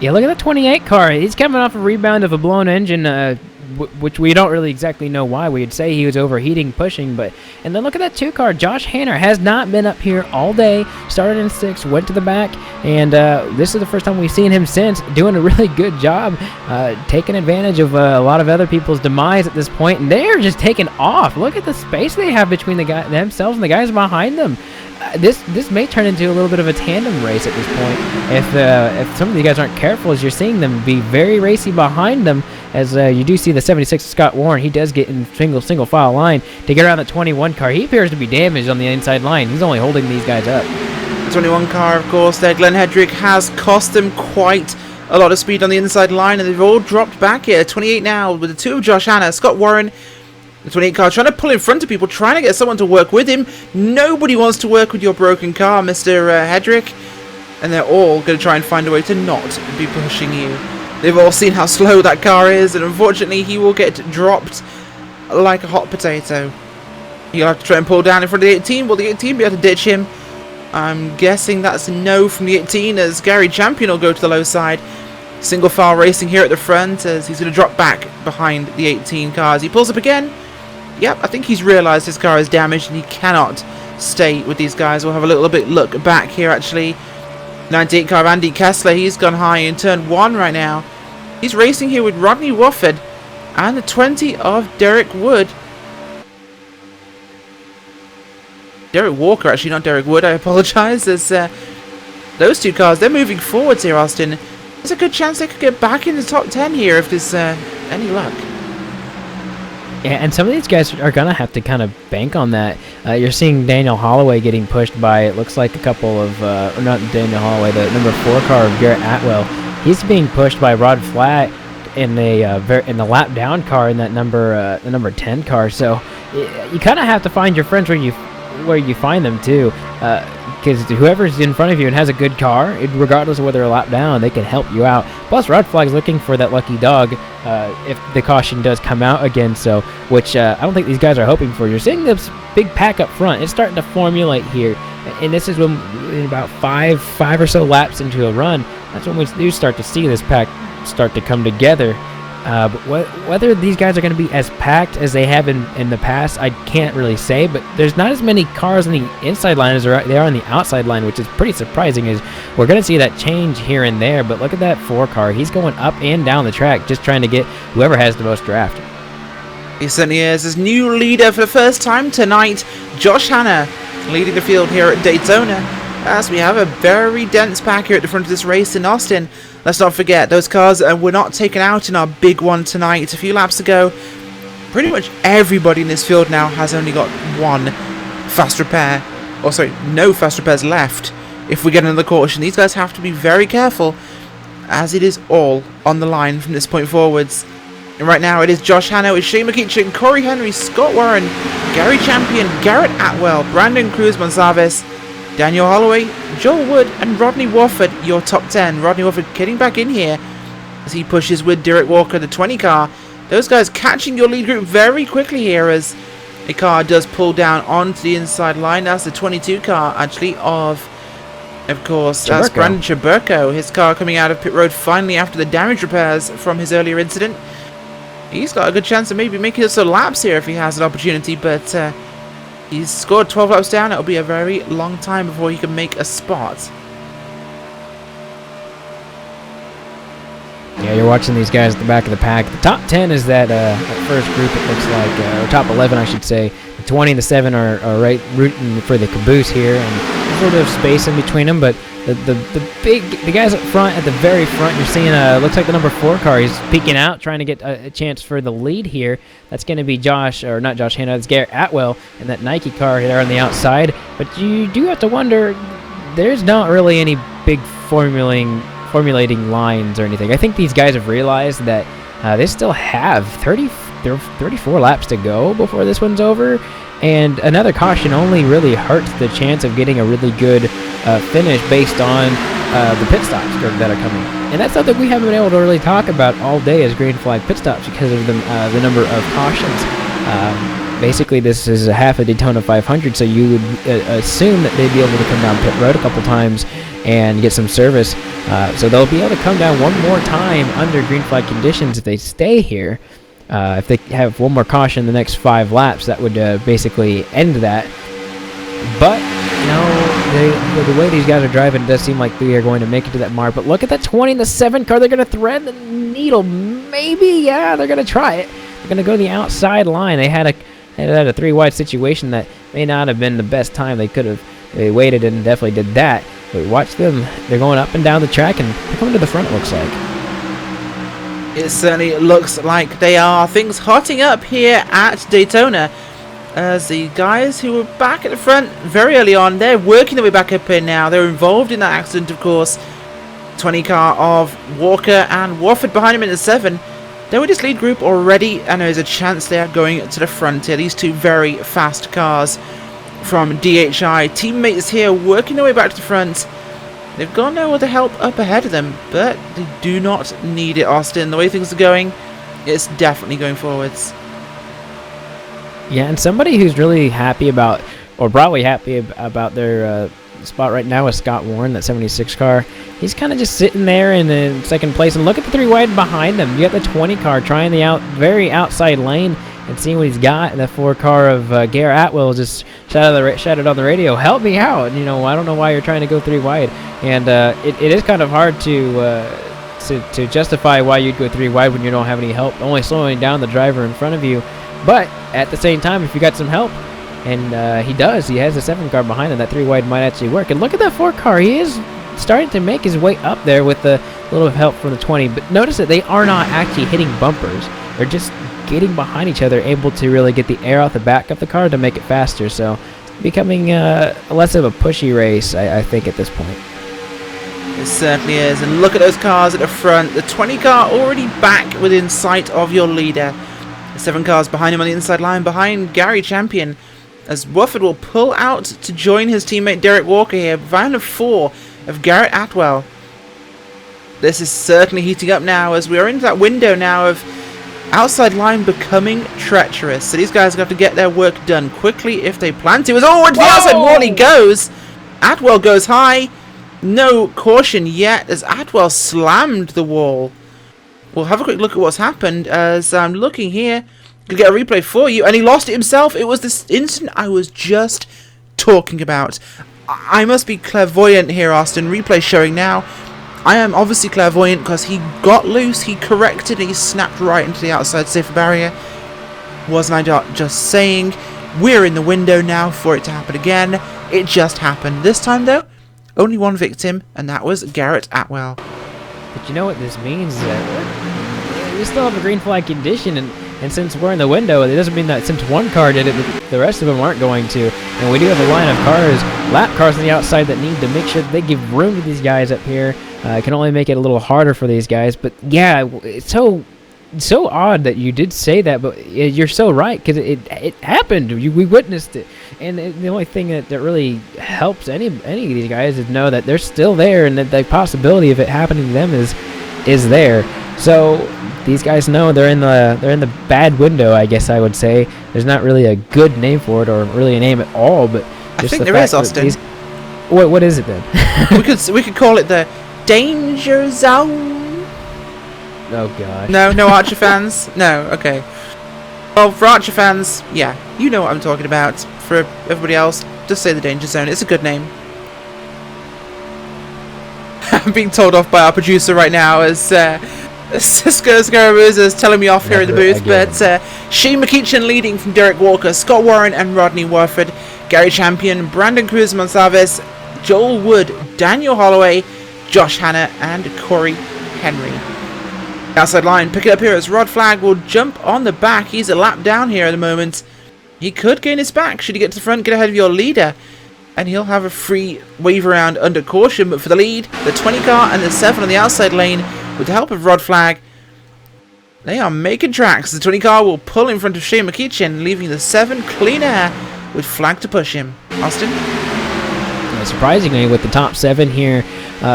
Speaker 3: Yeah, look at the 28 car. He's coming off a rebound of a blown engine which we don't really exactly know why. We'd say he was overheating, pushing, and then look at that 2-car. Josh Hanner has not been up here all day. Started in 6th, went to the back, and this is the first time we've seen him since, doing a really good job, taking advantage of a lot of other people's demise at this point, and they're just taking off. Look at the space they have between themselves and the guys behind them. This may turn into a little bit of a tandem race at this point. If some of you guys aren't careful, as you're seeing them be very racy behind them, as you do see the 76 Scott Warren, he does get in single file line to get around the 21 car. He appears to be damaged on the inside line. He's only holding these guys up.
Speaker 2: The 21 car, of course, there, Glenn Hedrick has cost them quite a lot of speed on the inside line, and they've all dropped back here. 28 now with the 2 of Josh Hanna, Scott Warren. The 28 car trying to pull in front of people, trying to get someone to work with him. Nobody wants to work with your broken car, Mr. Hedrick. And they're all going to try and find a way to not be pushing you. They've all seen how slow that car is, and unfortunately he will get dropped like a hot potato. He'll have to try and pull down in front of the 18. Will the 18 be able to ditch him? I'm guessing that's a no from the 18, as Gary Champion will go to the low side. Single file racing here at the front, as he's going to drop back behind the 18 cars. He pulls up again. Yep, I think he's realised his car is damaged and he cannot stay with these guys. We'll have a little bit look back here, actually. 98 car Andy Kessler, he's gone high in turn 1 right now. He's racing here with Rodney Wofford and the 20 of Derek Wood. Derek Walker, actually, not Derek Wood, I apologise. There's those 2 cars, they're moving forwards here, Austin. There's a good chance they could get back in the top 10 here if there's any luck.
Speaker 3: Yeah, and some of these guys are going to have to kind of bank on that. You're seeing Daniel Holloway getting pushed by, it looks like a couple of, or not Daniel Holloway, the number 4 car of Garrett Atwell. He's being pushed by Rod Flatt in the lap down car in that the number 10 car. So you kind of have to find your friends where you find them too. Because whoever's in front of you and has a good car, regardless of whether they're lap down, they can help you out. Plus, Rod Flag's looking for that lucky dog if the caution does come out again, so which I don't think these guys are hoping for. You're seeing this big pack up front. It's starting to formulate here, and this is when in about five or so laps into a run, that's when we do start to see this pack start to come together. But whether these guys are going to be as packed as they have in the past, I can't really say. But there's not as many cars on the inside line as there are on the outside line, which is pretty surprising. Is we're going to see that change here and there. But look at that 4 car. He's going up and down the track, just trying to get whoever has the most draft.
Speaker 2: He certainly is. His new leader for the first time tonight, Josh Hanna, leading the field here at Daytona. As we have a very dense pack here at the front of this race in Austin. Let's not forget, those cars were not taken out in our big one tonight a few laps ago. Pretty much everybody in this field now has only got 1 fast repair. Or sorry, no fast repairs left. If we get another caution, these guys have to be very careful, as it is all on the line from this point forwards. And right now it is Josh Hanna with Shane McEachin, Corey Henry, Scott Warren, Gary Champion, Garrett Atwell, Brandon Cruz-Gonzalez, Daniel Holloway, Joel Wood, and Rodney Wofford, your top 10. Rodney Wofford getting back in here as he pushes with Derek Walker, the 20 car. Those guys catching your lead group very quickly here as a car does pull down onto the inside line. That's the 22 car, actually, of course, that's Brandon Chaburko. His car coming out of pit road finally after the damage repairs from his earlier incident. He's got a good chance of maybe making some laps here if he has an opportunity, but he's scored 12 laps down. It'll be a very long time before he can make a spot.
Speaker 3: Yeah, you're watching these guys at the back of the pack. The top 10 is that first group, it looks like, or top 11, I should say. The 20 and the 7 are right rooting for the caboose here, and there's a little bit of space in between them, but the guys up front, at the very front, you're seeing, looks like the number 4 car. He's peeking out, trying to get a chance for the lead here. That's going to be not Josh Hanna, it's Garrett Atwell in that Nike car here on the outside. But you do have to wonder, there's not really any big formulating lines or anything. I think these guys have realized that they still have 34 laps to go before this one's over, and another caution only really hurts the chance of getting a really good finish based on the pit stops that are coming. And that's something we haven't been able to really talk about all day as green flag pit stops because of the number of cautions. Basically, this is a half a Daytona 500, so you would assume that they'd be able to come down pit road a couple times and get some service. So they'll be able to come down one more time under green flag conditions if they stay here. If they have one more caution in the next 5 laps, that would basically end that. But, the way these guys are driving, it does seem like they are going to make it to that mark. But look at that 20 and the 7 car. They're going to thread the needle. Maybe, yeah, they're going to try it. They're going to go to the outside line. They had a 3-wide situation that may not have been the best time. They waited and definitely did that. But watch them. They're going up and down the track, and they're coming to the front, it looks like.
Speaker 2: It certainly looks like they are. Things hotting up here at Daytona, as the guys who were back at the front very early on, they're working their way back up here now. They're involved in that accident, of course. 20 car of Walker and Wofford behind him in the 7. They're with this lead group already, and there's a chance they are going to the front here. These two very fast cars from DHI. Teammates here working their way back to the front. They've got no other help up ahead of them, but they do not need it, Austin. The way things are going, it's definitely going forwards.
Speaker 3: Yeah, and somebody who's really happy about, or probably happy about their spot right now is Scott Warren, that 76 car. He's kind of just sitting there in second place, and look at the 3 wide behind them. You got the 20 car trying the very outside lane and seeing what he's got, and the 4 car of Garrett Atwell just shouted on the radio, "Help me out!" I don't know why you're trying to go 3 wide, and it is kind of hard to justify why you'd go 3 wide when you don't have any help, only slowing down the driver in front of you. But at the same time, if you got some help, and he does, he has a 7 car behind him, that 3 wide might actually work. And look at that 4 car, he is starting to make his way up there with a little help from the 20. But notice that they are not actually hitting bumpers. They're just getting behind each other, able to really get the air out the back of the car to make it faster. So becoming less of a pushy race, I think, at this point.
Speaker 2: It certainly is. And look at those cars at the front. The 20 car already back within sight of your leader. The 7 cars behind him on the inside line, behind Gary Champion, as Wofford will pull out to join his teammate Derek Walker here, behind the 4 of Garrett Atwell. This is certainly heating up now, as we are into that window now of outside line becoming treacherous. So these guys have to get their work done quickly if they plan to. Into the outside wall he goes. Atwell goes high. No caution yet, as Atwell slammed the wall. We'll have a quick look at what's happened, as I'm looking here. Could get a replay for you, and he lost it himself. It was this incident I was just talking about. I must be clairvoyant here, Austin. Replay showing now. I am obviously clairvoyant because he got loose, he corrected, and he snapped right into the outside safer barrier. Wasn't I just saying? We're in the window now for it to happen again. It just happened. This time, though, only one victim, and that was Garrett Atwell.
Speaker 3: But you know what this means? We still have a green flag condition, and since we're in the window, it doesn't mean that since one car did it, the rest of them aren't going to. And we do have a line of cars, lap cars on the outside, that need to make sure that they give room to these guys up here. It can only make it a little harder for these guys. But yeah, it's so odd that you did say that, but you're so right, because it happened. We witnessed it. And the only thing that really helps any of these guys is know that they're still there, and that the possibility of it happening to them is there. So these guys know they're in the bad window, I guess I would say. There's not really a good name for it, or really a name at all, but just
Speaker 2: I think
Speaker 3: the
Speaker 2: there is,
Speaker 3: fact that
Speaker 2: Austin.
Speaker 3: What is it then?
Speaker 2: we could call it the Danger Zone.
Speaker 3: Oh gosh.
Speaker 2: No Archer fans? No, okay. Well, for Archer fans, yeah, you know what I'm talking about. For everybody else, just say the Danger Zone. It's a good name. I'm being told off by our producer right now, as Cisco Scarabuz is telling me off here in the booth. But Shane McEachin leading from Derek Walker, Scott Warren and Rodney Warford, Gary Champion, Brandon Cruz-Monsalves, Joel Wood, Daniel Holloway, Josh Hanna, and Corey Henry. Outside line, pick it up here as Rod Flagg will jump on the back. He's a lap down here at the moment. He could gain his back should he get to the front, get ahead of your leader, and he'll have a free wave around under caution. But for the lead, the 20 car and the 7 on the outside lane, with the help of Rod Flagg, they are making tracks. The 20 car will pull in front of Shane McEachin, leaving the 7 clean air with Flagg to push him. Austin?
Speaker 3: Surprisingly, with the top 7 here,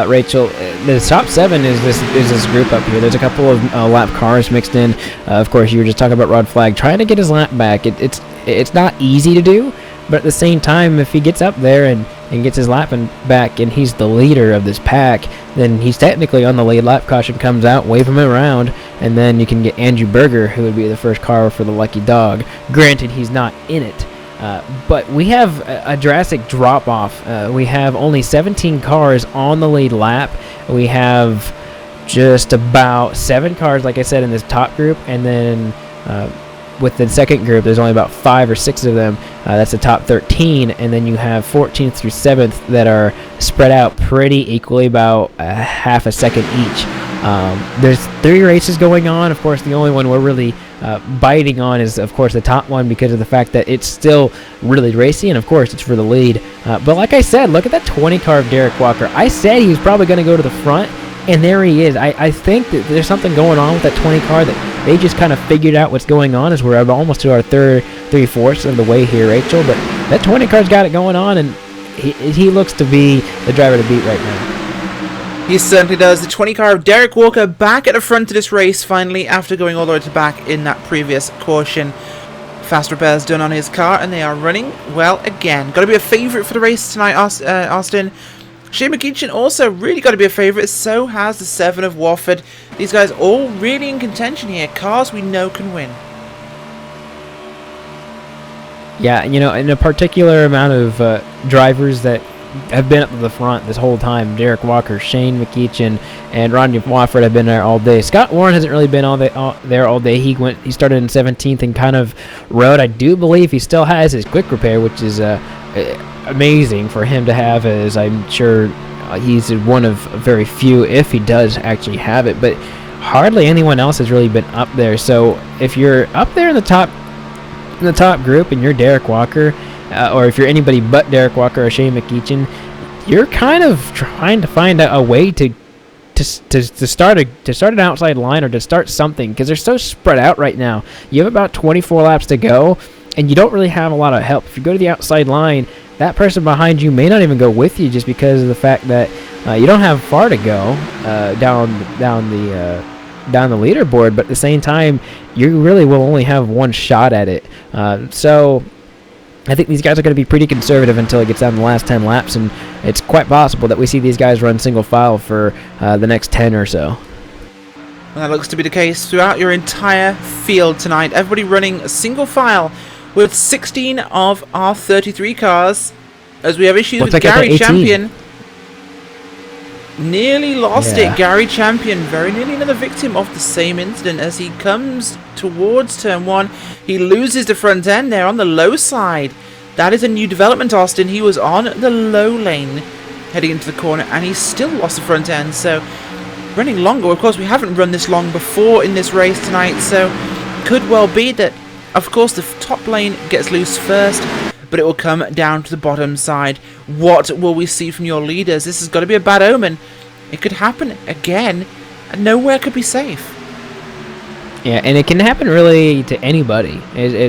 Speaker 3: Rachel, the top 7 is this group up here. There's a couple of lap cars mixed in. Of course, you were just talking about Rod Flagg trying to get his lap back. It's not easy to do, but at the same time, if he gets up there and gets his lap back, and he's the leader of this pack, then he's technically on the lead. Lap caution comes out, wave him around, and then you can get Andrew Berger, who would be the first car for the Lucky Dog. Granted, he's not in it. But we have a drastic drop-off. We have only 17 cars on the lead lap. We have just about 7 cars, like I said, in this top group, and then with the second group, there's only about 5 or 6 of them. That's the top 13, and then you have 14th through 7th that are spread out pretty equally, about half a second each. There's 3 races going on. Of course, the only one we're really biting on is, of course, the top one, because of the fact that it's still really racy, and of course it's for the lead. But like I said, look at that 20 car of Derek Walker. I said he was probably going to go to the front, and there he is. I think that there's something going on with that 20 car, that they just kind of figured out what's going on, as we're almost to our 3/4 of the way here, Rachel. But that 20 car's got it going on, and he looks to be the driver to beat right now.
Speaker 2: He certainly does. The 20 car of Derek Walker back at the front of this race finally, after going all the way to back in that previous caution. Fast repairs done on his car, and they are running well again. Got to be a favourite for the race tonight, Austin. Shane McEachin also really got to be a favourite. So has the 7 of Wofford. These guys all really in contention here. Cars we know can win.
Speaker 3: Yeah, you know, in a particular amount of drivers that have been up to the front this whole time. Derek Walker, Shane McEachin, and Rodney Wofford have been there all day. Scott Warren hasn't really been there all day. He started in 17th and kind of rode. I do believe he still has his quick repair, which is amazing for him to have, as I'm sure he's one of very few, if he does actually have it. But hardly anyone else has really been up there. So if you're up there in the top group and you're Derek Walker, or if you're anybody but Derek Walker or Shane McEachin, you're kind of trying to find a way to start an outside line, or to start something, because they're so spread out right now. You have about 24 laps to go, and you don't really have a lot of help. If you go to the outside line, that person behind you may not even go with you, just because of the fact that you don't have far to go down the leaderboard. But at the same time, you really will only have one shot at it. So I think these guys are going to be pretty conservative until it gets down to the last 10 laps, and it's quite possible that we see these guys run single file for the next 10 or so.
Speaker 2: Well, that looks to be the case throughout your entire field tonight. Everybody running a single file with 16 of our 33 cars, as we have issues with Gary Champion. Nearly lost it. Gary Champion, very nearly another victim of the same incident. As he comes towards turn 1, he loses the front end there on the low side. That is a new development, Austin. He was on the low lane heading into the corner, and he still lost the front end. So running longer. Of course, we haven't run this long before in this race tonight, so could well be that, of course, the top lane gets loose first, but it will come down to the bottom side. What will we see from your leaders? This has got to be a bad omen. It could happen again, and nowhere could be safe.
Speaker 3: Yeah, and it can happen really to anybody,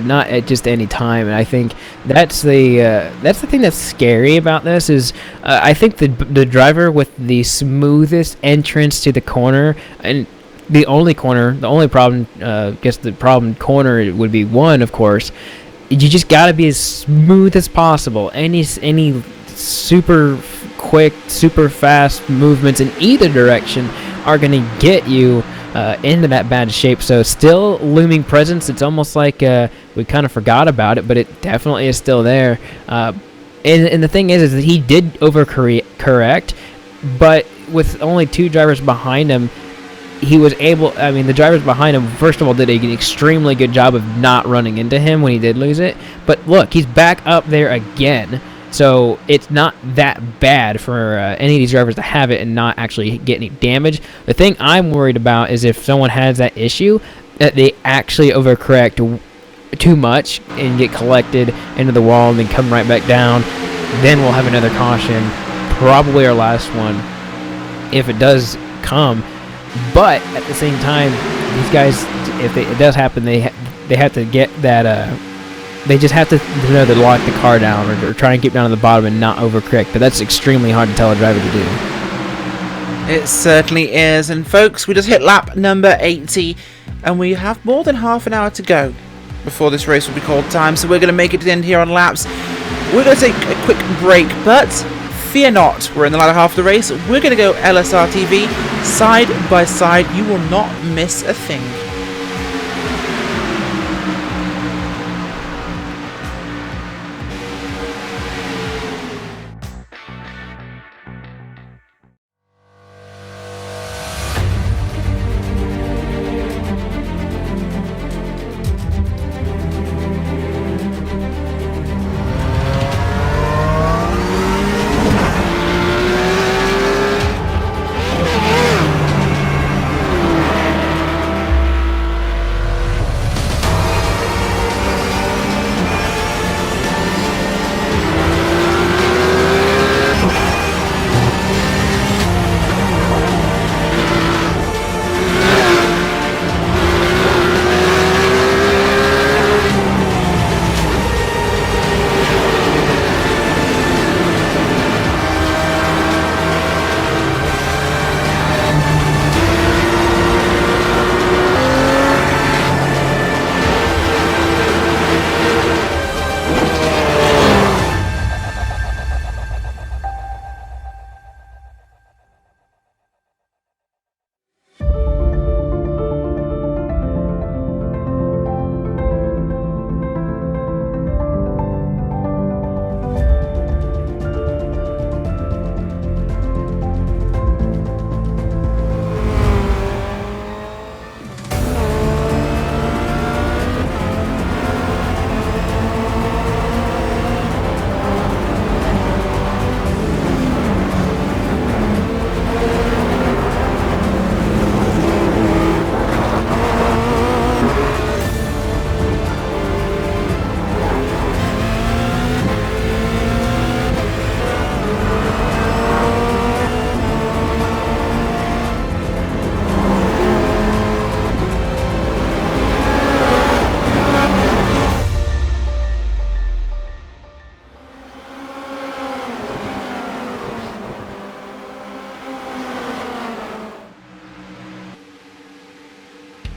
Speaker 3: not at just any time. And I think that's the thing that's scary about this is I think the driver with the smoothest entrance to the corner, and the only problem, the problem corner would be 1, of course. You just got to be as smooth as possible. Any super quick, super fast movements in either direction are going to get you into that bad shape. So still looming presence. It's almost like we kind of forgot about it, but it definitely is still there. And the thing is that he did overcorrect, but with only 2 drivers behind him, he was able, the drivers behind him, first of all, did an extremely good job of not running into him when he did lose it. But look, he's back up there again. So it's not that bad for any of these drivers to have it and not actually get any damage. The thing I'm worried about is if someone has that issue, that they actually overcorrect too much and get collected into the wall and then come right back down. Then we'll have another caution, probably our last one, if it does come. But at the same time, these guys, if it does happen, they have to get that. They just have to know to lock the car down or try and keep down to the bottom and not overcorrect. But that's extremely hard to tell a driver to do.
Speaker 2: It certainly is. And folks, we just hit lap number 80, and we have more than half an hour to go before this race will be called time. So we're going to make it to the end here on laps. We're going to take a quick break, but fear not. We're in the latter half of the race. We're going to go LSRTV side by side. You will not miss a thing.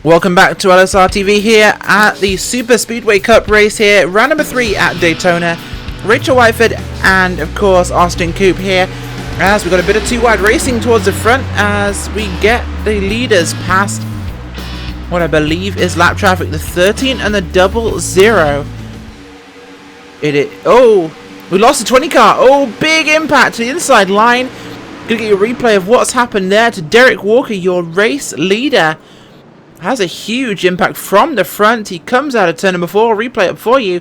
Speaker 2: Welcome back to LSRTV here at the Superspeedway Cup race here, round number 3 at Daytona. Rachel Whiteford and, of course, Austin Coop here, as we've got a bit of two-wide racing towards the front as we get the leaders past what I believe is lap traffic, the 13 and the 00. Oh, we lost the 20 car. Oh, big impact to the inside line. Gonna get you a replay of what's happened there to Derek Walker, your race leader. Has a huge impact from the front. He comes out of turn number 4. Replay it for you.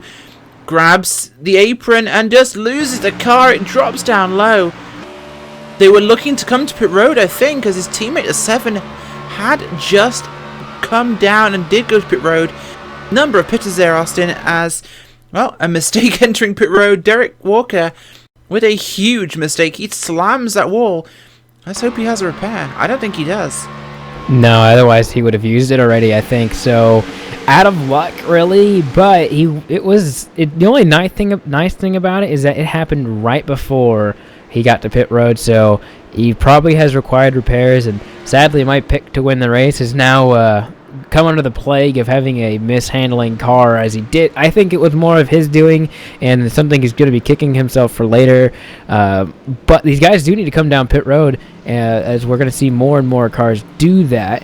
Speaker 2: Grabs the apron and just loses the car. It drops down low. They were looking to come to pit road, I think, as his teammate, the 7, had just come down and did go to pit road. Number of pitters there, Austin, as, well, a mistake entering pit road. Derek Walker with a huge mistake. He slams that wall. Let's hope he has a repair. I don't think he does.
Speaker 3: No, otherwise he would have used it already, I think. So, out of luck, really. But the only nice thing about it is that it happened right before he got to pit road. So he probably has required repairs, and sadly, my pick to win the race is now come under the plague of having a mishandling car as he did. I think it was more of his doing, and something he's going to be kicking himself for later. But these guys do need to come down pit road, as we're going to see more and more cars do that.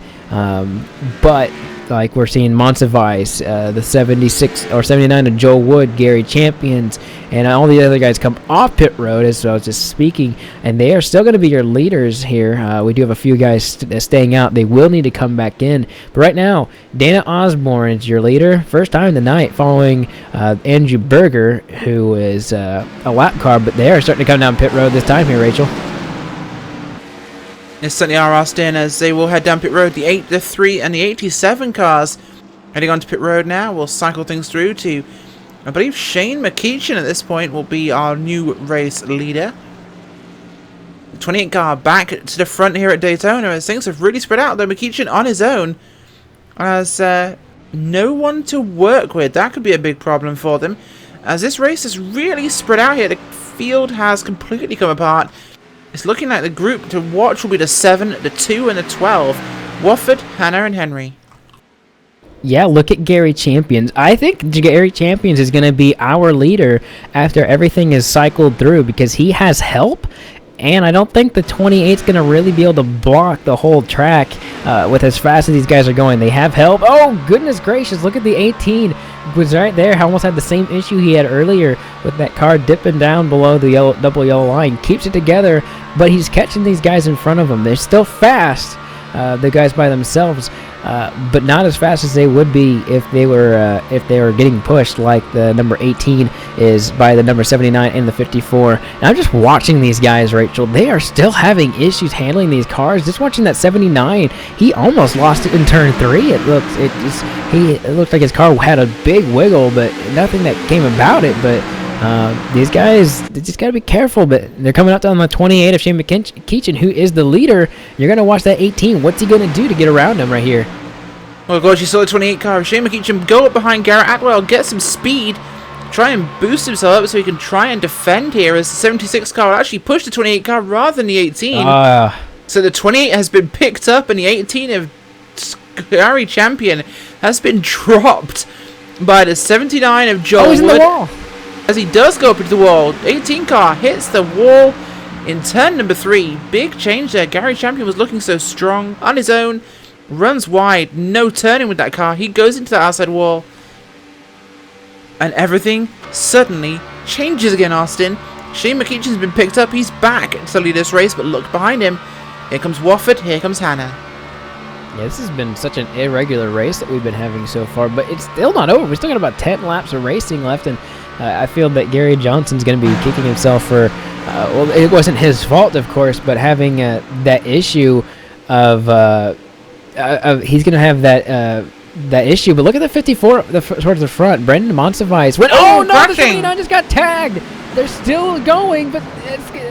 Speaker 3: But like we're seeing Monsivice, the 76 or 79 of Joe Wood, Gary Champions, and all the other guys come off pit road, as I was just speaking, and they are still going to be your leaders here. We do have a few guys staying out. They will need to come back in. But right now, Dana Osborne is your leader. First time tonight, following Andrew Berger, who is a lap car, but they are starting to come down pit road this time here, Rachel.
Speaker 2: Yes, certainly are, Austin, as they will head down pit road. The 8, the 3, and the 87 cars heading on to pit road now. We'll cycle things through to, I believe, Shane McEachin at this point will be our new race leader. The 28 car back to the front here at Daytona, as things have really spread out, though. McEachin on his own has no one to work with. That could be a big problem for them, as this race is really spread out here. The field has completely come apart. It's looking like the group to watch will be the 7, the 2, and the 12. Wofford, Hannah, and Henry.
Speaker 3: Yeah, look at Gary Champions. I think Gary Champions is going to be our leader after everything is cycled through because he has help. And I don't think the 28 is going to really be able to block the whole track with as fast as these guys are going. They have help. Oh, goodness gracious. Look at the 18. Was right there. Almost had the same issue he had earlier with that car dipping down below the double yellow line. Keeps it together, but he's catching these guys in front of him. They're still fast, the guys by themselves, but not as fast as they would be if they were getting pushed like the number 18 is by the number 79 and the 54. And I'm just watching these guys, Rachel. They are still having issues handling these cars. Just watching that 79, he almost lost it in turn 3. It looked like his car had a big wiggle, but nothing that came about it. But these guys, they just got to be careful. But they're coming out on the 28 of Shane McKeachin, who is the leader. You're going to watch that 18. What's he going to do to get around him right here?
Speaker 2: Oh gosh, you saw the 28 car of Shane McKeachin go up behind Garrett Atwell, get some speed, try and boost himself up so he can try and defend here as the 76 car will actually push the 28 car rather than the 18. So the 28 has been picked up and the 18 of Gary Champion has been dropped by the 79 of Joel
Speaker 3: Wood. In the wall.
Speaker 2: As he does go up into the wall, 18 car hits the wall in turn number 3. Big change there. Gary Champion was looking so strong on his own. Runs wide, no turning with that car. He goes into the outside wall. And everything suddenly changes again, Austin. Shane McKeachin's been picked up. He's back to lead this race, but look behind him. Here comes Wofford. Here comes Hannah.
Speaker 3: Yeah, this has been such an irregular race that we've been having so far, but it's still not over. We still got about 10 laps of racing left, and I feel that Gary Johnson's going to be kicking himself for, well, it wasn't his fault, of course, but having that issue of he's going to have that issue. But look at the 54 towards the front. Brendan Monsivice went. Oh no! The 79 just got tagged. They're still going, but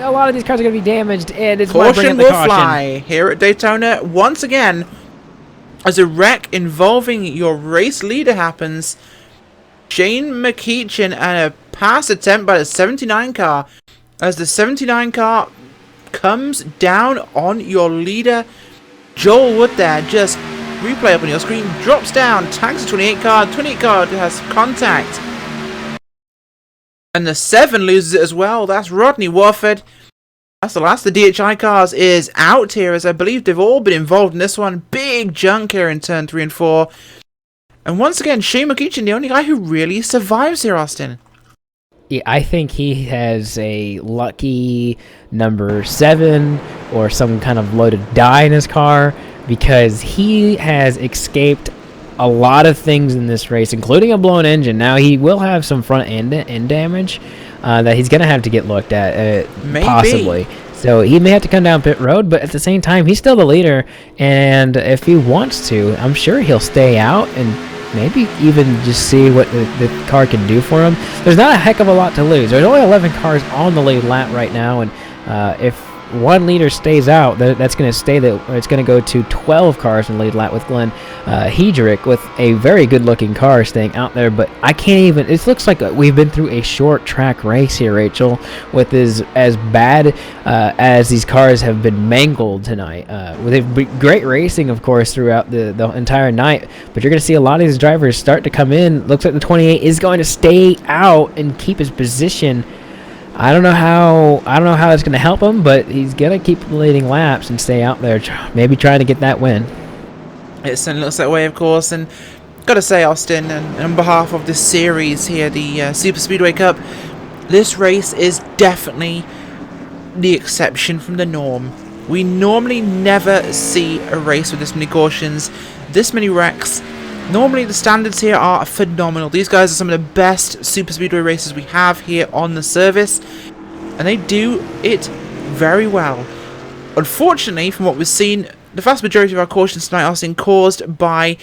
Speaker 3: a lot of these cars are going to be damaged, and it's
Speaker 2: caution will fly here at Daytona once again as a wreck involving your race leader happens. Shane McKeachin and a pass attempt by the 79 car as the 79 car comes down on your leader. Joel Wood there, just replay up on your screen, drops down, tags the 28 car. 28 car has contact. And the 7 loses it as well. That's Rodney Wofford. That's the last of the DHI cars is out here, as I believe they've all been involved in this one. Big junk here in turn 3 and 4. And once again, Shane McKeachin, the only guy who really survives here, Austin.
Speaker 3: Yeah, I think he has a lucky number 7 or some kind of loaded die in his car, because he has escaped a lot of things in this race, including a blown engine. Now, he will have some front end damage that he's going to have to get looked at, possibly. So he may have to come down pit road, but at the same time, he's still the leader, and if he wants to, I'm sure he'll stay out and maybe even just see what the car can do for him. There's not a heck of a lot to lose. There's only 11 cars on the lead lap right now, and if one leader stays out, that's going to stay it's going to go to 12 cars in the lead lap with Glenn Hedrick with a very good-looking car staying out there. But I can't even. It looks like we've been through a short track race here, Rachel, with as bad as these cars have been mangled tonight. They've been great racing, of course, throughout the entire night. But you're going to see a lot of these drivers start to come in. Looks like the 28 is going to stay out and keep his position. I don't know how it's going to help him, but he's going to keep leading laps and stay out there, maybe trying to get that win.
Speaker 2: It certainly looks that way, of course, and got to say, Austin, and on behalf of this series here, the Superspeedway Cup, this race is definitely the exception from the norm. We normally never see a race with this many cautions, this many wrecks. Normally the standards here are phenomenal. These guys are some of the best Superspeedway racers we have here on the service, and they do it very well. Unfortunately, from what we've seen, the vast majority of our cautions tonight are being caused by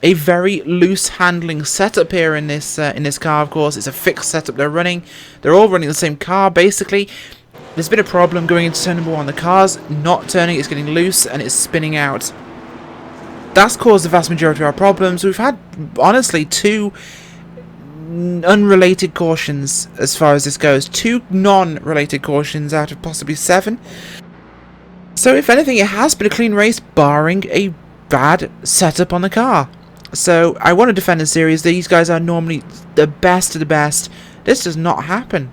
Speaker 2: a very loose handling setup here in this car. Of course, it's a fixed setup they're running. They're all running the same car, basically. There's been a problem going into turn number 1. The car's not turning, it's getting loose, and it's spinning out. That's caused the vast majority of our problems. We've had, honestly, 2 unrelated cautions as far as this goes. 2 non-related cautions out of possibly 7. So if anything, it has been a clean race, barring a bad setup on the car. So I want to defend the series. These guys are normally the best of the best. This does not happen.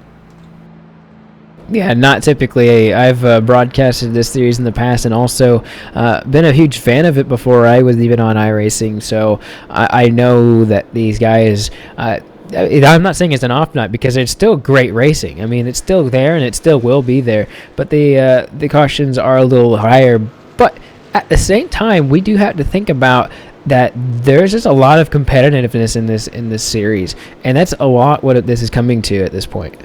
Speaker 3: Yeah, not typically. I've broadcasted this series in the past and also been a huge fan of it before I was even on iRacing. So I know that these guys... I'm not saying it's an off night because it's still great racing. I mean, it's still there and it still will be there. But the cautions are a little higher. But at the same time, we do have to think about that there's just a lot of competitiveness in this series. And that's a lot what this is coming to at this point.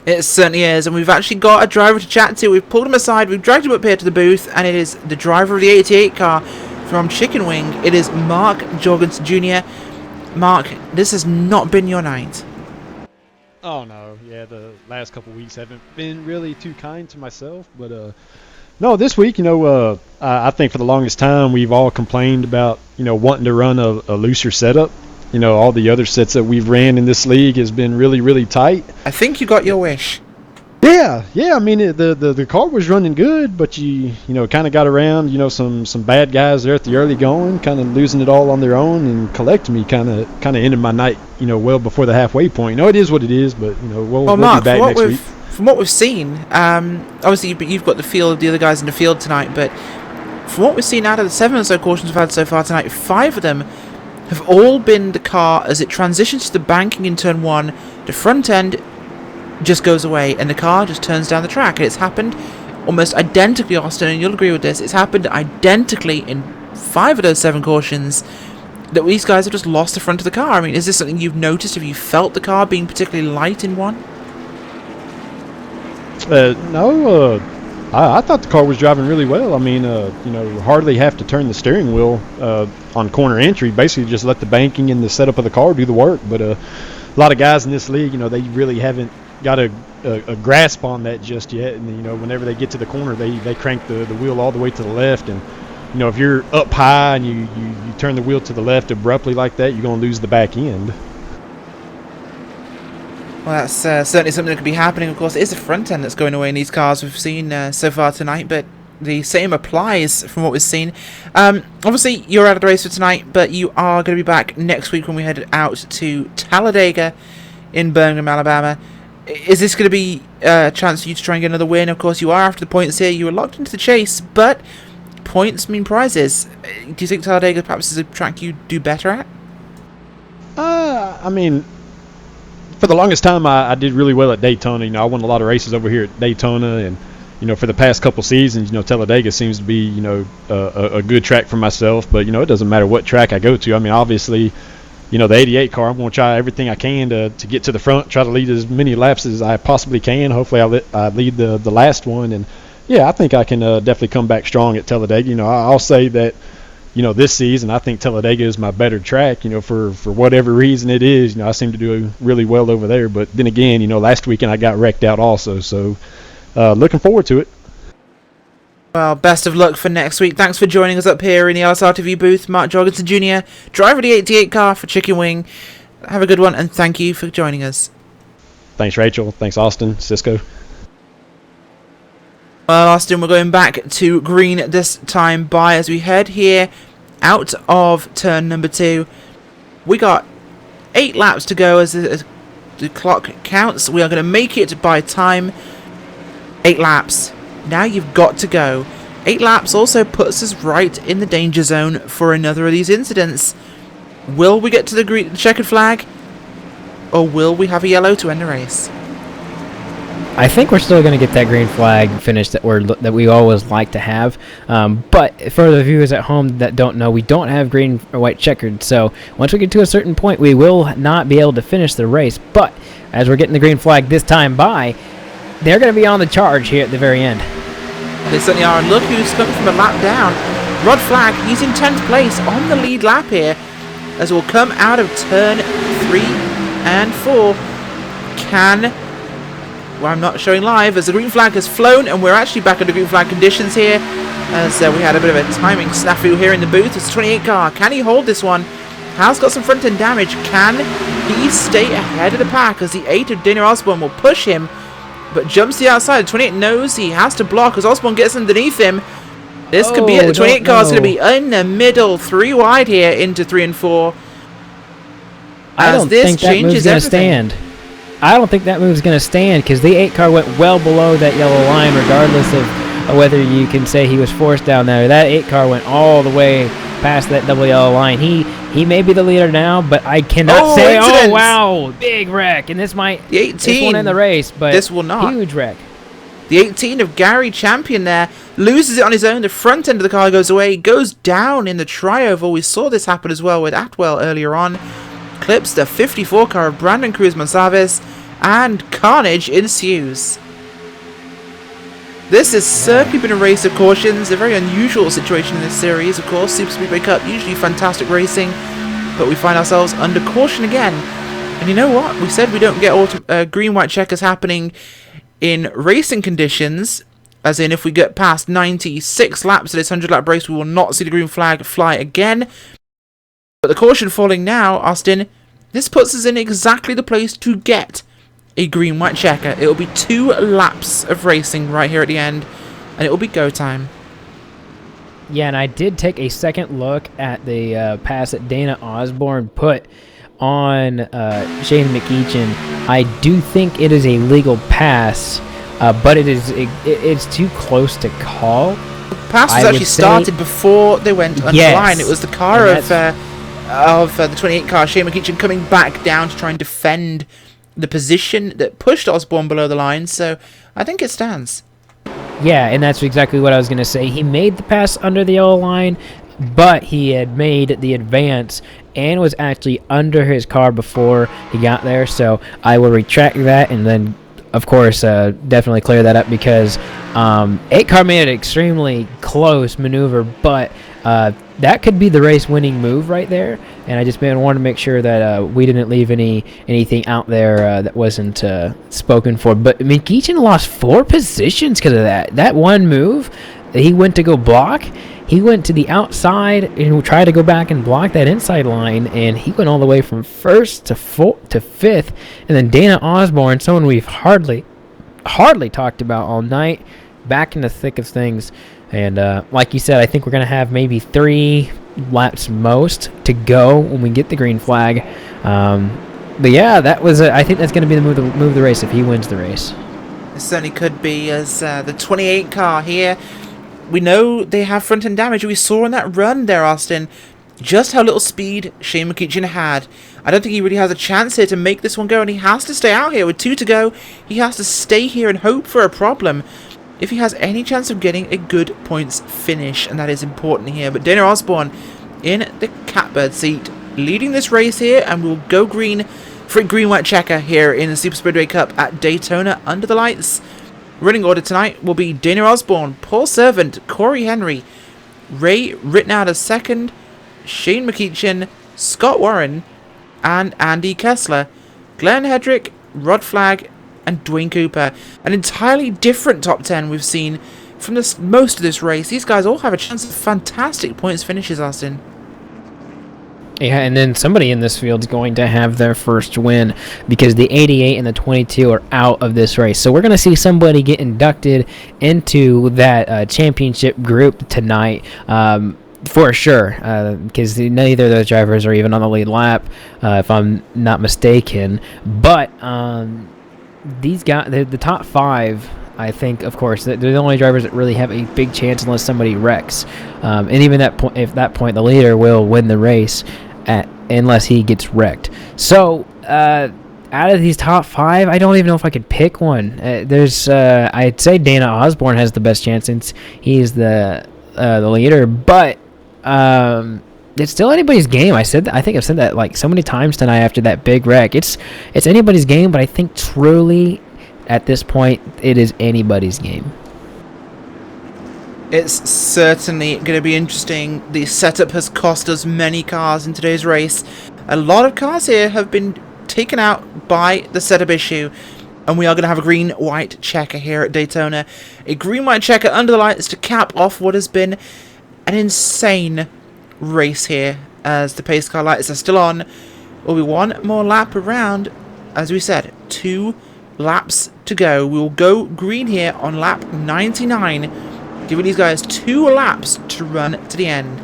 Speaker 2: It certainly is, and we've actually got a driver to chat to. We've pulled him aside, we've dragged him up here to the booth, and it is the driver of the 88 car from Chicken Wing. It is Mark Jorgenson Jr. Mark, this has not been your night.
Speaker 7: Oh no, yeah, the last couple weeks haven't been really too kind to myself, but no, this week, I think for the longest time we've all complained about, wanting to run a looser setup. All the other sets that we've ran in this league has been really, really tight.
Speaker 2: I think you got your wish.
Speaker 7: Yeah. I mean, the car was running good, but you kind of got around, some bad guys there at the early going, kind of losing it all on their own, and Collect Me kind of ended my night, well before the halfway point. It is what it is, but we'll
Speaker 2: Mark,
Speaker 7: be back next week.
Speaker 2: From what we've seen, obviously you've got the feel of the other guys in the field tonight, but from what we've seen out of the 7 or so cautions we've had so far tonight, 5 of them have all been the car as it transitions to the banking in turn 1, the front end just goes away and the car just turns down the track. And it's happened almost identically, Austin, and you'll agree with this, it's happened identically in 5 of those 7 cautions that these guys have just lost the front of the car. I mean, is this something you've noticed? Have you felt the car being particularly light in one?
Speaker 7: No, I thought the car was driving really well. I mean, hardly have to turn the steering wheel on corner entry. Basically, just let the banking and the setup of the car do the work. But a lot of guys in this league, they really haven't got a grasp on that just yet. And whenever they get to the corner, they crank the wheel all the way to the left. And if you're up high and you turn the wheel to the left abruptly like that, you're going to lose the back end.
Speaker 2: Well, that's certainly something that could be happening. Of course, it is the front end that's going away in these cars we've seen so far tonight, but the same applies from what we've seen. Obviously, you're out of the race for tonight, but you are going to be back next week when we head out to Talladega in Birmingham, Alabama. Is this going to be a chance for you to try and get another win? Of course, you are after the points here. You were locked into the chase, but points mean prizes. Do you think Talladega perhaps is a track you do better at?
Speaker 7: I mean, for the longest time, I did really well at Daytona. I won a lot of races over here at Daytona, and for the past couple seasons, Talladega seems to be, a good track for myself. But it doesn't matter what track I go to. I mean, obviously, the 88 car, I'm going to try everything I can to get to the front, try to lead as many laps as I possibly can. Hopefully, I lead the last one, and yeah, I think I can definitely come back strong at Talladega. I'll say that. This season, I think Talladega is my better track, for whatever reason it is. I seem to do really well over there. But then again, last weekend I got wrecked out also. So looking forward to it.
Speaker 2: Well, best of luck for next week. Thanks for joining us up here in the LSRTV booth. Mark Jorgenson Jr., driver of the 88 car for Chicken Wing. Have a good one, and thank you for joining us.
Speaker 7: Thanks, Rachel. Thanks, Austin. Cisco.
Speaker 2: Well, Austin, we're going back to green this time by as we head here out of turn number 2. We got 8 laps to go as the clock counts. We are going to make it by time. 8 laps. Now you've got to go. 8 laps also puts us right in the danger zone for another of these incidents. Will we get to the checkered flag? Or will we have a yellow to end the race?
Speaker 3: I think we're still going to get that green flag finish that we always like to have. But for the viewers at home that don't know, we don't have green or white checkered. So once we get to a certain point, we will not be able to finish the race. But as we're getting the green flag this time by, they're going to be on the charge here at the very end.
Speaker 2: They certainly are. And look who's coming from a lap down. Rod Flag, he's in 10th place on the lead lap here as we'll come out of turn 3 and 4. Well, I'm not showing live as the green flag has flown, and we're actually back under green flag conditions here as we had a bit of a timing snafu here in the booth. It's a 28 car. Can he hold this one? Has got some front end damage. Can he stay ahead of the pack as the 8 of Dana Osborne will push him, but jumps to the outside? The 28 knows he has to block as Osborne gets underneath him. This could be it. The 28 car is going to be in the middle, 3 wide here into 3 and 4.
Speaker 3: I don't think that move's going to stand. I don't think that move's going to stand because the 8 car went well below that yellow line, regardless of whether you can say he was forced down there. That 8 car went all the way past that double yellow line. He may be the leader now, but I cannot say,
Speaker 2: incidents.
Speaker 3: oh, wow, big wreck. And this might,
Speaker 2: The 18.
Speaker 3: this won't end the race, but
Speaker 2: this will not.
Speaker 3: Huge wreck.
Speaker 2: The 18 of Gary Champion there loses it on his own. The front end of the car goes away, goes down in the tri-oval. We saw this happen as well with Atwell earlier on. Clips the 54 car of Brandon Cruz-Monsalves, and carnage ensues. This has certainly been a race of cautions, a very unusual situation in this series. Of course, Superspeedway Cup, usually fantastic racing, but we find ourselves under caution again. And you know what? We said we don't get green-white checkers happening in racing conditions, as in if we get past 96 laps of this 100-lap race, we will not see the green flag fly again. But the caution falling now, Austin, this puts us in exactly the place to get a green-white checker. It will be 2 laps of racing right here at the end, and it will be go time.
Speaker 3: Yeah, and I did take a second look at the pass that Dana Osborne put on Shane McEachin. I do think it is a legal pass, but it's too close to call.
Speaker 2: The pass was actually started before they went under the line. It was the car of the 28 car, Shane McEachin, coming back down to try and defend the position that pushed Osborne below the line, so I think it stands.
Speaker 3: Yeah, and that's exactly what I was going to say. He made the pass under the yellow line, but he had made the advance and was actually under his car before he got there, so I will retract that and then, of course, definitely clear that up because 8 car made an extremely close maneuver, but that could be the race-winning move right there, and I just wanted to make sure that we didn't leave anything out there that wasn't spoken for. But McEachin lost 4 positions because of that. That one move that he went to go block, he went to the outside and tried to go back and block that inside line, and he went all the way from 1st to 5th. And then Dana Osborne, someone we've hardly talked about all night, back in the thick of things. And like you said, I think we're going to have maybe 3 laps most to go when we get the green flag. But yeah, that was I think that's going to be the move the race if he wins the race.
Speaker 2: It certainly could be, as the 28 car here, we know they have front end damage. We saw in that run there, Austin, just how little speed Shane McEachin had. I don't think he really has a chance here to make this one go, and he has to stay out here with 2 to go. He has to stay here and hope for a problem if he has any chance of getting a good points finish, and that is important here. But Dana Osborne in the catbird seat, leading this race here, and we'll go green for a green-white checker here in the Superspeedway Cup at Daytona under the lights. Running order tonight will be Dana Osborne, Paul Servant, Corey Henry, Ray Rittenauer second, Shane McEachin, Scott Warren, and Andy Kessler, Glenn Hedrick, Rod Flagg, and Dwayne Cooper. An entirely different top 10 we've seen from most of this race. These guys all have a chance of fantastic points finishes, Austin.
Speaker 3: Yeah, and then somebody in this field is going to have their first win because the 88 and the 22 are out of this race. So we're going to see somebody get inducted into that championship group tonight. For sure, because neither of those drivers are even on the lead lap, if I'm not mistaken. But these guys, the top 5, I think, of course, they're the only drivers that really have a big chance unless somebody wrecks. And even that point, the leader will win the race unless he gets wrecked. So out of these top 5, I don't even know if I could pick one. I'd say Dana Osborne has the best chance since he's the leader, but it's still anybody's game. I think I've said that like so many times tonight after that big wreck. It's anybody's game, but I think truly at this point it is anybody's game.
Speaker 2: It's certainly going to be interesting. The setup has cost us many cars in today's race. A lot of cars here have been taken out by the setup issue, and we are going to have a green-white checker here at Daytona. A green-white checker under the lights to cap off what has been an insane race here, as the pace car lights are still on. Will be one more lap around. As we said, 2 laps to go. We will go green here on lap 99. giving these guys 2 laps to run to the end.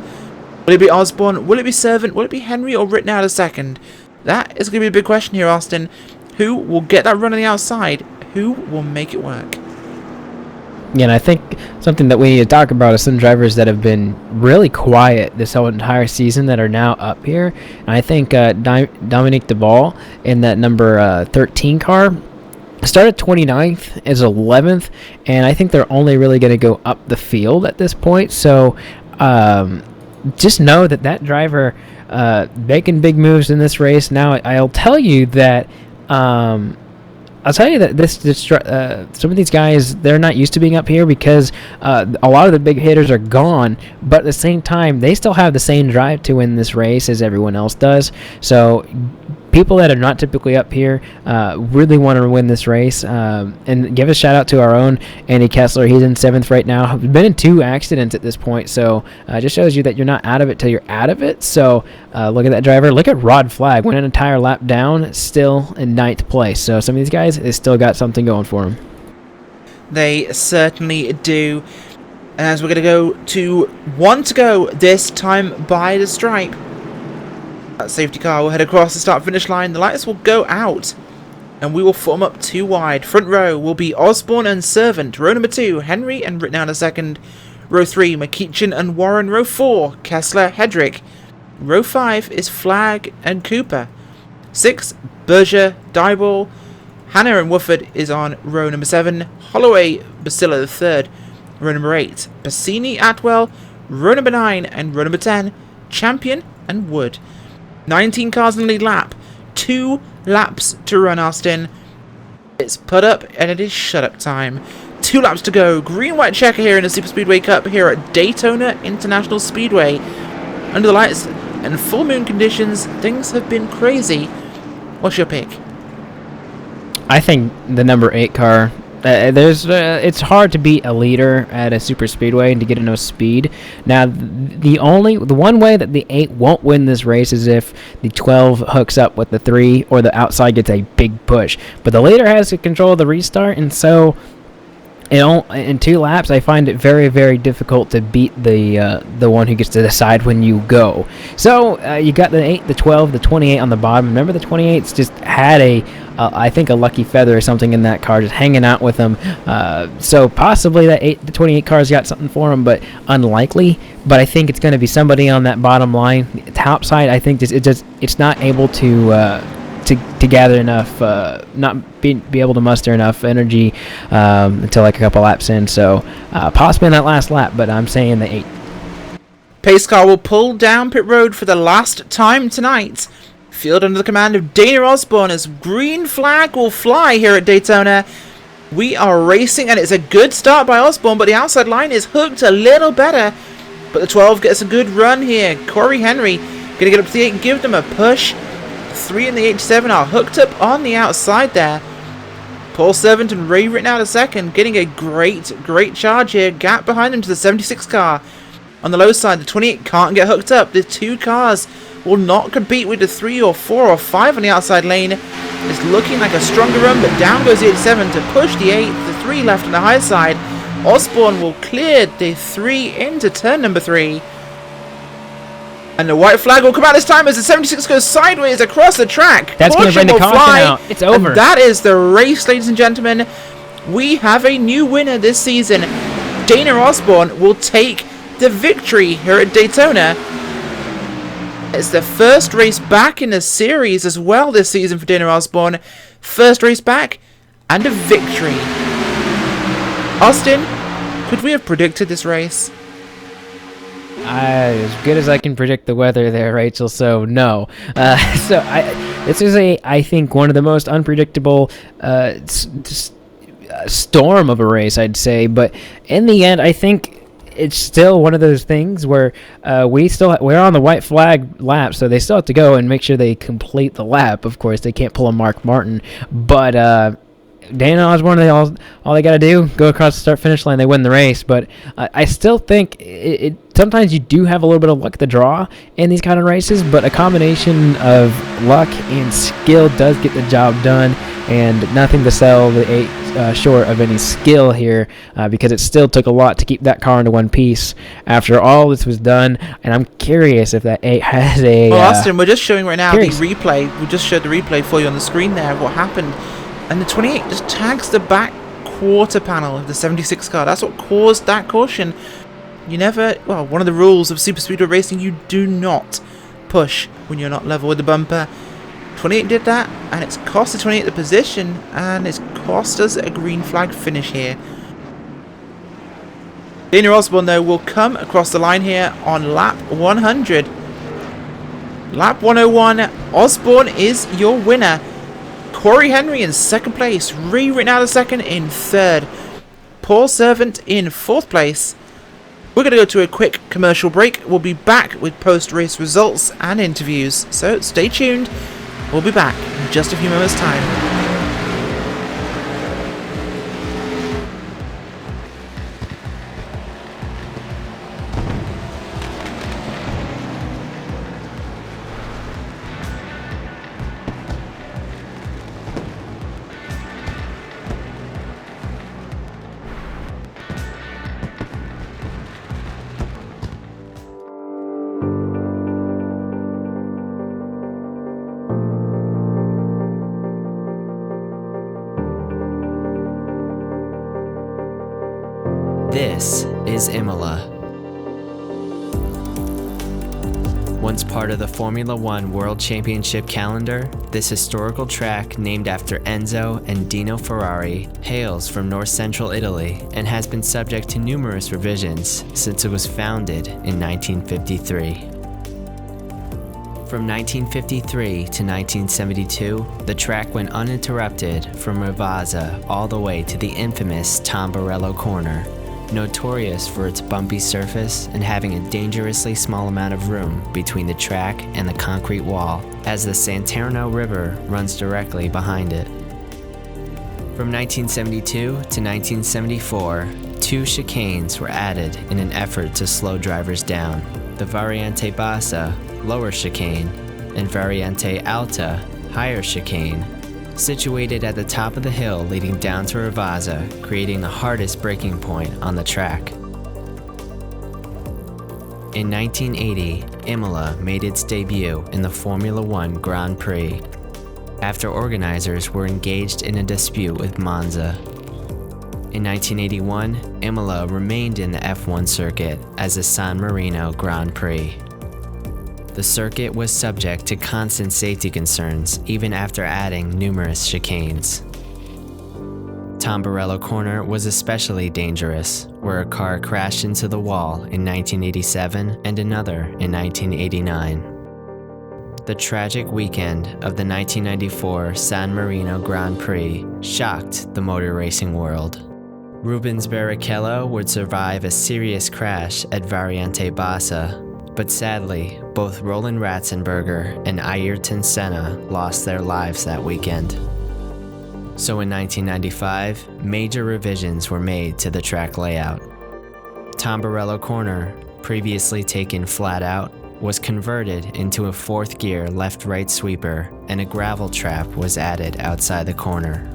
Speaker 2: Will it be Osborne? Will it be Servant? Will it be Henry or Rittenhouse second? That is going to be a big question here, Austin. Who will get that run on the outside? Who will make it work?
Speaker 3: Yeah, and I think something that we need to talk about is some drivers that have been really quiet this whole entire season that are now up here. And I think Dominique Duval in that number 13 car started 29th, is 11th, and I think they're only really going to go up the field at this point. So just know that driver making big moves in this race. Now, I'll tell you that some of these guys, they're not used to being up here because a lot of the big hitters are gone, but at the same time, they still have the same drive to win this race as everyone else does. So people that are not typically up here really want to win this race. And give a shout out to our own Andy Kessler. He's in 7th right now. Been in 2 accidents at this point, so just shows you that you're not out of it till you're out of it. So look at that driver. Look at Rod Flagg. Went an entire lap down, still in 9th place. So some of these guys, they still got something going for them.
Speaker 2: They certainly do. And as we're going to go to 1 to go, this time by the stripe. That safety car will head across the start-finish line. The lights will go out, and we will form up 2 wide. Front row will be Osborne and Servant. Row number 2, Henry and Rittenhouse second. Row 3, McEachin and Warren. Row 4, Kessler, Hedrick. Row 5 is Flagg and Cooper. 6, Berger, Dyball. Hannah and Woodford is on row number 7. Holloway, Basilla the third. Row number 8, Bassini, Atwell. Row number 9 and row number 10, Champion and Wood. 19 cars in the lead lap. 2 laps to run, Austin. It's put up and it is shut up time. 2 laps to go. Green-white checker here in the Superspeedway Cup here at Daytona International Speedway. Under the lights and full moon conditions, things have been crazy. What's your pick?
Speaker 3: I think the number 8 car. It's hard to beat a leader at a super speedway and to get enough speed. Now, the one way that the 8 won't win this race is if the 12 hooks up with the 3 or the outside gets a big push. But the leader has to control the restart, and so in 2 laps, I find it very, very difficult to beat the one who gets to decide when you go. So you got the 8, the 12, the 28 on the bottom. Remember, the 28's just had I think a lucky feather or something in that car, just hanging out with them. So possibly that the 28 car's got something for him, but unlikely. But I think it's going to be somebody on that bottom line. The top side, I think it's not able to gather enough, not be able to muster enough energy until like a couple laps in. So possibly in that last lap, but I'm saying the 8.
Speaker 2: Pace car will pull down pit road for the last time tonight. Field under the command of Dana Osborne as green flag will fly here at Daytona. We are racing, and it's a good start by Osborne, but the outside line is hooked a little better. But the 12 gets a good run here. Corey Henry going to get up to the 8 and give them a push. 3 and the H7 are hooked up on the outside there. Paul Servant and Ray Rittenhouse second, getting a great charge here. Gap behind them to the 76 car. On the low side, the 28 can't get hooked up. The 2 cars will not compete with the 3 or 4 or 5 on the outside lane. It's looking like a stronger run, but down goes the H7 to push the 8. The 3 left on the high side. Osborne will clear the 3 into turn number 3. And the white flag will come out this time as the 76 goes sideways across the track.
Speaker 3: That's going to bring the caution out. It's over.
Speaker 2: And that is the race, ladies and gentlemen. We have a new winner this season. Dana Osborne will take the victory here at Daytona. It's the first race back in the series as well this season for Dana Osborne. First race back and a victory. Austin, could we have predicted this race?
Speaker 3: As good as I can predict the weather there, Rachel, so no. This is I think one of the most unpredictable storm of a race, I'd say. But in the end, I think it's still one of those things where we're on the white flag lap, so they still have to go and make sure they complete the lap. Of course, they can't pull a Mark Martin, but Dana Osborne, all they got to do, go across the start-finish line, they win the race. But I still think sometimes you do have a little bit of luck to draw in these kind of races, but a combination of luck and skill does get the job done, and nothing to sell the 8 short of any skill here, because it still took a lot to keep that car into one piece after all this was done. And I'm curious if that 8 has a...
Speaker 2: Well, Austin, we're just showing right now
Speaker 3: curious.
Speaker 2: the replay. We just showed the replay for you on the screen there of what happened. And the 28 just tags the back quarter panel of the 76 car. That's what caused that caution. You never... Well, one of the rules of Superspeedway racing, you do not push when you're not level with the bumper. 28 did that, and it's cost the 28 the position, and it's cost us a green flag finish here. Daniel Osborne, though, will come across the line here on lap 100. Lap 101, Osborne is your winner. Corey Henry in second place, rewritten out of second in third. Paul Servant in fourth place. We're going to go to a quick commercial break. We'll be back with post-race results and interviews, so stay tuned. We'll be back in just a few moments' time.
Speaker 8: This is Imola. Once part of the Formula One World Championship calendar, this historical track, named after Enzo and Dino Ferrari, hails from north-central Italy and has been subject to numerous revisions since it was founded in 1953. From 1953 to 1972, the track went uninterrupted from Ravazza all the way to the infamous Tamburello corner, notorious for its bumpy surface and having a dangerously small amount of room between the track and the concrete wall, as the Santerno River runs directly behind it. From 1972 to 1974, 2 chicanes were added in an effort to slow drivers down: the Variante Bassa, lower chicane, and Variante Alta, higher chicane, situated at the top of the hill leading down to Ravazza, creating the hardest braking point on the track. In 1980, Imola made its debut in the Formula One Grand Prix, after organizers were engaged in a dispute with Monza. In 1981, Imola remained in the F1 circuit as the San Marino Grand Prix. The circuit was subject to constant safety concerns even after adding numerous chicanes. Tamburello Corner was especially dangerous, where a car crashed into the wall in 1987 and another in 1989. The tragic weekend of the 1994 San Marino Grand Prix shocked the motor racing world. Rubens Barrichello would survive a serious crash at Variante Bassa, but sadly, both Roland Ratzenberger and Ayrton Senna lost their lives that weekend. So in 1995, major revisions were made to the track layout. Tamburello Corner, previously taken flat out, was converted into a 4th gear left-right sweeper, and a gravel trap was added outside the corner.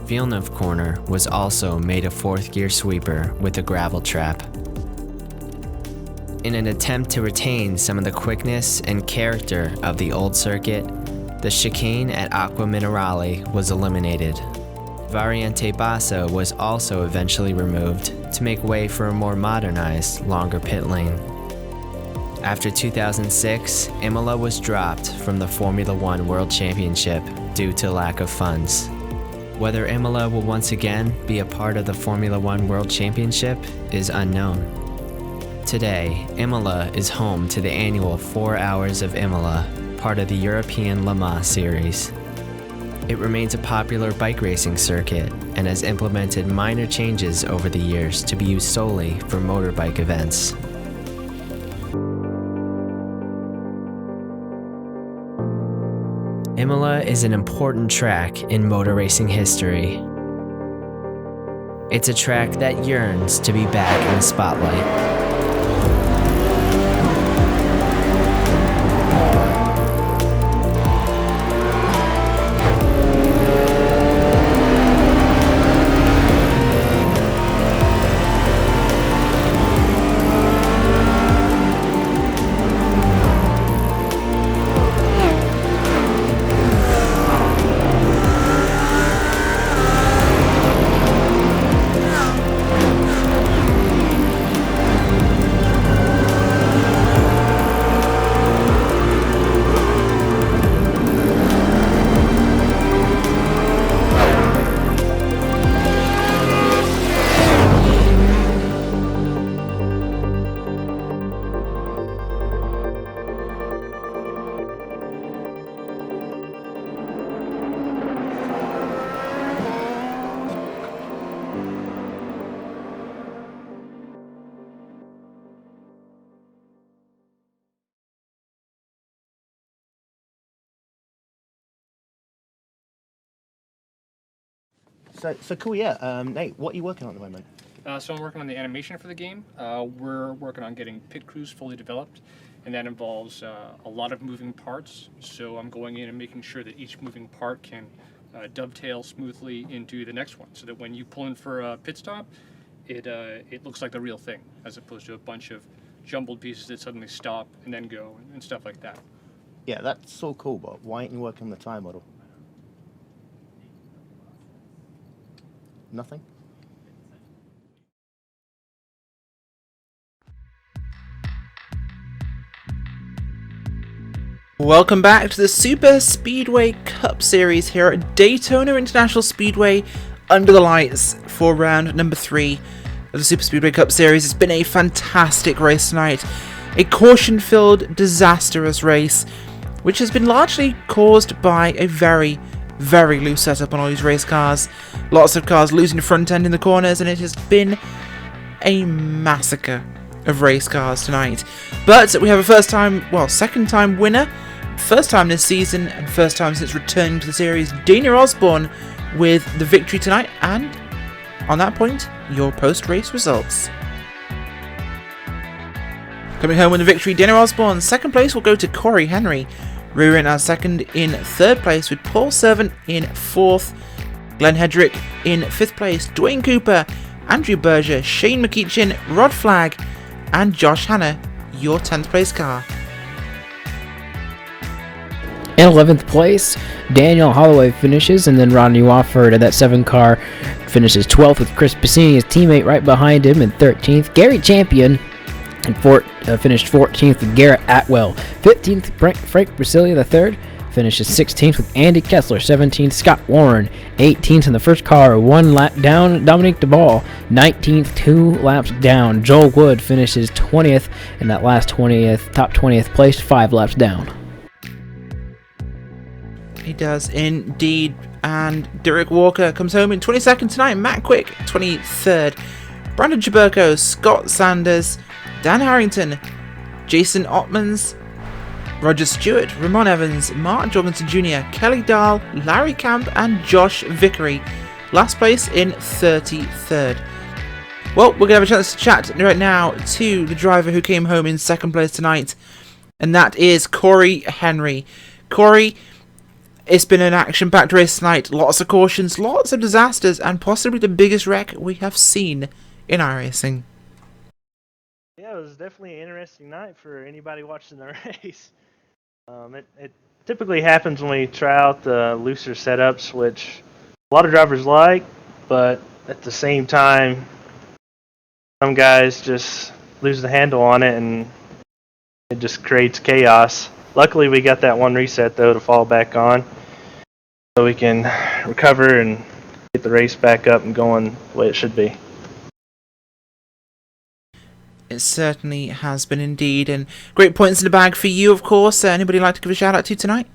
Speaker 8: Villeneuve Corner was also made a 4th gear sweeper with a gravel trap. In an attempt to retain some of the quickness and character of the old circuit, the chicane at Acqua Minerale was eliminated. Variante Bassa was also eventually removed to make way for a more modernized, longer pit lane. After 2006, Imola was dropped from the Formula One World Championship due to lack of funds. Whether Imola will once again be a part of the Formula One World Championship is unknown. Today, Imola is home to the annual 4 Hours of Imola, part of the European Le Mans series. It remains a popular bike racing circuit and has implemented minor changes over the years to be used solely for motorbike events. Imola is an important track in motor racing history. It's a track that yearns to be back in the spotlight.
Speaker 9: So cool, yeah. Nate, what are you working on at the moment?
Speaker 10: So I'm working on the animation for the game. We're working on getting pit crews fully developed, and that involves a lot of moving parts. So I'm going in and making sure that each moving part can dovetail smoothly into the next one, so that when you pull in for a pit stop, it looks like the real thing, as opposed to a bunch of jumbled pieces that suddenly stop and then go and stuff like that.
Speaker 9: Yeah, that's so cool, but why aren't you working on the tire model? Nothing?
Speaker 2: Welcome back to the Superspeedway Cup Series here at Daytona International Speedway under the lights for round number 3 of the Superspeedway Cup Series. It's been a fantastic race tonight. A caution-filled, disastrous race, which has been largely caused by a very, very loose setup on all these race cars. Lots of cars losing the front end in the corners, and it has been a massacre of race cars tonight. But we have a second time winner. First time this season and first time since returning to the series, Dana Osborne with the victory tonight, and on that point, your post-race results. Coming home with the victory, Dana Osborne. Second place will go to Corey Henry. Rearing our second in third place with Paul Servant in fourth. Glenn Hedrick in fifth place. Dwayne Cooper, Andrew Berger, Shane McEachin, Rod Flagg, and Josh Hanna, your 10th place car.
Speaker 3: In 11th place, Daniel Holloway finishes, and then Rodney Wofford at that 7 car finishes 12th with Chris Bassini, his teammate, right behind him in 13th. Gary Champion and finished 14th with Garrett Atwell. 15th, Frank Brasilia III finishes 16th with Andy Kessler. 17th, Scott Warren. 18th in the first car, 1 lap down, Dominique DeBall. 19th, 2 laps down. Joel Wood finishes 20th in that last top 20th place, 5 laps down.
Speaker 2: He does indeed. And Derek Walker comes home in 22nd tonight. Matt Quick, 23rd. Brandon Chaburko, Scott Sanders, Dan Harrington, Jason Ottmans, Roger Stewart, Ramon Evans, Mark Jorgenson Jr., Kelly Dahl, Larry Camp, and Josh Vickery. Last place in 33rd. Well, we're going to have a chance to chat right now to the driver who came home in second place tonight, and that is Corey Henry. Corey, it's been an action-packed race tonight. Lots of cautions, lots of disasters, and possibly the biggest wreck we have seen in iRacing.
Speaker 11: Yeah, it was definitely an interesting night for anybody watching the race. It typically happens when we try out the looser setups, which a lot of drivers like, but at the same time, some guys just lose the handle on it, and it just creates chaos. Luckily, we got that one reset, though, to fall back on, so we can recover and get the race back up and going the way it should be.
Speaker 2: It certainly has been indeed, and great points in the bag for you, of course. Anybody like to give a shout out to tonight?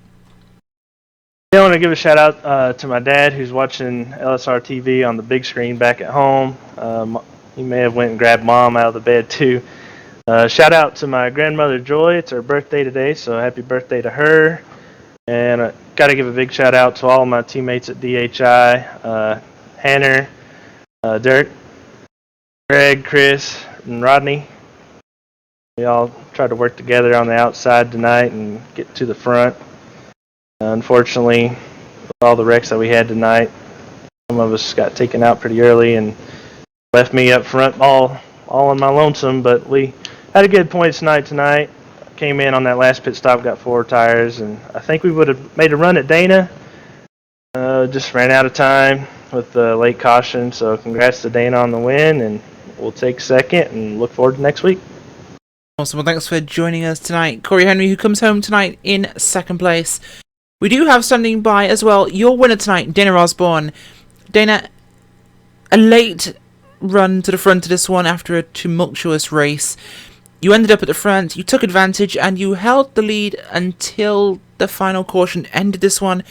Speaker 11: I want to give a shout out to my dad, who's watching LSRTV on the big screen back at home. He may have went and grabbed Mom out of the bed too. Shout out to my grandmother Joy. It's her birthday today, so happy birthday to her. And I got to give a big shout out to all of my teammates at DHI, Hanner, Dirk, Greg, Chris, and Rodney. We all tried to work together on the outside tonight and get to the front. Unfortunately, with all the wrecks that we had tonight, some of us got taken out pretty early and left me up front all on my lonesome, but we had a good points night tonight. Came in on that last pit stop, got 4 tires, and I think we would have made a run at Dana. Just ran out of time with the late caution, so congrats to Dana on the win, and we'll take second and look forward to next week.
Speaker 2: Awesome. Well, thanks for joining us tonight. Corey Henry, who comes home tonight in second place. We do have standing by as well your winner tonight, Dana Osborne. Dana, a late run to the front of this one after a tumultuous race. You ended up at the front, you took advantage, and you held the lead until the final caution ended this one,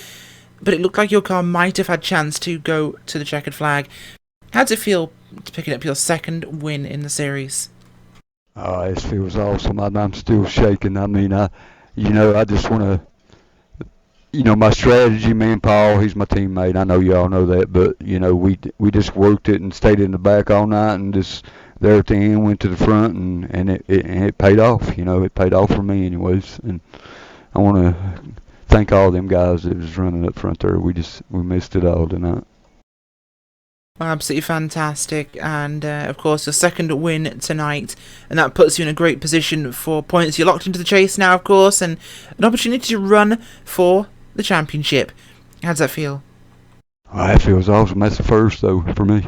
Speaker 2: but it looked like your car might have had chance to go to the checkered flag. How does it feel to picking up your second win in the series?
Speaker 12: It feels awesome. I'm still shaking. I mean, I just want to, my strategy, me and Paul, he's my teammate. I know y'all know that, but we just worked it and stayed in the back all night, and just there at the end went to the front, and it paid off. It paid off for me anyways. And I want to thank all them guys that was running up front there. We missed it all tonight.
Speaker 2: Absolutely fantastic, and of course your second win tonight, and that puts you in a great position for points. You're locked into the chase now, of course, and an opportunity to run for the championship. How does that feel?
Speaker 12: That feels awesome. That's the first, though, for me.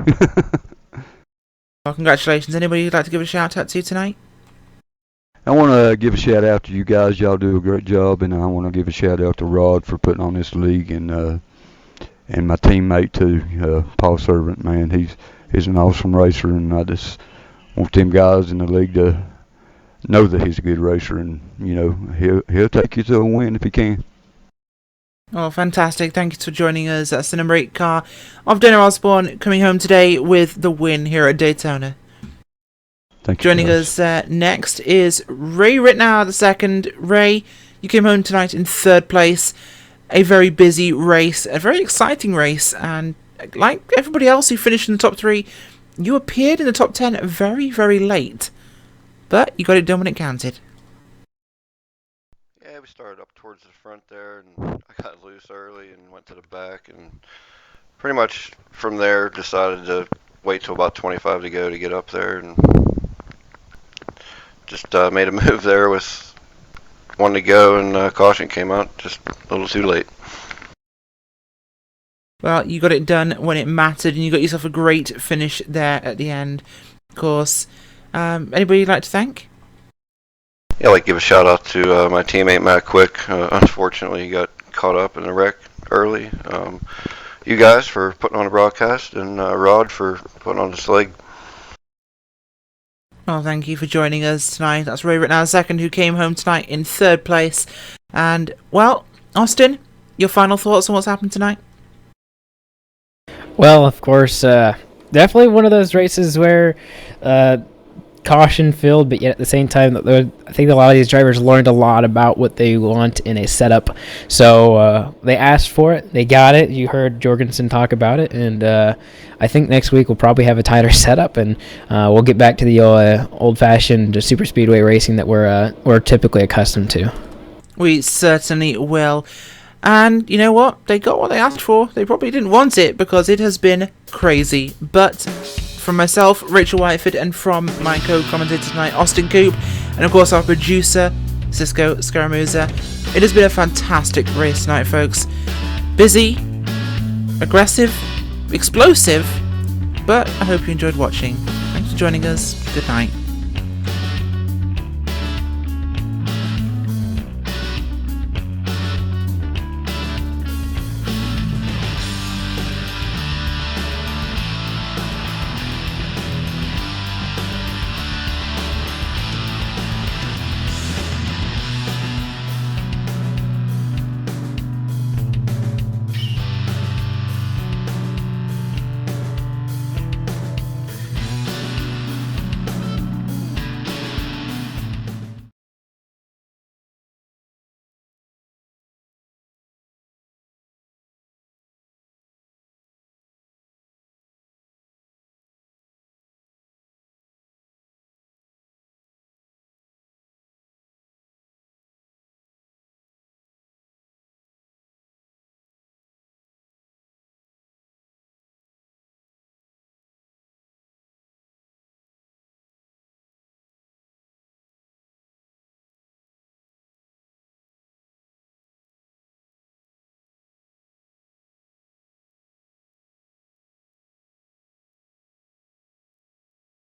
Speaker 2: Well, congratulations. Anybody you'd like to give a shout out to tonight?
Speaker 12: I want to give a shout out to you guys. Y'all do a great job, and I want to give a shout out to Rod for putting on this league, and my teammate too, Paul Servant. Man, he's an awesome racer, and I just want them guys in the league to know that he's a good racer, and he'll take you to a win if he can.
Speaker 2: Oh, fantastic. Thank you for joining us. That's the number 8 car of Dana Osborne coming home today with the win here at Daytona.
Speaker 12: Thank you.
Speaker 2: Joining us next is Ray Ritnour the second. Ray, you came home tonight in 3rd place. A very busy race, a very exciting race, and like everybody else who finished in the top 3, you appeared in the top 10 very, very late. But you got it done when it counted.
Speaker 13: Yeah, we started up towards the front there, and I got loose early and went to the back, and pretty much from there decided to wait till about 25 to go to get up there, and just made a move there with one to go, and caution came out just a little too late.
Speaker 2: Well, you got it done when it mattered, and you got yourself a great finish there at the end. Of course, anybody you'd like to thank?
Speaker 13: Yeah, I'd like to give a shout out to my teammate Matt Quick. Unfortunately, he got caught up in a wreck early. You guys for putting on a broadcast, and Rod for putting on this leg.
Speaker 2: Well, thank you for joining us tonight. That's Ray Ritnour second, who came home tonight in 3rd place. And, well, Austin, your final thoughts on what's happened tonight?
Speaker 3: Well, of course, definitely one of those races where caution filled, but yet at the same time, I think a lot of these drivers learned a lot about what they want in a setup. So they asked for it, they got it. You heard Jorgenson talk about it, and I think next week we'll probably have a tighter setup, and we'll get back to the old-fashioned super speedway racing that we're typically accustomed to. We certainly will. And you know what? They got what they asked for. They probably didn't want it because it has been crazy. But from myself, Rachel Whiteford, and from my co-commentator tonight, Austin Coop, and of course our producer, Cisco Scaramuza, it has been a fantastic race tonight, folks. Busy, aggressive, explosive, but I hope you enjoyed watching. Thanks for joining us. Good night.